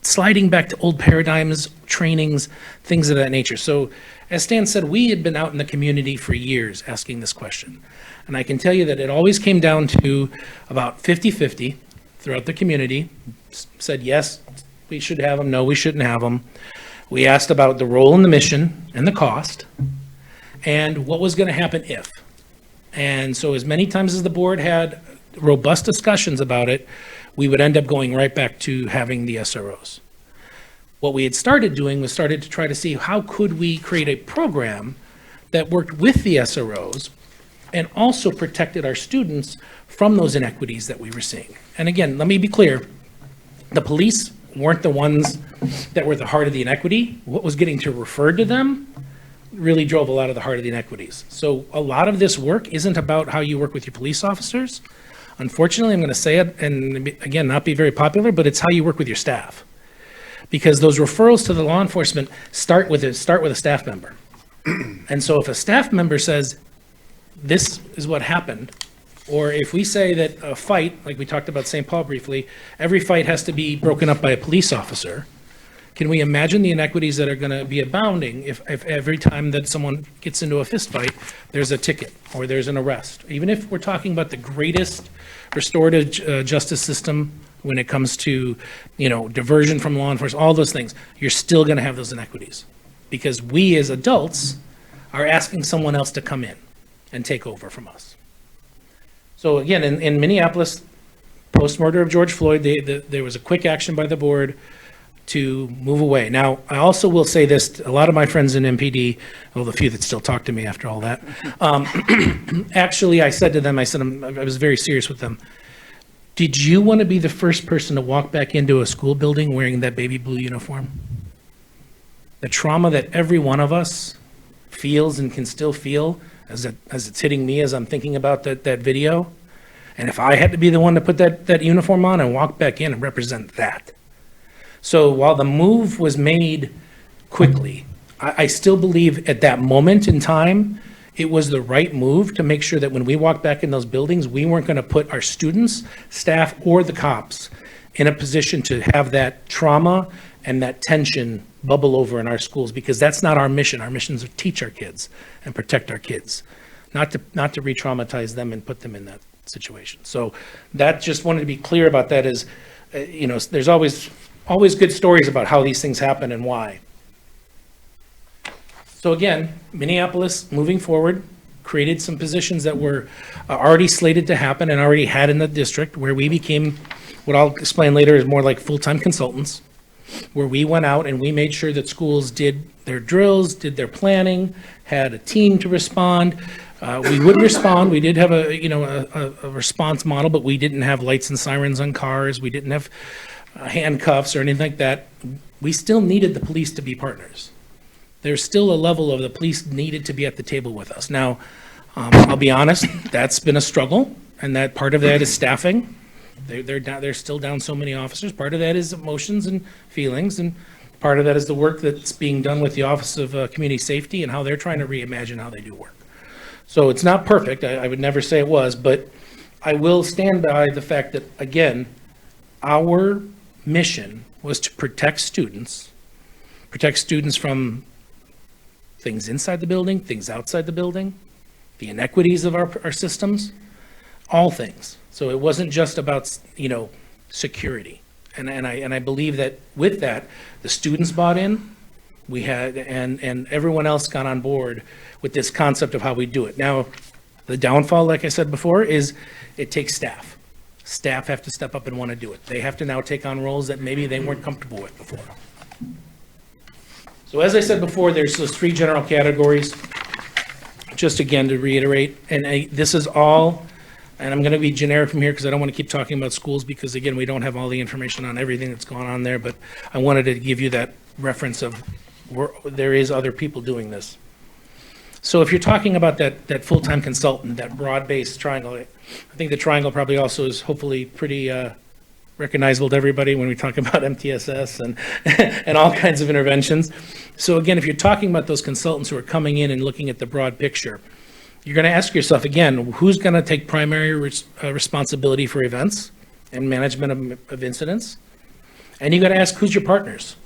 sliding back to old paradigms, trainings, things of that nature. So as Stan said, we had been out in the community for years asking this question. And I can tell you that it always came down to about 50-50 throughout the community. Said, yes, we should have them. No, we shouldn't have them. We asked about the role and the mission and the cost and what was going to happen if. And so as many times as the board had robust discussions about it, we would end up going right back to having the SROs. What we had started doing was started to try to see how could we create a program that worked with the SROs and also protected our students from those inequities that we were seeing. And again, let me be clear, the police weren't the ones that were the heart of the inequity. What was getting referred to them really drove a lot of the heart of the inequities. So a lot of this work isn't about how you work with your police officers. Unfortunately, I'm going to say it, and again, not be very popular, but it's how you work with your staff. Because those referrals to the law enforcement start with a staff member. And so if a staff member says, this is what happened, or if we say that a fight, like we talked about St. Paul briefly, every fight has to be broken up by a police officer, can we imagine the inequities that are going to be abounding if every time that someone gets into a fist fight, there's a ticket or there's an arrest? Even if we're talking about the greatest restorative justice system when it comes to, diversion from law enforcement, all those things, you're still going to have those inequities. Because we as adults are asking someone else to come in and take over from us. So again, in Minneapolis, post-murder of George Floyd, there was a quick action by the board to move away. Now, I also will say this, a lot of my friends in MPD, well, the few that still talk to me after all that, actually, I said to them, I was very serious with them. Did you want to be the first person to walk back into a school building wearing that baby blue uniform? The trauma that every one of us feels and can still feel as it's hitting me as I'm thinking about that video. And if I had to be the one to put that uniform on and walk back in and represent that. So while the move was made quickly, I still believe at that moment in time, it was the right move to make sure that when we walked back in those buildings, we weren't going to put our students, staff, or the cops in a position to have that trauma and that tension bubble over in our schools, because that's not our mission. Our mission is to teach our kids and protect our kids, not to re-traumatize them and put them in that situation. So that, just wanted to be clear about that, is, there's always good stories about how these things happen and why. So again, Minneapolis, moving forward, created some positions that were already slated to happen and already had in the district, where we became, what I'll explain later, is more like full-time consultants, where we went out and we made sure that schools did their drills, did their planning, had a team to respond. We would respond. We did have a response model, but we didn't have lights and sirens on cars. We didn't have handcuffs or anything like that. We still needed the police to be partners. There's still a level of the police needed to be at the table with us. Now, I'll be honest, that's been a struggle, and that part of that is staffing. They're still down so many officers. Part of that is emotions and feelings, and part of that is the work that's being done with the Office of Community Safety and how they're trying to reimagine how they do work. So it's not perfect. I would never say it was, but I will stand by the fact that, again, our mission was to protect students from things inside the building, things outside the building, the inequities of our systems, all things. So it wasn't just about, security. And I believe that with that, the students bought in, we had, and everyone else got on board with this concept of how we do it. Now, the downfall, like I said before, is it takes staff. Staff have to step up and want to do it. They have to now take on roles that maybe they weren't comfortable with before. So as I said before, there's those three general categories. Just again to reiterate, and this is all, and I'm going to be generic from here because I don't want to keep talking about schools because again, we don't have all the information on everything that's going on there, but I wanted to give you that reference of there is other people doing this. So if you're talking about that full-time consultant, that broad-based triangle, I think the triangle probably also is hopefully pretty recognizable to everybody when we talk about MTSS and all kinds of interventions. So again, if you're talking about those consultants who are coming in and looking at the broad picture, you're going to ask yourself again, who's going to take primary responsibility for events and management of incidents? And you got to ask, who's your partners?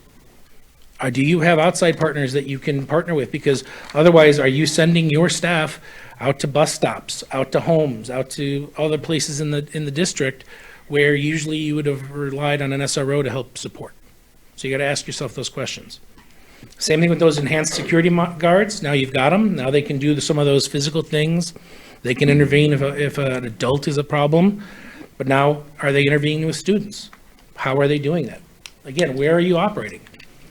Do you have outside partners that you can partner with? Because otherwise, are you sending your staff out to bus stops, out to homes, out to other places in the district where usually you would have relied on an SRO to help support? So you got to ask yourself those questions. Same thing with those enhanced security guards. Now you've got them. Now they can do some of those physical things. They can intervene if an adult is a problem. But now, are they intervening with students? How are they doing that? Again, where are you operating?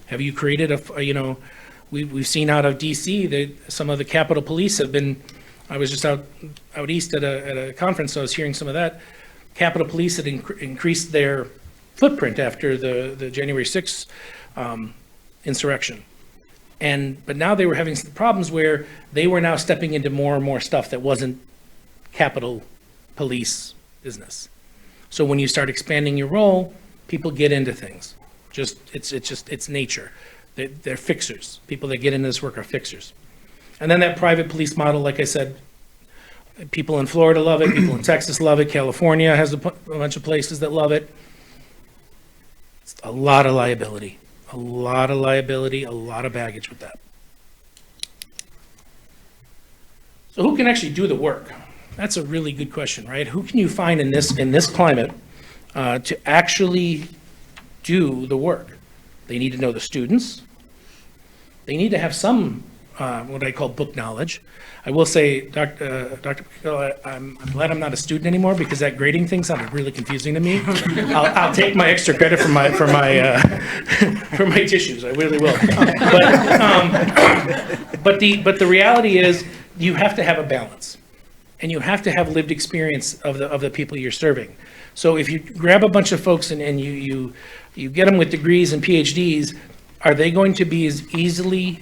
Have you created we've seen out of DC that some of the Capitol Police have been, I was just out east at a conference, so I was hearing some of that. Capitol Police had increased their footprint after the January 6th insurrection. But now they were having some problems where they were now stepping into more and more stuff that wasn't Capitol Police business. So when you start expanding your role, people get into things. It's nature. They're fixers. People that get into this work are fixers. And then that private police model, like I said, people in Florida love it, people in Texas love it, California has a bunch of places that love it. It's a lot of liability, a lot of baggage with that. So who can actually do the work? That's a really good question, right? Who can you find in this climate to actually do the work? They need to know the students. They need to have some what I call book knowledge. I will say, Dr. Pickell, I'm glad I'm not a student anymore because that grading thing sounded really confusing to me. I'll take my extra credit for my tissues. I really will. But the reality is, you have to have a balance, and you have to have lived experience of the people you're serving. So if you grab a bunch of folks and you get them with degrees and PhDs, are they going to be as easily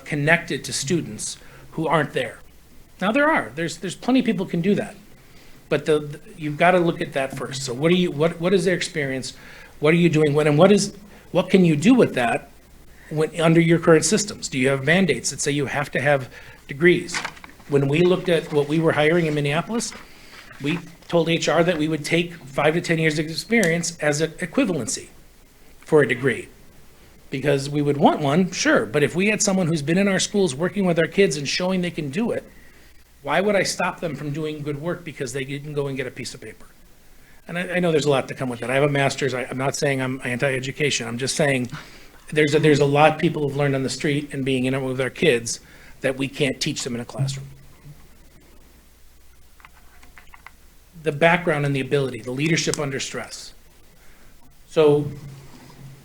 connected to students who aren't there? Now there's plenty of people who can do that, but you've got to look at that first. So what is their experience? What are you doing when, and what can you do with that under your current systems? Do you have mandates that say you have to have degrees? When we looked at what we were hiring in Minneapolis, we told HR that we would take 5 to 10 years of experience as an equivalency for a degree. Because we would want one, sure, but if we had someone who's been in our schools working with our kids and showing they can do it, why would I stop them from doing good work because they didn't go and get a piece of paper? And I know there's a lot to come with that. I have a master's. I'm not saying I'm anti-education. I'm just saying there's a lot people who've learned on the street and being in it with our kids that we can't teach them in a classroom. The background and the ability, the leadership under stress. So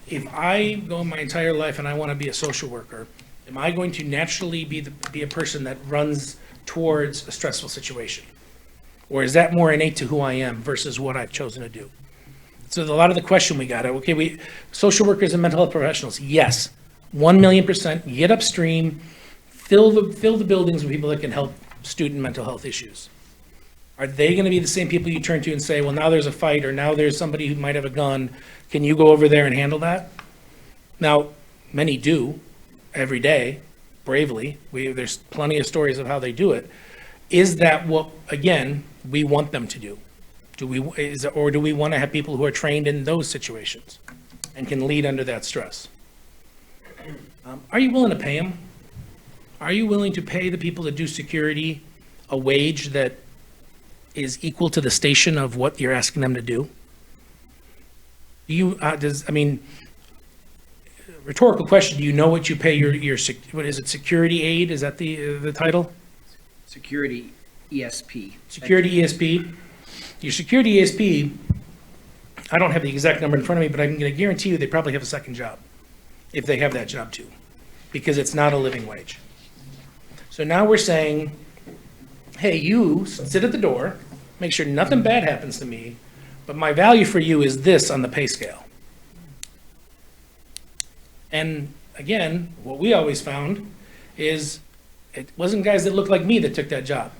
if I go my entire life and I want to be a social worker, am I going to naturally be a person that runs towards a stressful situation? Or is that more innate to who I am versus what I've chosen to do? So a lot of the question we got, okay, social workers and mental health professionals, yes, 1,000,000%, get upstream, fill the buildings with people that can help student mental health issues. Are they going to be the same people you turn to and say, well, now there's a fight, or now there's somebody who might have a gun, can you go over there and handle that? Now, many do every day, bravely. There's plenty of stories of how they do it. Is that what, again, we want them to do? Or do we want to have people who are trained in those situations and can lead under that stress? Are you willing to pay them? Are you willing to pay the people that do security a wage that is equal to the station of what you're asking them to do? Rhetorical question, do you know what you pay your what is it, security aid? Is that the title?
Security ESP.
Security ESP. Your security ESP, I don't have the exact number in front of me, but I'm going to guarantee you they probably have a second job, if they have that job too. because it's not a living wage. So now we're saying, hey, you sit at the door, make sure nothing bad happens to me, but my value for you is this on the pay scale. And again, what we always found is it wasn't guys that looked like me that took that job.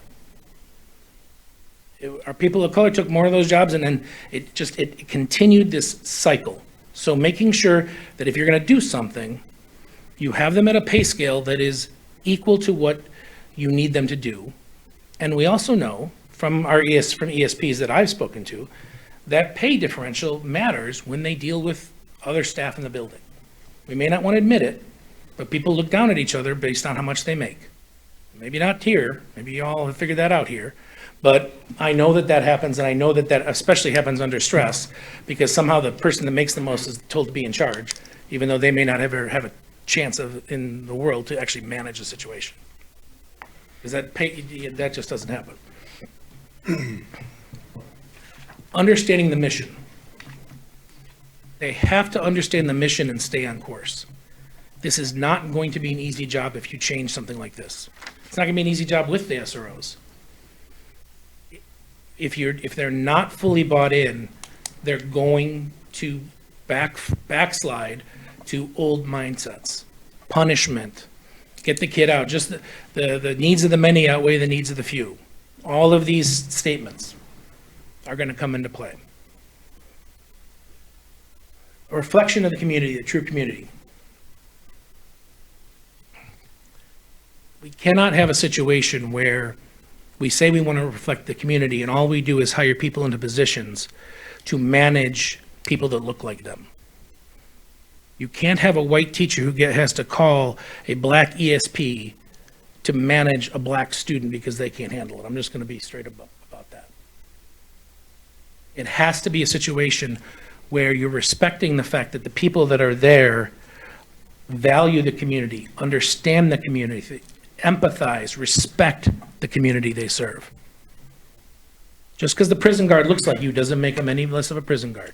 Our people of color took more of those jobs, and then it continued this cycle. So making sure that if you're going to do something, you have them at a pay scale that is equal to what you need them to do. And we also know from from ESPs that I've spoken to, that pay differential matters when they deal with other staff in the building. We may not want to admit it, but people look down at each other based on how much they make. Maybe not here, maybe you all have figured that out here, but I know that that happens, and I know that that especially happens under stress, because somehow the person that makes the most is told to be in charge, even though they may not ever have a chance in the world to actually manage the situation. Because that just doesn't happen. Understanding the mission. They have to understand the mission and stay on course. This is not going to be an easy job if you change something like this. It's not going to be an easy job with the SROs. If they're not fully bought in, they're going to backslide to old mindsets. Punishment. Get the kid out. Just the needs of the many outweigh the needs of the few. All of these statements are going to come into play. A reflection of the community, the true community. We cannot have a situation where we say we want to reflect the community and all we do is hire people into positions to manage people that look like them. You can't have a white teacher who has to call a black ESP to manage a black student because they can't handle it. I'm just going to be straight about that. It has to be a situation where you're respecting the fact that the people that are there value the community, understand the community, empathize, respect the community they serve. Just because the prison guard looks like you doesn't make them any less of a prison guard.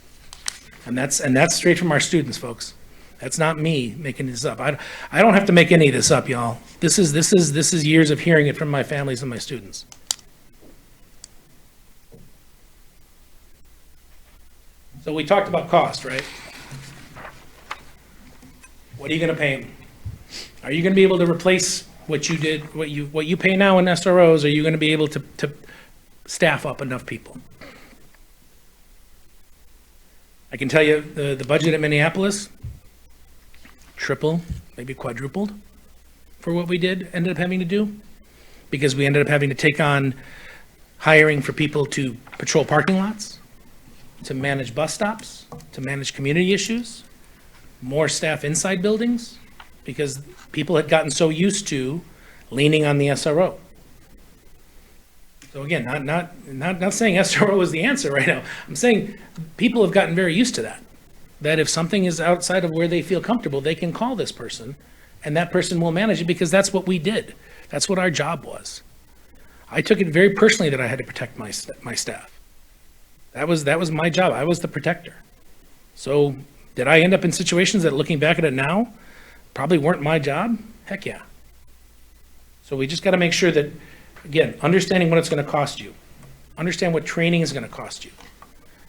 And that's straight from our students, folks. That's not me making this up. I don't have to make any of this up, y'all. This is years of hearing it from my families and my students. So we talked about cost, right? What are you going to pay them? Are you going to be able to replace what you did, what you pay now in SROs? Are you going to be able to staff up enough people? I can tell you the budget at Minneapolis, triple, maybe quadrupled for what we ended up having to do, because we ended up having to take on hiring for people to patrol parking lots, to manage bus stops, to manage community issues, more staff inside buildings, because people had gotten so used to leaning on the SRO. So again, not saying SRO is the answer right now. I'm saying people have gotten very used to that. That if something is outside of where they feel comfortable, they can call this person, and that person will manage it, because that's what we did. That's what our job was. I took it very personally that I had to protect my staff. That was my job. I was the protector. So did I end up in situations that, looking back at it now, probably weren't my job? Heck yeah. So we just got to make sure that, again, understanding what it's going to cost you. Understand what training is going to cost you.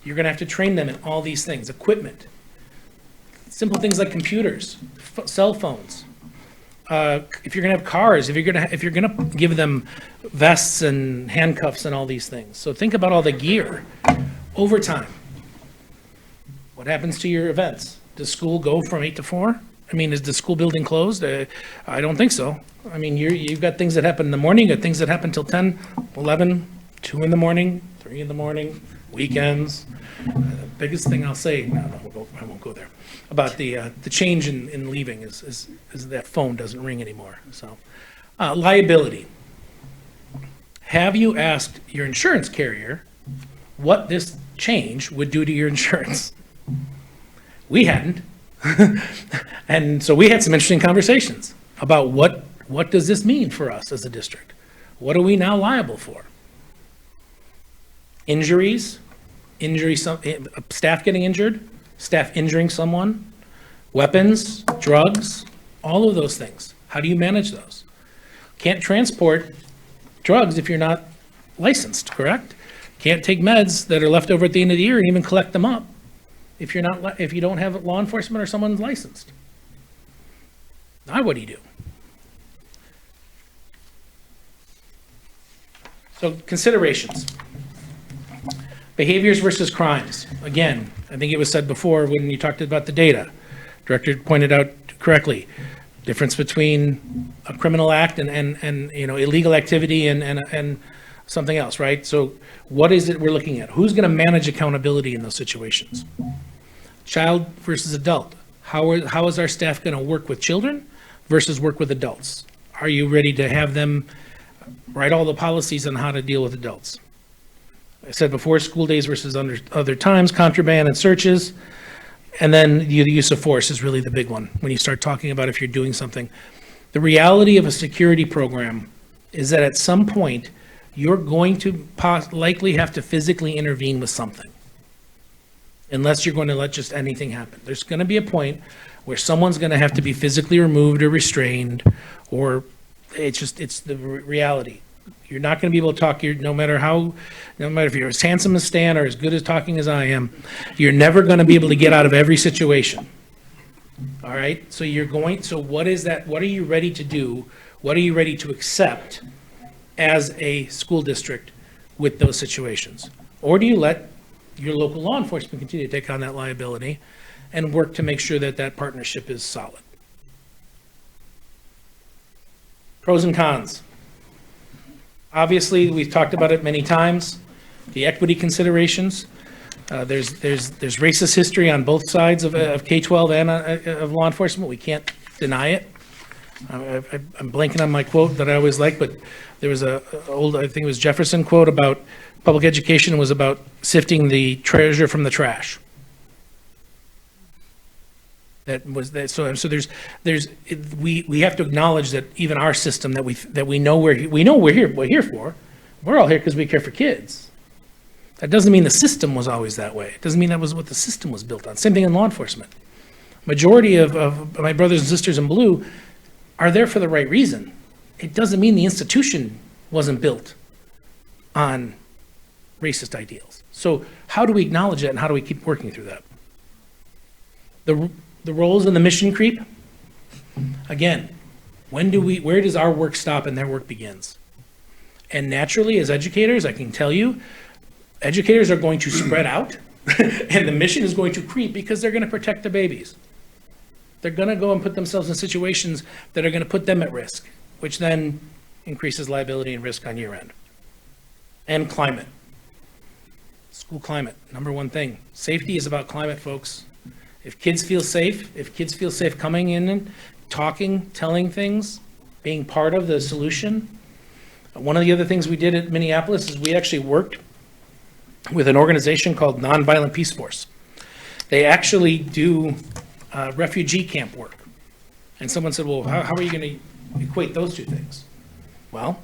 You're going to have to train them in all these things, equipment, simple things like computers, cell phones. If you're going to have cars, if you're going to give them vests and handcuffs and all these things. So think about all the gear. Overtime. What happens to your events? Does school go from 8 to 4? I mean, is the school building closed? I don't think so. I mean, you've got things that happen in the morning, you got things that happen till 10, 11, 2 in the morning, 3 in the morning, weekends. The biggest thing I'll say, I won't go there, about the change in leaving is that phone doesn't ring anymore. So, liability. Have you asked your insurance carrier what this change would do to your insurance? We hadn't. And so we had some interesting conversations about what does this mean for us as a district? What are we now liable for? Injuries, staff getting injured, staff injuring someone, weapons, drugs, all of those things. How do you manage those? Can't transport drugs if you're not licensed, correct? Can't take meds that are left over at the end of the year and even collect them up if if you don't have law enforcement or someone's licensed. Now what do you do? So considerations. Behaviors versus crimes. Again, I think it was said before when you talked about the data. Director pointed out correctly, difference between a criminal act and illegal activity and something else, right? So what is it we're looking at? Who's going to manage accountability in those situations? Child versus adult. How is our staff going to work with children versus work with adults? Are you ready to have them write all the policies on how to deal with adults? I said before, school days versus other times, contraband and searches. And then the use of force is really the big one when you start talking about if you're doing something. The reality of a security program is that at some point, you're going to likely have to physically intervene with something, unless you're going to let just anything happen. There's going to be a point where someone's going to have to be physically removed or restrained, or it's the reality. You're not going to be able to talk, no matter if you're as handsome as Stan or as good as talking as I am, you're never going to be able to get out of every situation. All right? So what is that? What are you ready to do? What are you ready to accept as a school district with those situations? Or do you let your local law enforcement continue to take on that liability and work to make sure that that partnership is solid? Pros and cons. Obviously, we've talked about it many times, the equity considerations. There's racist history on both sides of K-12 and of law enforcement. We can't deny it. I'm blanking on my quote that I always like, but there was I think it was Jefferson quote about public education was about sifting the treasure from the trash. We have to acknowledge that even our system that we know we're here for. We're all here because we care for kids. That doesn't mean the system was always that way. It doesn't mean that was what the system was built on. Same thing in law enforcement. Majority of my brothers and sisters in blue are there for the right reason. It doesn't mean the institution wasn't built on racist ideals. So how do we acknowledge that and how do we keep working through that? The roles and the mission creep. Again, where does our work stop and their work begins? And naturally, as educators, I can tell you, educators are going to spread out and the mission is going to creep because they're going to protect the babies. They're going to go and put themselves in situations that are going to put them at risk, which then increases liability and risk on your end. And climate. School climate, number one thing. Safety is about climate, folks. If kids feel safe coming in and talking, telling things, being part of the solution. One of the other things we did at Minneapolis is we actually worked with an organization called Nonviolent Peace Force. They actually do refugee camp work. And someone said, well, how are you going to equate those two things? Well,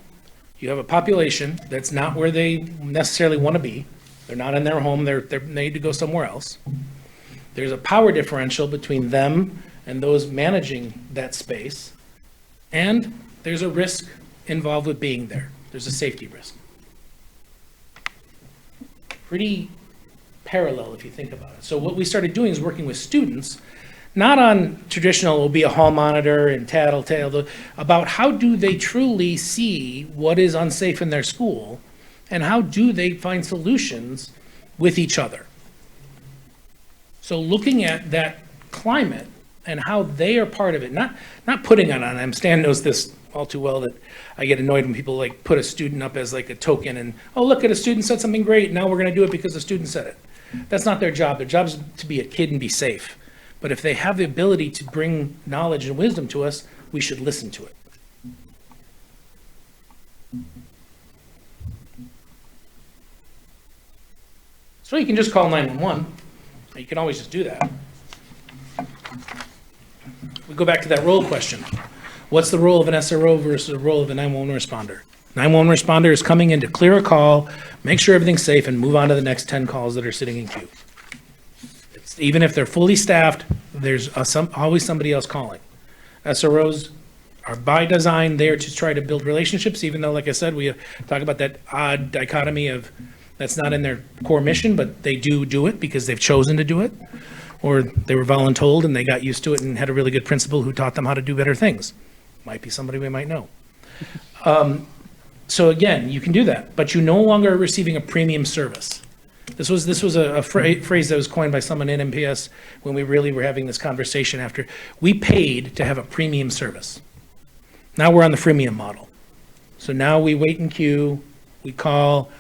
you have a population that's not where they necessarily want to be. They're not in their home. They need to go somewhere else. There's a power differential between them and those managing that space, and there's a risk involved with being there. There's a safety risk. Pretty parallel if you think about it. So what we started doing is working with students, not on traditional, will be a hall monitor and tattletale, about how do they truly see what is unsafe in their school, and how do they find solutions with each other. So looking at that climate and how they are part of it, not putting it on them. Stan knows this all too well, that I get annoyed when people like put a student up as like a token and, oh, look at a student said something great, now we're going to do it because the student said it. That's not their job. Their job is to be a kid and be safe. But if they have the ability to bring knowledge and wisdom to us, we should listen to it. So you can just call 911. You can always just do that. We go back to that role question. What's the role of an SRO versus the role of a 911 responder? 911 responder is coming in to clear a call, make sure everything's safe, and move on to the next 10 calls that are sitting in queue. Even if they're fully staffed, there's always somebody else calling. SROs are by design there to try to build relationships, even though, like I said, we talk about that odd dichotomy of that's not in their core mission, but they do it because they've chosen to do it, or they were voluntold and they got used to it and had a really good principal who taught them how to do better things. Might be somebody we might know. So again, you can do that, but you no longer are receiving a premium service. This was a phrase that was coined by someone in MPS when we really were having this conversation after. We paid to have a premium service. Now we're on the freemium model. So now we wait in queue, we call,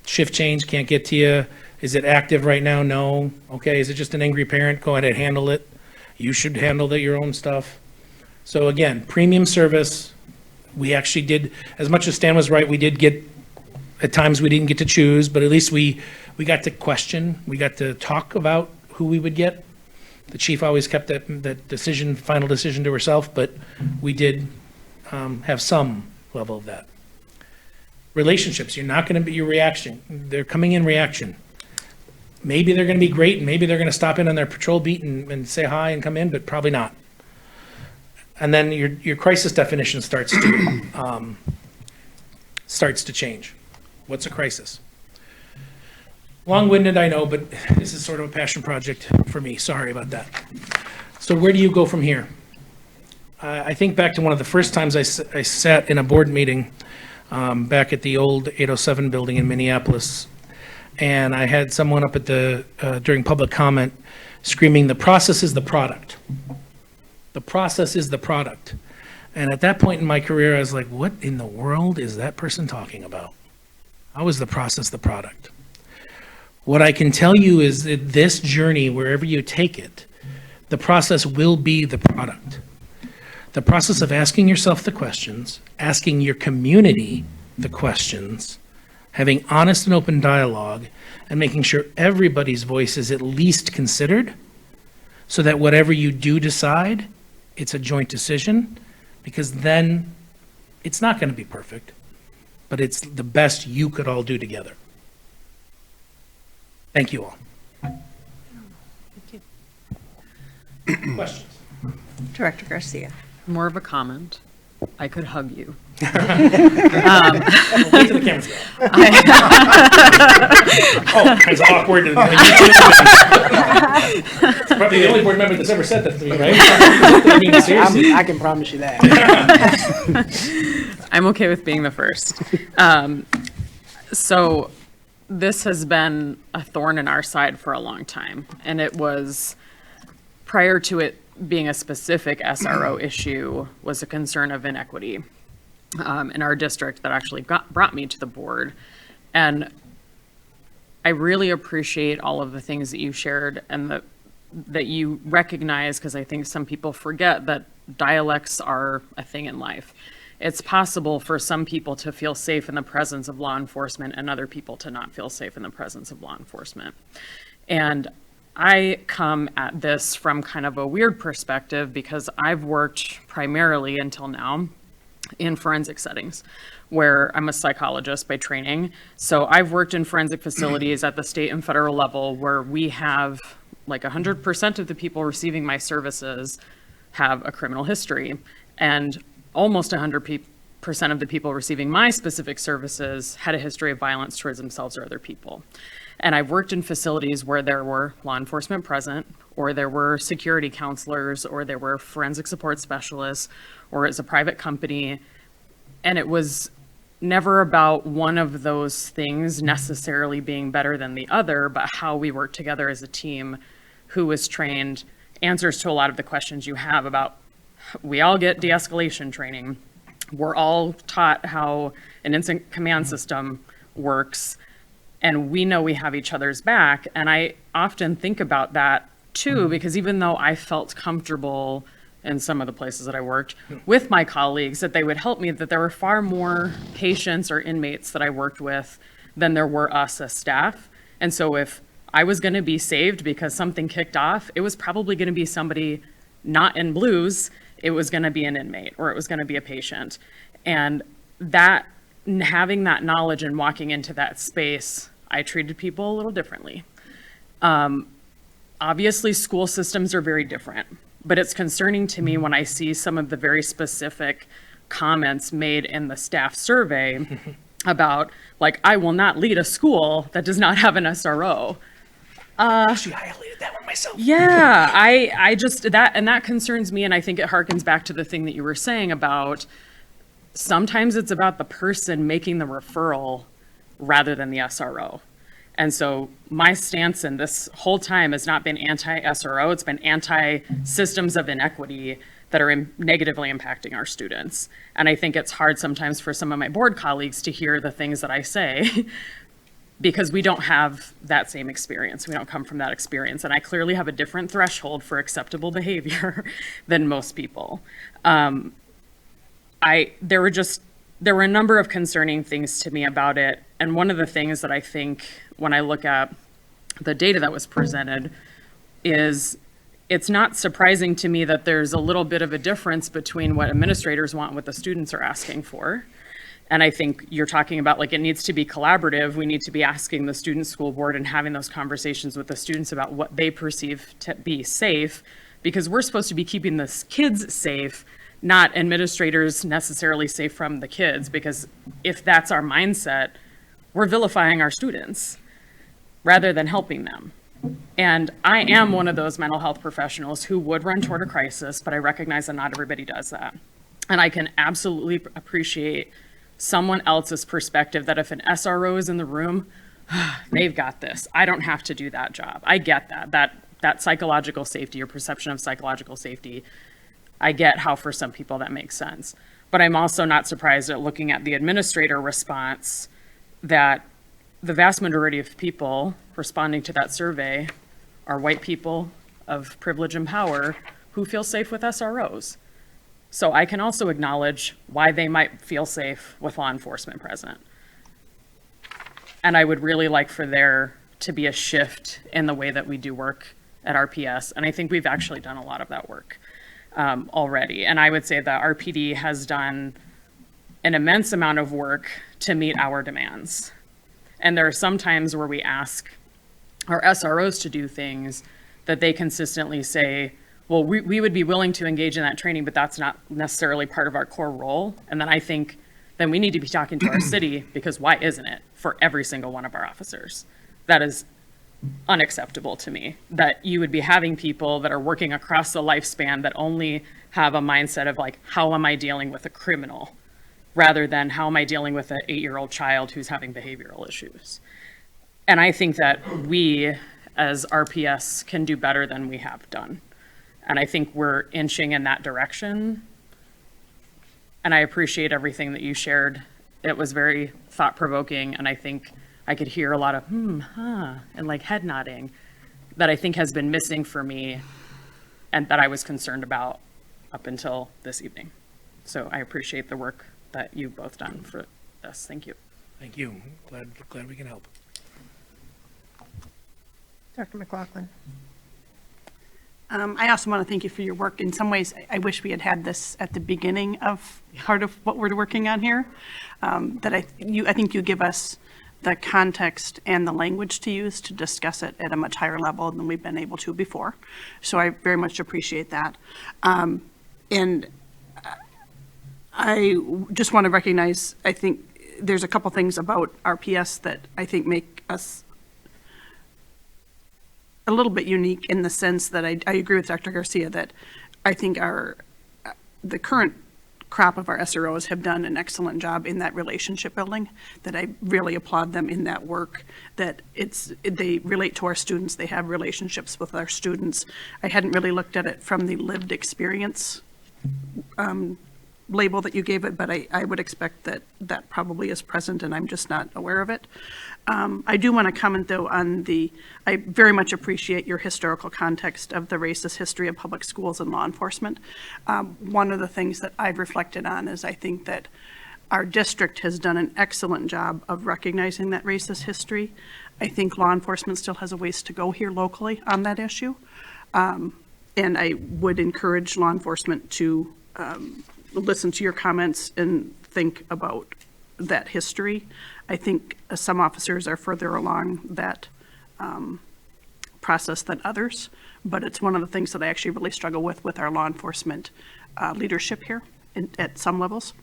shift change, can't get to you. Is it active right now? No. Okay, is it just an angry parent? Go ahead and handle it. You should handle your own stuff. So again, premium service. We actually did, as much as Stan was right, we did get, at times we didn't get to choose, but at least we got to question, we got to talk about who we would get. The chief always kept that decision, final decision to herself, but we did have some level of that. Relationships, you're not going to be your reaction. They're coming in reaction. Maybe they're going to be great, and maybe they're going to stop in on their patrol beat and say hi and come in, but probably not. And then your crisis definition starts to change. What's a crisis? Long-winded, I know, but this is sort of a passion project for me. Sorry about that. So where do you go from here? I think back to one of the first times I sat in a board meeting back at the old 807 building in Minneapolis, and I had someone up at during public comment screaming, "The process is the product. The process is the product." And at that point in my career, I was like, what in the world is that person talking about? How is the process the product? What I can tell you is that this journey, wherever you take it, the process will be the product. The process of asking yourself the questions, asking your community the questions, having honest and open dialogue, and making sure everybody's voice is at least considered, so that whatever you do decide, it's a joint decision, because then it's not going to be perfect, but it's the best you could all do together. Thank you all. Questions?
Director Garcia.
More of a comment. I could hug you.
Wait till the cameras go. Oh, it's awkward. It's probably the only board member that's ever said that to me, right? I mean, seriously.
I can promise you that.
I'm okay with being the first. So this has been a thorn in our side for a long time, and it was, prior to it being a specific SRO issue, was a concern of inequity in our district that actually brought me to the board. And I really appreciate all of the things that you shared and that you recognize, because I think some people forget that dialects are a thing in life. It's possible for some people to feel safe in the presence of law enforcement and other people to not feel safe in the presence of law enforcement. And I come at this from kind of a weird perspective, because I've worked primarily until now in forensic settings, where I'm a psychologist by training. So I've worked in forensic facilities at the state and federal level where we have like 100% of the people receiving my services have a criminal history, and almost 100% of the people receiving my specific services had a history of violence towards themselves or other people. And I've worked in facilities where there were law enforcement present, or there were security counselors, or there were forensic support specialists, or it's a private company. And it was never about one of those things necessarily being better than the other, but how we work together as a team, who was trained, answers to a lot of the questions you have about, we all get de-escalation training. We're all taught how an incident command system works, and we know we have each other's back. And I often think about that too, because even though I felt comfortable in some of the places that I worked with my colleagues, that they would help me, that there were far more patients or inmates that I worked with than there were us as staff. And so if I was going to be saved because something kicked off, it was probably going to be somebody not in blues. It was going to be an inmate, or it was going to be a patient. And that, having that knowledge and walking into that space, I treated people a little differently. Obviously, school systems are very different. But it's concerning to me when I see some of the very specific comments made in the staff survey about, like, I will not lead a school that does not have an SRO.
Actually, I highlighted that one myself.
Yeah, I just, that concerns me, and I think it harkens back to the thing that you were saying about sometimes it's about the person making the referral rather than the SRO. And so my stance in this whole time has not been anti-SRO, it's been anti-systems of inequity that are negatively impacting our students. And I think it's hard sometimes for some of my board colleagues to hear the things that I say because we don't have that same experience. We don't come from that experience. And I clearly have a different threshold for acceptable behavior than most people. There were a number of concerning things to me about it. And one of the things that I think when I look at the data that was presented is it's not surprising to me that there's a little bit of a difference between what administrators want and what the students are asking for. And I think you're talking about, like, it needs to be collaborative. We need to be asking the student school board and having those conversations with the students about what they perceive to be safe, because we're supposed to be keeping the kids safe, not administrators necessarily safe from the kids, because if that's our mindset, we're vilifying our students rather than helping them. And I am one of those mental health professionals who would run toward a crisis, but I recognize that not everybody does that. And I can absolutely appreciate someone else's perspective that if an SRO is in the room, they've got this. I don't have to do that job. I get that psychological safety or perception of psychological safety. I get how for some people that makes sense. But I'm also not surprised at looking at the administrator response that the vast majority of people responding to that survey are white people of privilege and power who feel safe with SROs. So I can also acknowledge why they might feel safe with law enforcement present. And I would really like for there to be a shift in the way that we do work at RPS. And I think we've actually done a lot of that work already. And I would say that RPD has done an immense amount of work to meet our demands. And there are some times where we ask our SROs to do things that they consistently say, well, we would be willing to engage in that training, but that's not necessarily part of our core role. And then I think then we need to be talking to our city, because why isn't it for every single one of our officers? That is unacceptable to me, that you would be having people that are working across the lifespan that only have a mindset of, like, how am I dealing with a criminal, rather than how am I dealing with an 8-year-old child who's having behavioral issues. And I think that we as RPS can do better than we have done. And I think we're inching in that direction. And I appreciate everything that you shared. It was very thought-provoking, and I think I could hear a lot of and like head nodding that I think has been missing for me and that I was concerned about up until this evening. So I appreciate the work that you've both done for this. Thank you.
Thank you. Glad we can help.
Dr. McLaughlin.
I also want to thank you for your work. In some ways, I wish we had had this at the beginning of part of what we're working on here. I think you give us the context and the language to use to discuss it at a much higher level than we've been able to before. So I very much appreciate that. And I just want to recognize, I think there's a couple things about RPS that I think make us a little bit unique, in the sense that I agree with Dr. Garcia that I think the current crop of our SROs have done an excellent job in that relationship building, that I really applaud them in that work, that they relate to our students, they have relationships with our students. I hadn't really looked at it from the lived experience label that you gave it, but I would expect that that probably is present, and I'm just not aware of it. I do want to comment, though, on I very much appreciate your historical context of the racist history of public schools and law enforcement. One of the things that I've reflected on is I think that our district has done an excellent job of recognizing that racist history. I think law enforcement still has a ways to go here locally on that issue. And I would encourage law enforcement to listen to your comments and think about that history. I think some officers are further along that process than others, but it's one of the things that I actually really struggle with our law enforcement leadership here at some levels.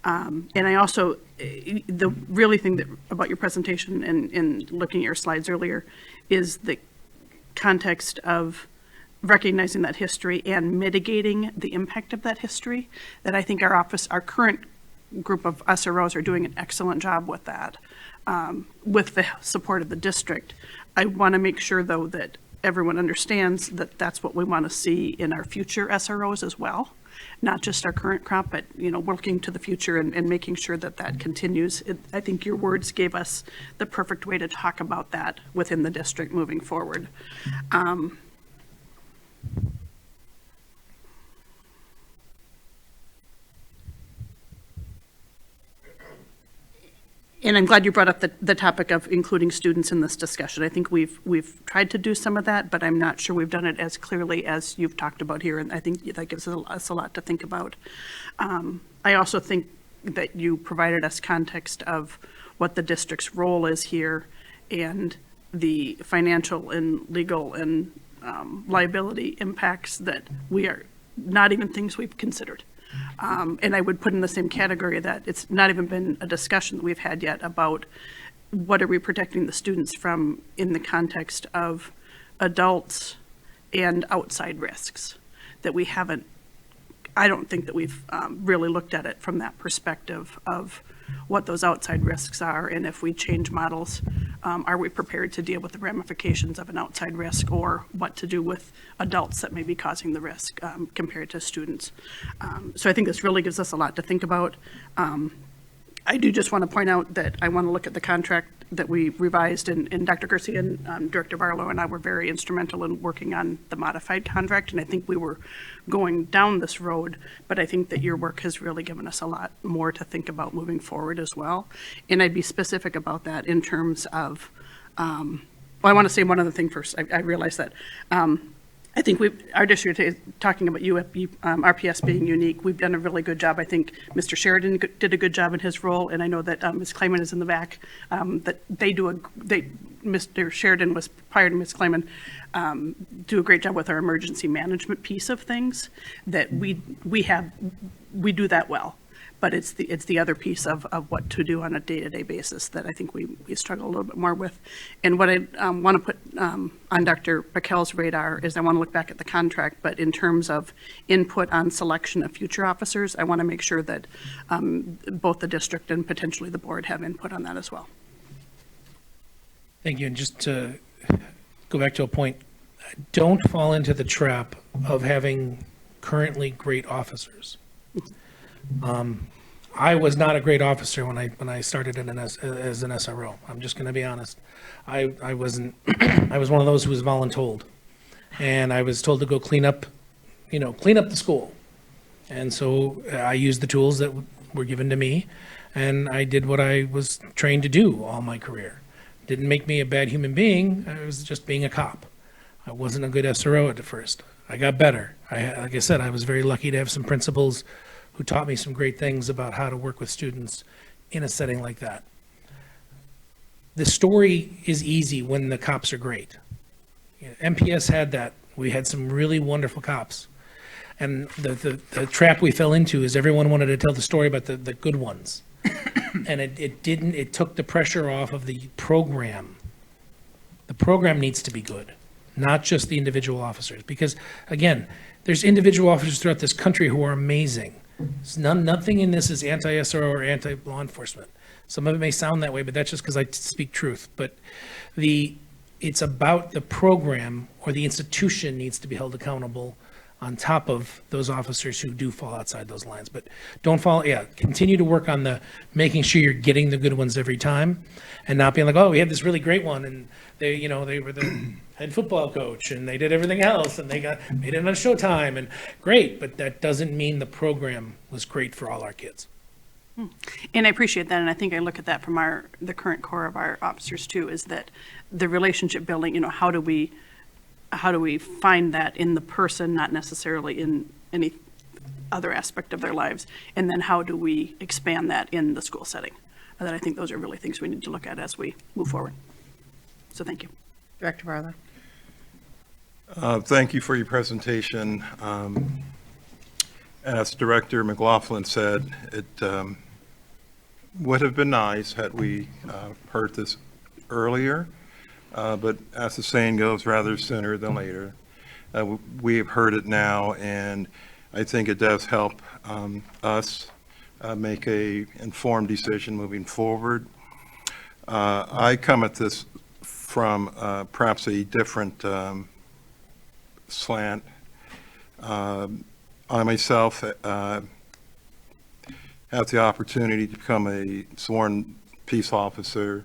And I also, the really thing that about your presentation and looking at your slides earlier is the context of recognizing that history and mitigating the impact of that history, that I think our current group of SROs are doing an excellent job with that, with the support of the district. I want to make sure, though, that everyone understands that that's what we want to see in our future SROs as well, not just our current crop, but, you know, working to the future and making sure that that continues. I think your words gave us the perfect way to talk about that within the district moving forward. And I'm glad you brought up the topic of including students in this discussion. I think we've tried to do some of that, but I'm not sure we've done it as clearly as you've talked about here, and I think that gives us a lot to think about. I also think that you provided us context of what the district's role is here and the financial and legal and liability impacts that we are not even things we've considered. And I would put in the same category that it's not even been a discussion that we've had yet about what are we protecting the students from in the context of adults and outside risks that we haven't, I don't think that we've really looked at it from that perspective of what those outside risks are, and if we change models, are we prepared to deal with the ramifications of an outside risk, or what to do with adults that may be causing the risk compared to students. So I think this really gives us a lot to think about. I do just want to point out that I want to look at the contract that we revised, and Dr. Garcia and Director Barlow and I were very instrumental in working on the modified contract, and I think we were going down this road, but I think that your work has really given us a lot more to think about moving forward as well. And I'd be specific about that in terms of, well, I want to say one other thing first. I realize that I think our district is talking about RPS being unique. We've done a really good job. I think Mr. Sheridan did a good job in his role, and I know that Ms. Clayman is in the back. That Mr. Sheridan was prior to Ms. Clayman, do a great job with our emergency management piece of things. That we do that well. But it's the other piece of what to do on a day-to-day basis that I think we struggle a little bit more with. And what I want to put on Dr. Pakel's radar is I want to look back at the contract, but in terms of input on selection of future officers, I want to make sure that both the district and potentially the board have input on that as well.
Thank you. And just to go back to a point, don't fall into the trap of having currently great officers. I was not a great officer when I started as an SRO. I'm just going to be honest. I wasn't. I was one of those who was voluntold, and I was told to go clean up the school. And so I used the tools that were given to me, and I did what I was trained to do all my career. Didn't make me a bad human being. I was just being a cop. I wasn't a good SRO at first. I got better. Like I said, I was very lucky to have some principals who taught me some great things about how to work with students in a setting like that. The story is easy when the cops are great. MPS had that. We had some really wonderful cops. And the trap we fell into is everyone wanted to tell the story about the good ones. And it took the pressure off of the program. The program needs to be good, not just the individual officers. Because, again, there's individual officers throughout this country who are amazing. Nothing in this is anti-SRO or anti-law enforcement. Some of it may sound that way, but that's just because I speak truth. But it's about the program, or the institution needs to be held accountable on top of those officers who do fall outside those lines. But continue to work on making sure you're getting the good ones every time, and not being like, oh, we had this really great one, and they were the head football coach, and they did everything else, and they made it on Showtime, and great, but that doesn't mean the program was great for all our kids.
And I appreciate that, and I think I look at that from the current core of our officers too, is that the relationship building, how do we find that in the person, not necessarily in any other aspect of their lives, and then how do we expand that in the school setting? And I think those are really things we need to look at as we move forward. So thank you.
Director Barlow.
Thank you for your presentation. As Director McLaughlin said, it would have been nice had we heard this earlier, but as the saying goes, rather sooner than later. We have heard it now, and I think it does help us make a informed decision moving forward. I come at this from perhaps a different slant. I myself have the opportunity to become a sworn peace officer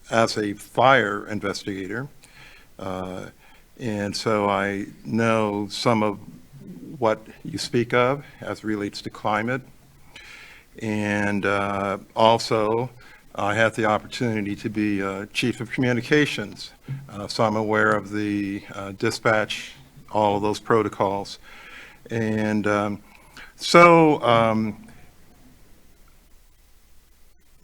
as a fire investigator. And so I know some of what you speak of as relates to climate. And also, I had the opportunity to be Chief of Communications. So I'm aware of the dispatch, all of those protocols. And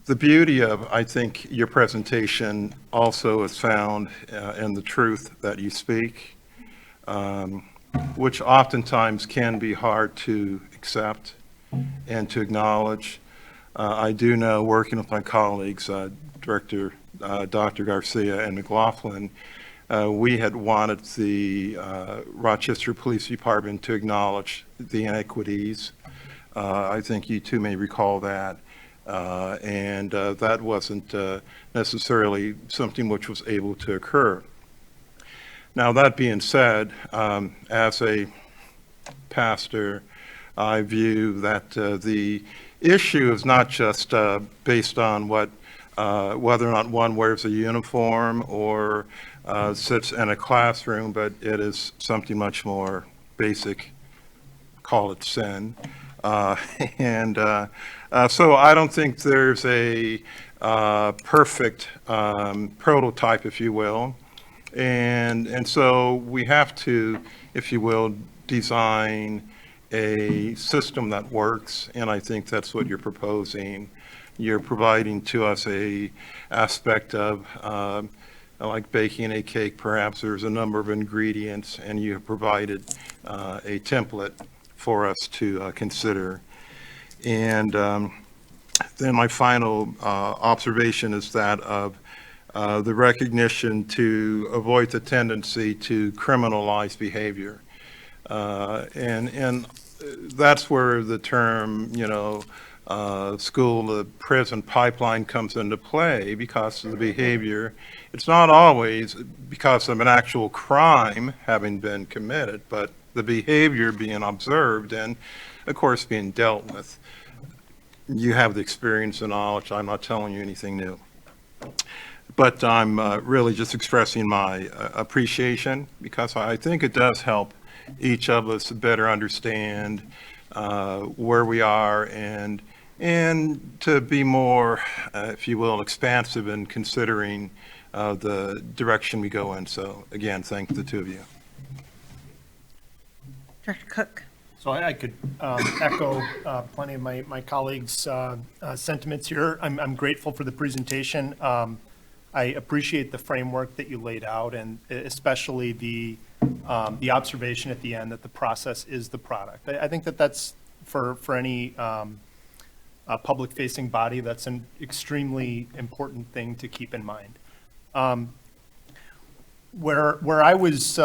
the beauty of, I think, your presentation also is found in the truth that you speak, which oftentimes can be hard to accept and to acknowledge. I do know, working with my colleagues, Director Dr. Garcia and McLaughlin, we had wanted the Rochester Police Department to acknowledge the inequities. I think you two may recall that. And that wasn't necessarily something which was able to occur. Now, that being said, as a pastor, I view that the issue is not just based on whether or not one wears a uniform or sits in a classroom, but it is something much more basic, call it sin. So I don't think there's a perfect prototype, if you will. And so we have to, if you will, design a system that works, and I think that's what you're proposing. You're providing to us a aspect of, like baking a cake, perhaps there's a number of ingredients, and you have provided a template for us to consider. And then my final observation is that of the recognition to avoid the tendency to criminalize behavior. And that's where the term, school to prison pipeline comes into play because of the behavior. It's not always because of an actual crime having been committed, but the behavior being observed and, of course, being dealt with. You have the experience and knowledge. I'm not telling you anything new. But I'm really just expressing my appreciation because I think it does help each of us better understand where we are and to be more, if you will, expansive in considering the direction we go in. So again, thank the two of you.
Director Cook.
So I could echo plenty of my colleagues' sentiments here. I'm grateful for the presentation. I appreciate the framework that you laid out, and especially the observation at the end that the process is the product. I think that's for any public-facing body, that's an extremely important thing to keep in mind. Where I was,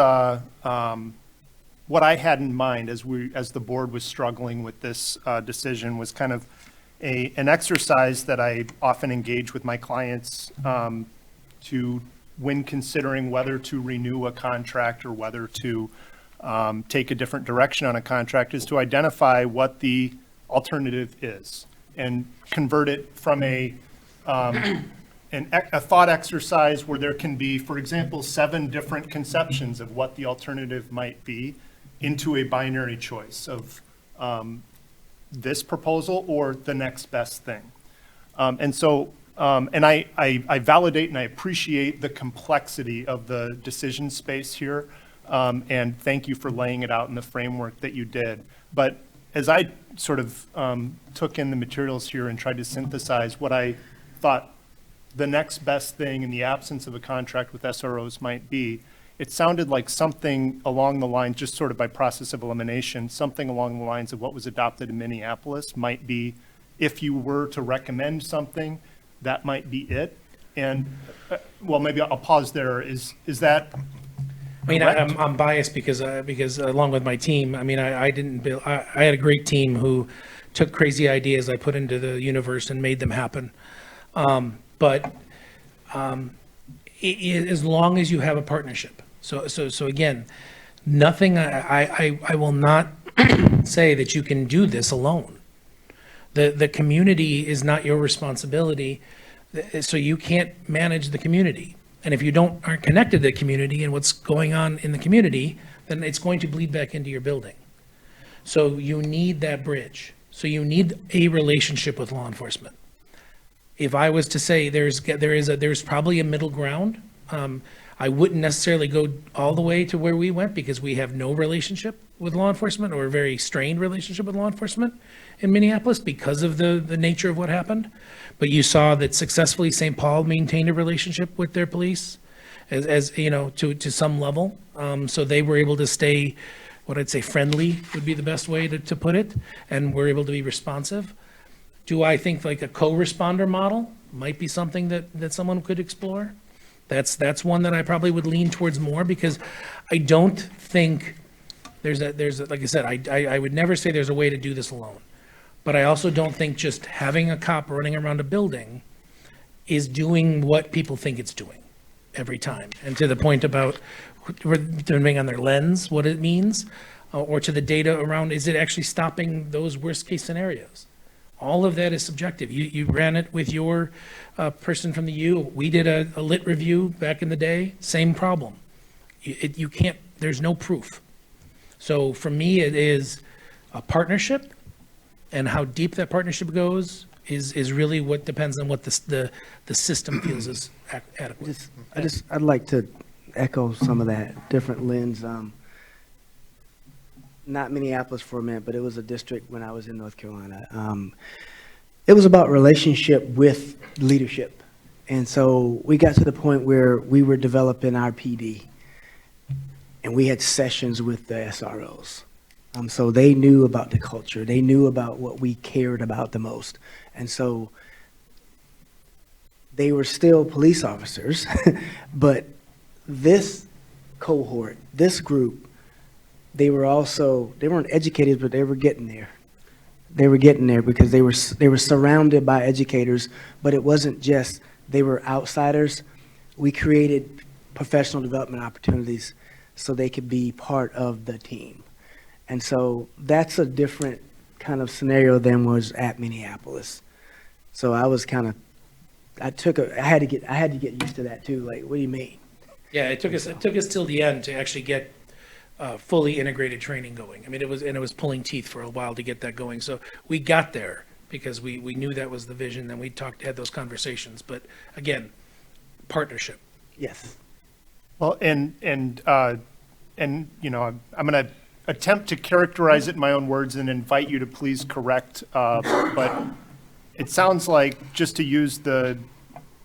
what I had in mind as the board was struggling with this decision was kind of an exercise that I often engage with my clients when considering whether to renew a contract or whether to take a different direction on a contract, is to identify what the alternative is and convert it from a thought exercise where there can be, for example, 7 different conceptions of what the alternative might be into a binary choice of this proposal or the next best thing. And I validate and I appreciate the complexity of the decision space here. And thank you for laying it out in the framework that you did. But as I sort of took in the materials here and tried to synthesize what I thought the next best thing in the absence of a contract with SROs might be. It sounded like something along the lines, just sort of by process of elimination, something along the lines of what was adopted in Minneapolis might be, if you were to recommend something, that might be it. And, well, maybe I'll pause there. Is that
I mean,
correct?
I'm biased because along with my team, I mean, I didn't build, I had a great team who took crazy ideas I put into the universe and made them happen. But as long as you have a partnership. So again, nothing, I will not say that you can do this alone. The community is not your responsibility, so you can't manage the community. And if you aren't connected to the community and what's going on in the community, then it's going to bleed back into your building. So you need that bridge. So you need a relationship with law enforcement. If I was to say there's probably a middle ground, I wouldn't necessarily go all the way to where we went because we have no relationship with law enforcement or a very strained relationship with law enforcement in Minneapolis because of the nature of what happened. But you saw that successfully St. Paul maintained a relationship with their police as you know, to some level. So they were able to stay, what I'd say, friendly would be the best way to put it, and were able to be responsive. Do I think like a co-responder model might be something that someone could explore? That's one that I probably would lean towards more because I don't think there's like I said, I would never say there's a way to do this alone. But I also don't think just having a cop running around a building is doing what people think it's doing every time. And to the point about depending on their lens, what it means, or to the data around, is it actually stopping those worst case scenarios? All of that is subjective. You ran it with your person from the U. We did a lit review back in the day, same problem. You can't, there's no proof. So for me, it is a partnership, and how deep that partnership goes is really what depends on what the system feels is adequate.
I'd like to echo some of that different lens. Not Minneapolis for a minute, but it was a district when I was in North Carolina. It was about relationship with leadership. And so we got to the point where we were developing our PD, and we had sessions with the SROs. So they knew about the culture. They knew about what we cared about the most. And so they were still police officers, but this cohort, this group, they weren't educated, but they were getting there. They were getting there because they were surrounded by educators, but it wasn't just they were outsiders. We created professional development opportunities so they could be part of the team. And so that's a different kind of scenario than was at Minneapolis. So I was kind of, I had to get used to that too. Like, what do you mean?
Yeah, it took us till the end to actually get fully integrated training going. I mean, it was pulling teeth for a while to get that going. So we got there because we knew that was the vision, and we had those conversations. But again, partnership.
Yes.
Well, and you know, I'm going to attempt to characterize it in my own words and invite you to please correct. But it sounds like, just to use the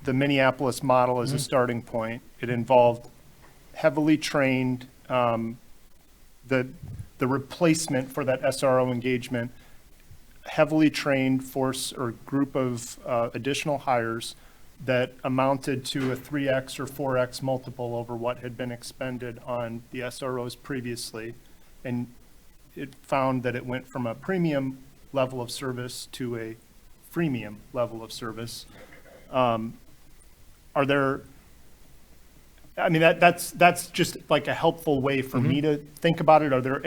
Minneapolis model as a starting point, it involved heavily trained, the replacement for that SRO engagement, heavily trained force or group of additional hires that amounted to a 3x or 4x multiple over what had been expended on the SROs previously. And it found that it went from a premium level of service to a freemium level of service. Are there, I mean, that's just like a helpful way for me to think about it. Are there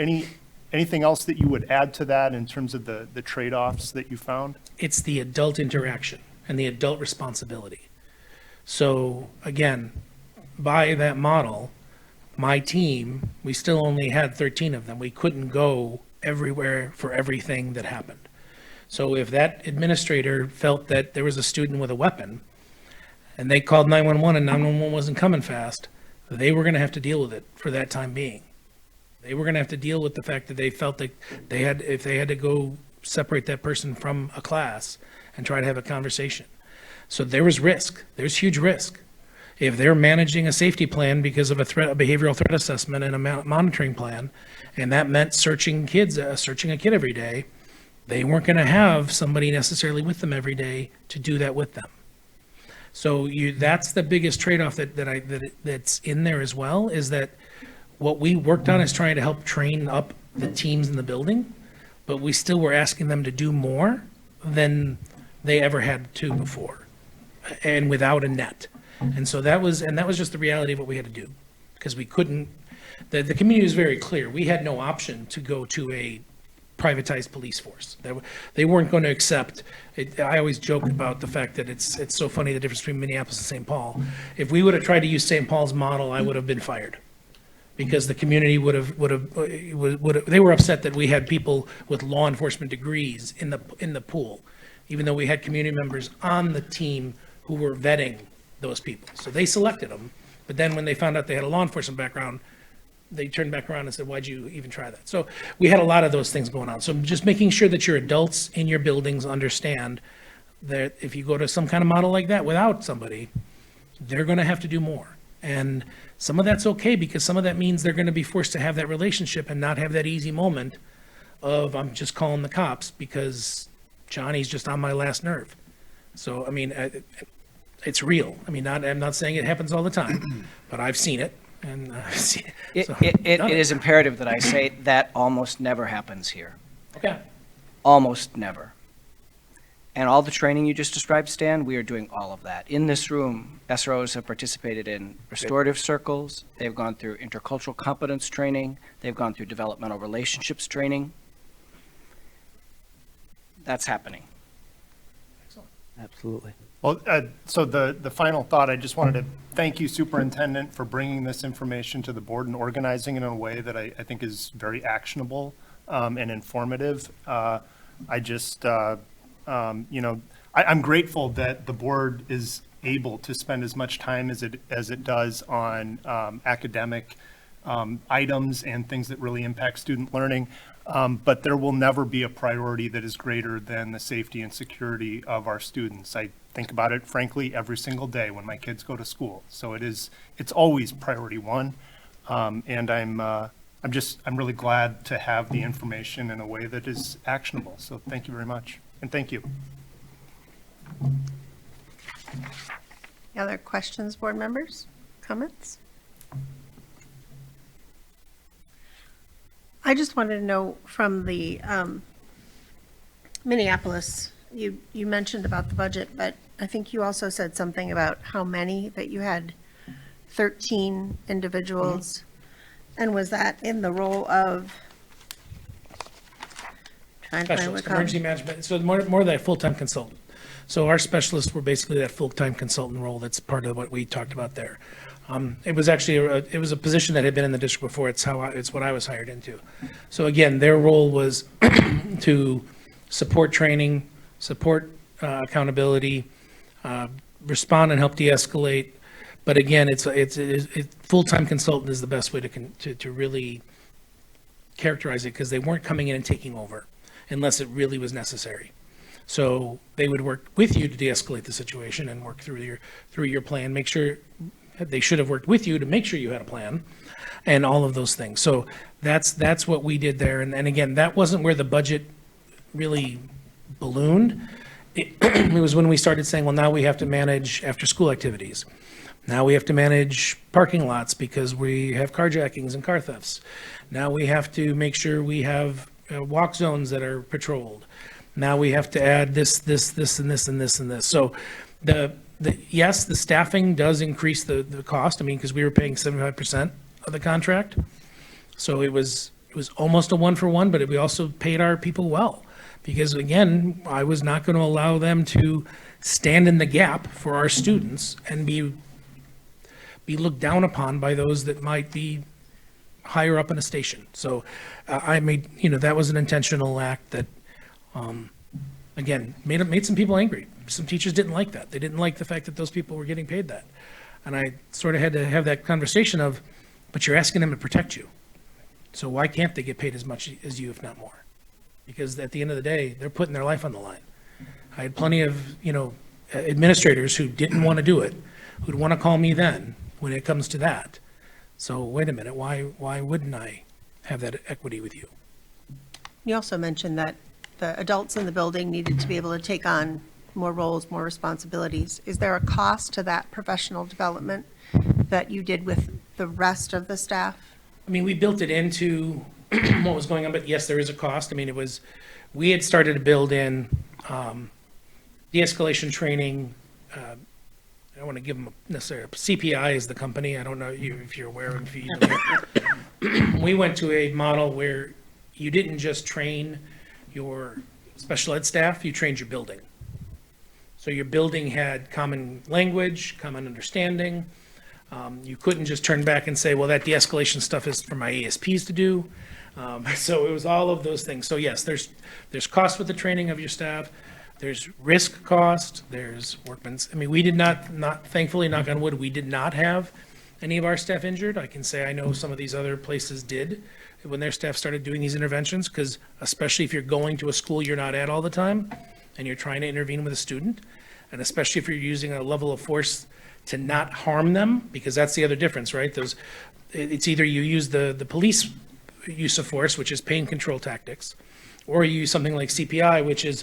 anything else that you would add to that in terms of the trade-offs that you found?
It's the adult interaction and the adult responsibility. So again, by that model, my team, we still only had 13 of them. We couldn't go everywhere for everything that happened. So if that administrator felt that there was a student with a weapon and they called 911 and 911 wasn't coming fast, they were going to have to deal with it for that time being. They were going to have to deal with the fact that they felt that if they had to go separate that person from a class and try to have a conversation. So there was risk. There's huge risk. If they're managing a safety plan because of a behavioral threat assessment and a monitoring plan, and that meant searching a kid every day, they weren't going to have somebody necessarily with them every day to do that with them. So that's the biggest trade-off that's in there as well, is that what we worked on is trying to help train up the teams in the building, but we still were asking them to do more than they ever had to before, and without a net. And so that was just the reality of what we had to do, because we couldn't, the community was very clear. We had no option to go to a privatized police force. They weren't going to accept, I always joke about the fact that it's so funny, the difference between Minneapolis and St. Paul. If we would have tried to use St. Paul's model, I would have been fired, because the community they were upset that we had people with law enforcement degrees in the pool, even though we had community members on the team who were vetting those people. So they selected them, but then when they found out they had a law enforcement background, they turned back around and said, why'd you even try that? So we had a lot of those things going on. So just making sure that your adults in your buildings understand that if you go to some kind of model like that without somebody, they're going to have to do more. And some of that's okay, because some of that means they're going to be forced to have that relationship and not have that easy moment of, I'm just calling the cops because Johnny's just on my last nerve. So, I mean, it's real. I mean, I'm not saying it happens all the time, but I've seen it. And
it is imperative that I say that almost never happens here.
Okay.
Almost never. And all the training you just described, Stan, we are doing all of that. In this room, SROs have participated in restorative circles. They've gone through intercultural competence training. They've gone through developmental relationships training. That's happening.
Absolutely.
Well, so the final thought, I just wanted to thank you, Superintendent, for bringing this information to the board and organizing it in a way that I think is very actionable and informative. I'm grateful that the board is able to spend as much time as it does on academic items and things that really impact student learning. But there will never be a priority that is greater than the safety and security of our students. I think about it, frankly, every single day when my kids go to school. So it's always priority one. And I'm really glad to have the information in a way that is actionable. So thank you very much. And thank you.
Any other questions, board members? Comments? I just wanted to know from the Minneapolis, you mentioned about the budget, but I think you also said something about how many, that you had 13 individuals. And was that in the role of?
Specialist, emergency management, so more that full-time consultant. So our specialists were basically that full-time consultant role. That's part of what we talked about there. It was actually it was a position that had been in the district before. It's what I was hired into. So again, their role was to support training, support accountability, respond and help de-escalate. But again, it's full-time consultant is the best way to really characterize it, because they weren't coming in and taking over unless it really was necessary. So they would work with you to de-escalate the situation and work through your plan, make sure. They should have worked with you to make sure you had a plan and all of those things. So that's what we did there. And again, that wasn't where the budget really ballooned. It was when we started saying, well, now we have to manage after-school activities. Now we have to manage parking lots because we have carjackings and car thefts. Now we have to make sure we have walk zones that are patrolled. Now we have to add this, and this, and this, and this. So yes, the staffing does increase the cost. I mean, because we were paying 75% of the contract. So it was almost a one-for-one, but we also paid our people well. Because again, I was not going to allow them to stand in the gap for our students and be looked down upon by those that might be higher up in a station. So I made, that was an intentional act that, again, made some people angry. Some teachers didn't like that. They didn't like the fact that those people were getting paid that. And I sort of had to have that conversation of, but you're asking them to protect you. So why can't they get paid as much as you, if not more? Because at the end of the day, they're putting their life on the line. I had plenty of, administrators who didn't want to do it, who'd want to call me then when it comes to that. So wait a minute, why wouldn't I have that equity with you?
You also mentioned that the adults in the building needed to be able to take on more roles, more responsibilities. Is there a cost to that professional development that you did with the rest of the staff?
I mean, we built it into what was going on, but yes, there is a cost. I mean, we had started to build in de-escalation training. I don't want to give them necessarily, CPI is the company. I don't know if you're aware of it. We went to a model where you didn't just train your special ed staff, you trained your building. So your building had common language, common understanding. You couldn't just turn back and say, well, that de-escalation stuff is for my ESPs to do. So it was all of those things. So yes, there's cost with the training of your staff. There's risk cost, there's workman's. I mean, we did not thankfully, knock on wood, we did not have any of our staff injured. I can say I know some of these other places did when their staff started doing these interventions, because especially if you're going to a school you're not at all the time and you're trying to intervene with a student, and especially if you're using a level of force to not harm them, because that's the other difference, right? It's either you use the police use of force, which is pain control tactics, or you use something like CPI, which is,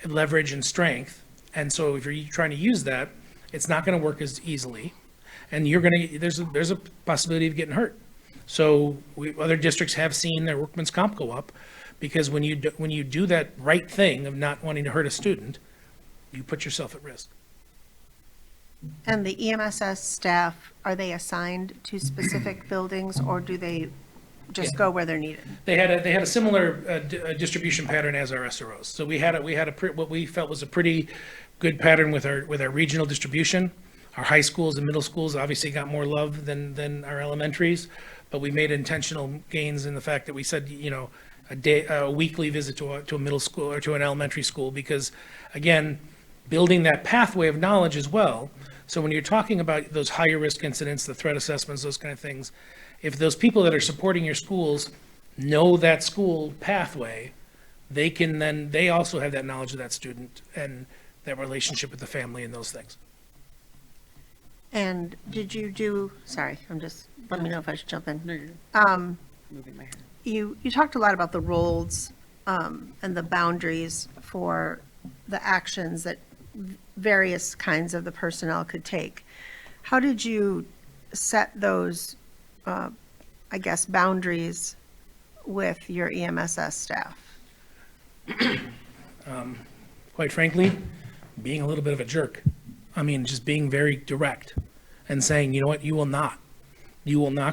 leverage and strength. And so if you're trying to use that, it's not going to work as easily, and there's a possibility of getting hurt. So other districts have seen their workman's comp go up, because when you do that right thing of not wanting to hurt a student, you put yourself at risk.
And the EMSS staff, are they assigned to specific buildings, or do they just go where they're needed?
They had a similar distribution pattern as our SROs. So we had what we felt was a pretty good pattern with our regional distribution. Our high schools and middle schools obviously got more love than our elementaries, but we made intentional gains in the fact that we said, a weekly visit to a middle school or to an elementary school, because again, building that pathway of knowledge as well. So when you're talking about those higher risk incidents, the threat assessments, those kind of things, if those people that are supporting your schools know that school pathway, they also have that knowledge of that student and that relationship with the family and those things.
And did you do, sorry, let me know if I should jump in.
No, you're moving my hair.
You talked a lot about the roles and the boundaries for the actions that various kinds of the personnel could take. How did you set those, boundaries with your EMSS staff?
Quite frankly, being a little bit of a jerk. I mean, just being very direct and saying, you know what, you will not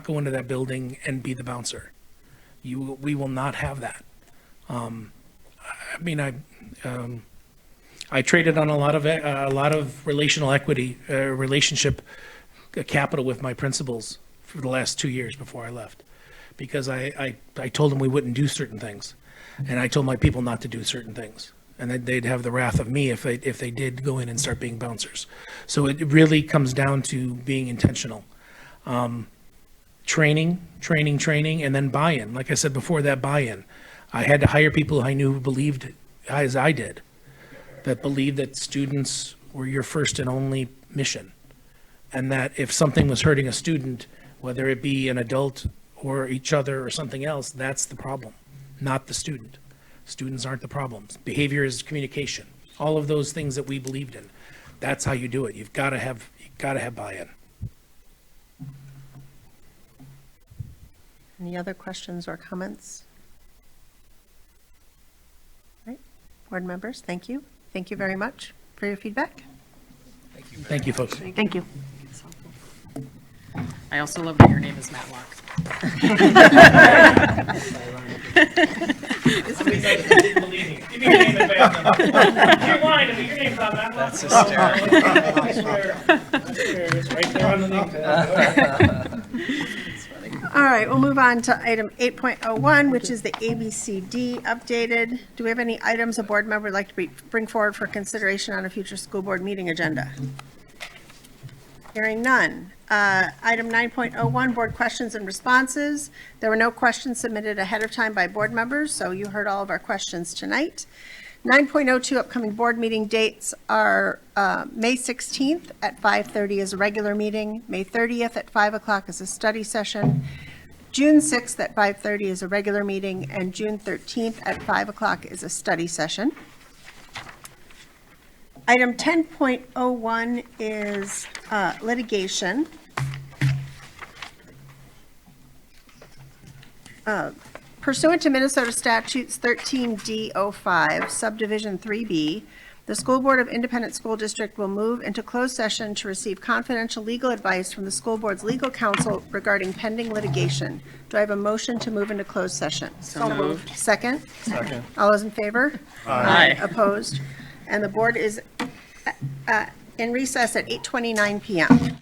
go into that building and be the bouncer. We will not have that. I traded on a lot of relational equity, relationship capital with my principals for the last 2 years before I left, because I told them we wouldn't do certain things, and I told my people not to do certain things, and that they'd have the wrath of me if they did go in and start being bouncers. So it really comes down to being intentional. Training, and then buy-in. Like I said before, that buy-in. I had to hire people I knew who believed as I did, that believed that students were your first and only mission, and that if something was hurting a student, whether it be an adult or each other or something else, that's the problem, not the student. Students aren't the problems. Behavior is communication. All of those things that we believed in. That's how you do it. You've got to have buy-in.
Any other questions or comments? All right, board members, thank you. Thank you very much for your feedback.
Thank you, folks.
Thank you.
I also love that your name is Matlock.
That's hysterical.
All right, we'll move on to item 8.01, which is the ABCD updated. Do we have any items a board member would like to bring forward for consideration on a future school board meeting agenda? Hearing none. Item 9.01, board questions and responses. There were no questions submitted ahead of time by board members, so you heard all of our questions tonight. 9.02 upcoming board meeting dates are May 16th at 5:30 is a regular meeting, May 30th at 5 o'clock is a study session, June 6th at 5:30 is a regular meeting, and June 13th at 5 o'clock is a study session. Item 10.01 is litigation. Pursuant to Minnesota statutes 13D05, subdivision 3B, the School Board of Independent School District will move into closed session to receive confidential legal advice from the school board's legal counsel regarding pending litigation. Do I have a motion to move into closed session?
So moved.
Second?
Second.
All those in favor?
Aye.
Opposed? And the board is in recess at 8:29 PM.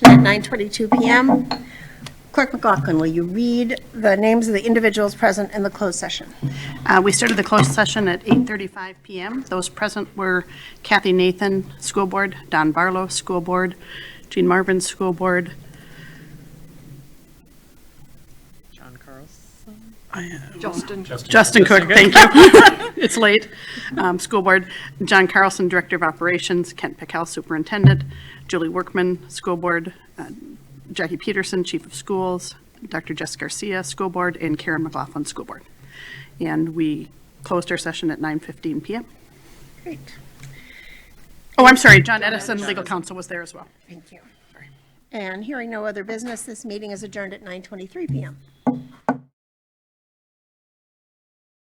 At 9:22 PM. Clerk McLaughlin, will you read the names of the individuals present in the closed session?
We started the closed session at 8:35 PM. Those present were Kathy Nathan, School Board, Don Barlow, School Board, Jean Marvin, School Board,
John Carlson.
Justin Cook, thank you. It's late. School Board, John Carlson, Director of Operations, Kent Pickell, Superintendent, Julie Workman, School Board, Jackie Peterson, Chief of Schools, Dr. Jess Garcia, School Board, and Karen McLaughlin, School Board. And we closed our session at 9:15 PM.
Great.
Oh, I'm sorry, John Edison, Legal Counsel, was there as well.
Thank you. And hearing no other business, this meeting is adjourned at 9:23 PM.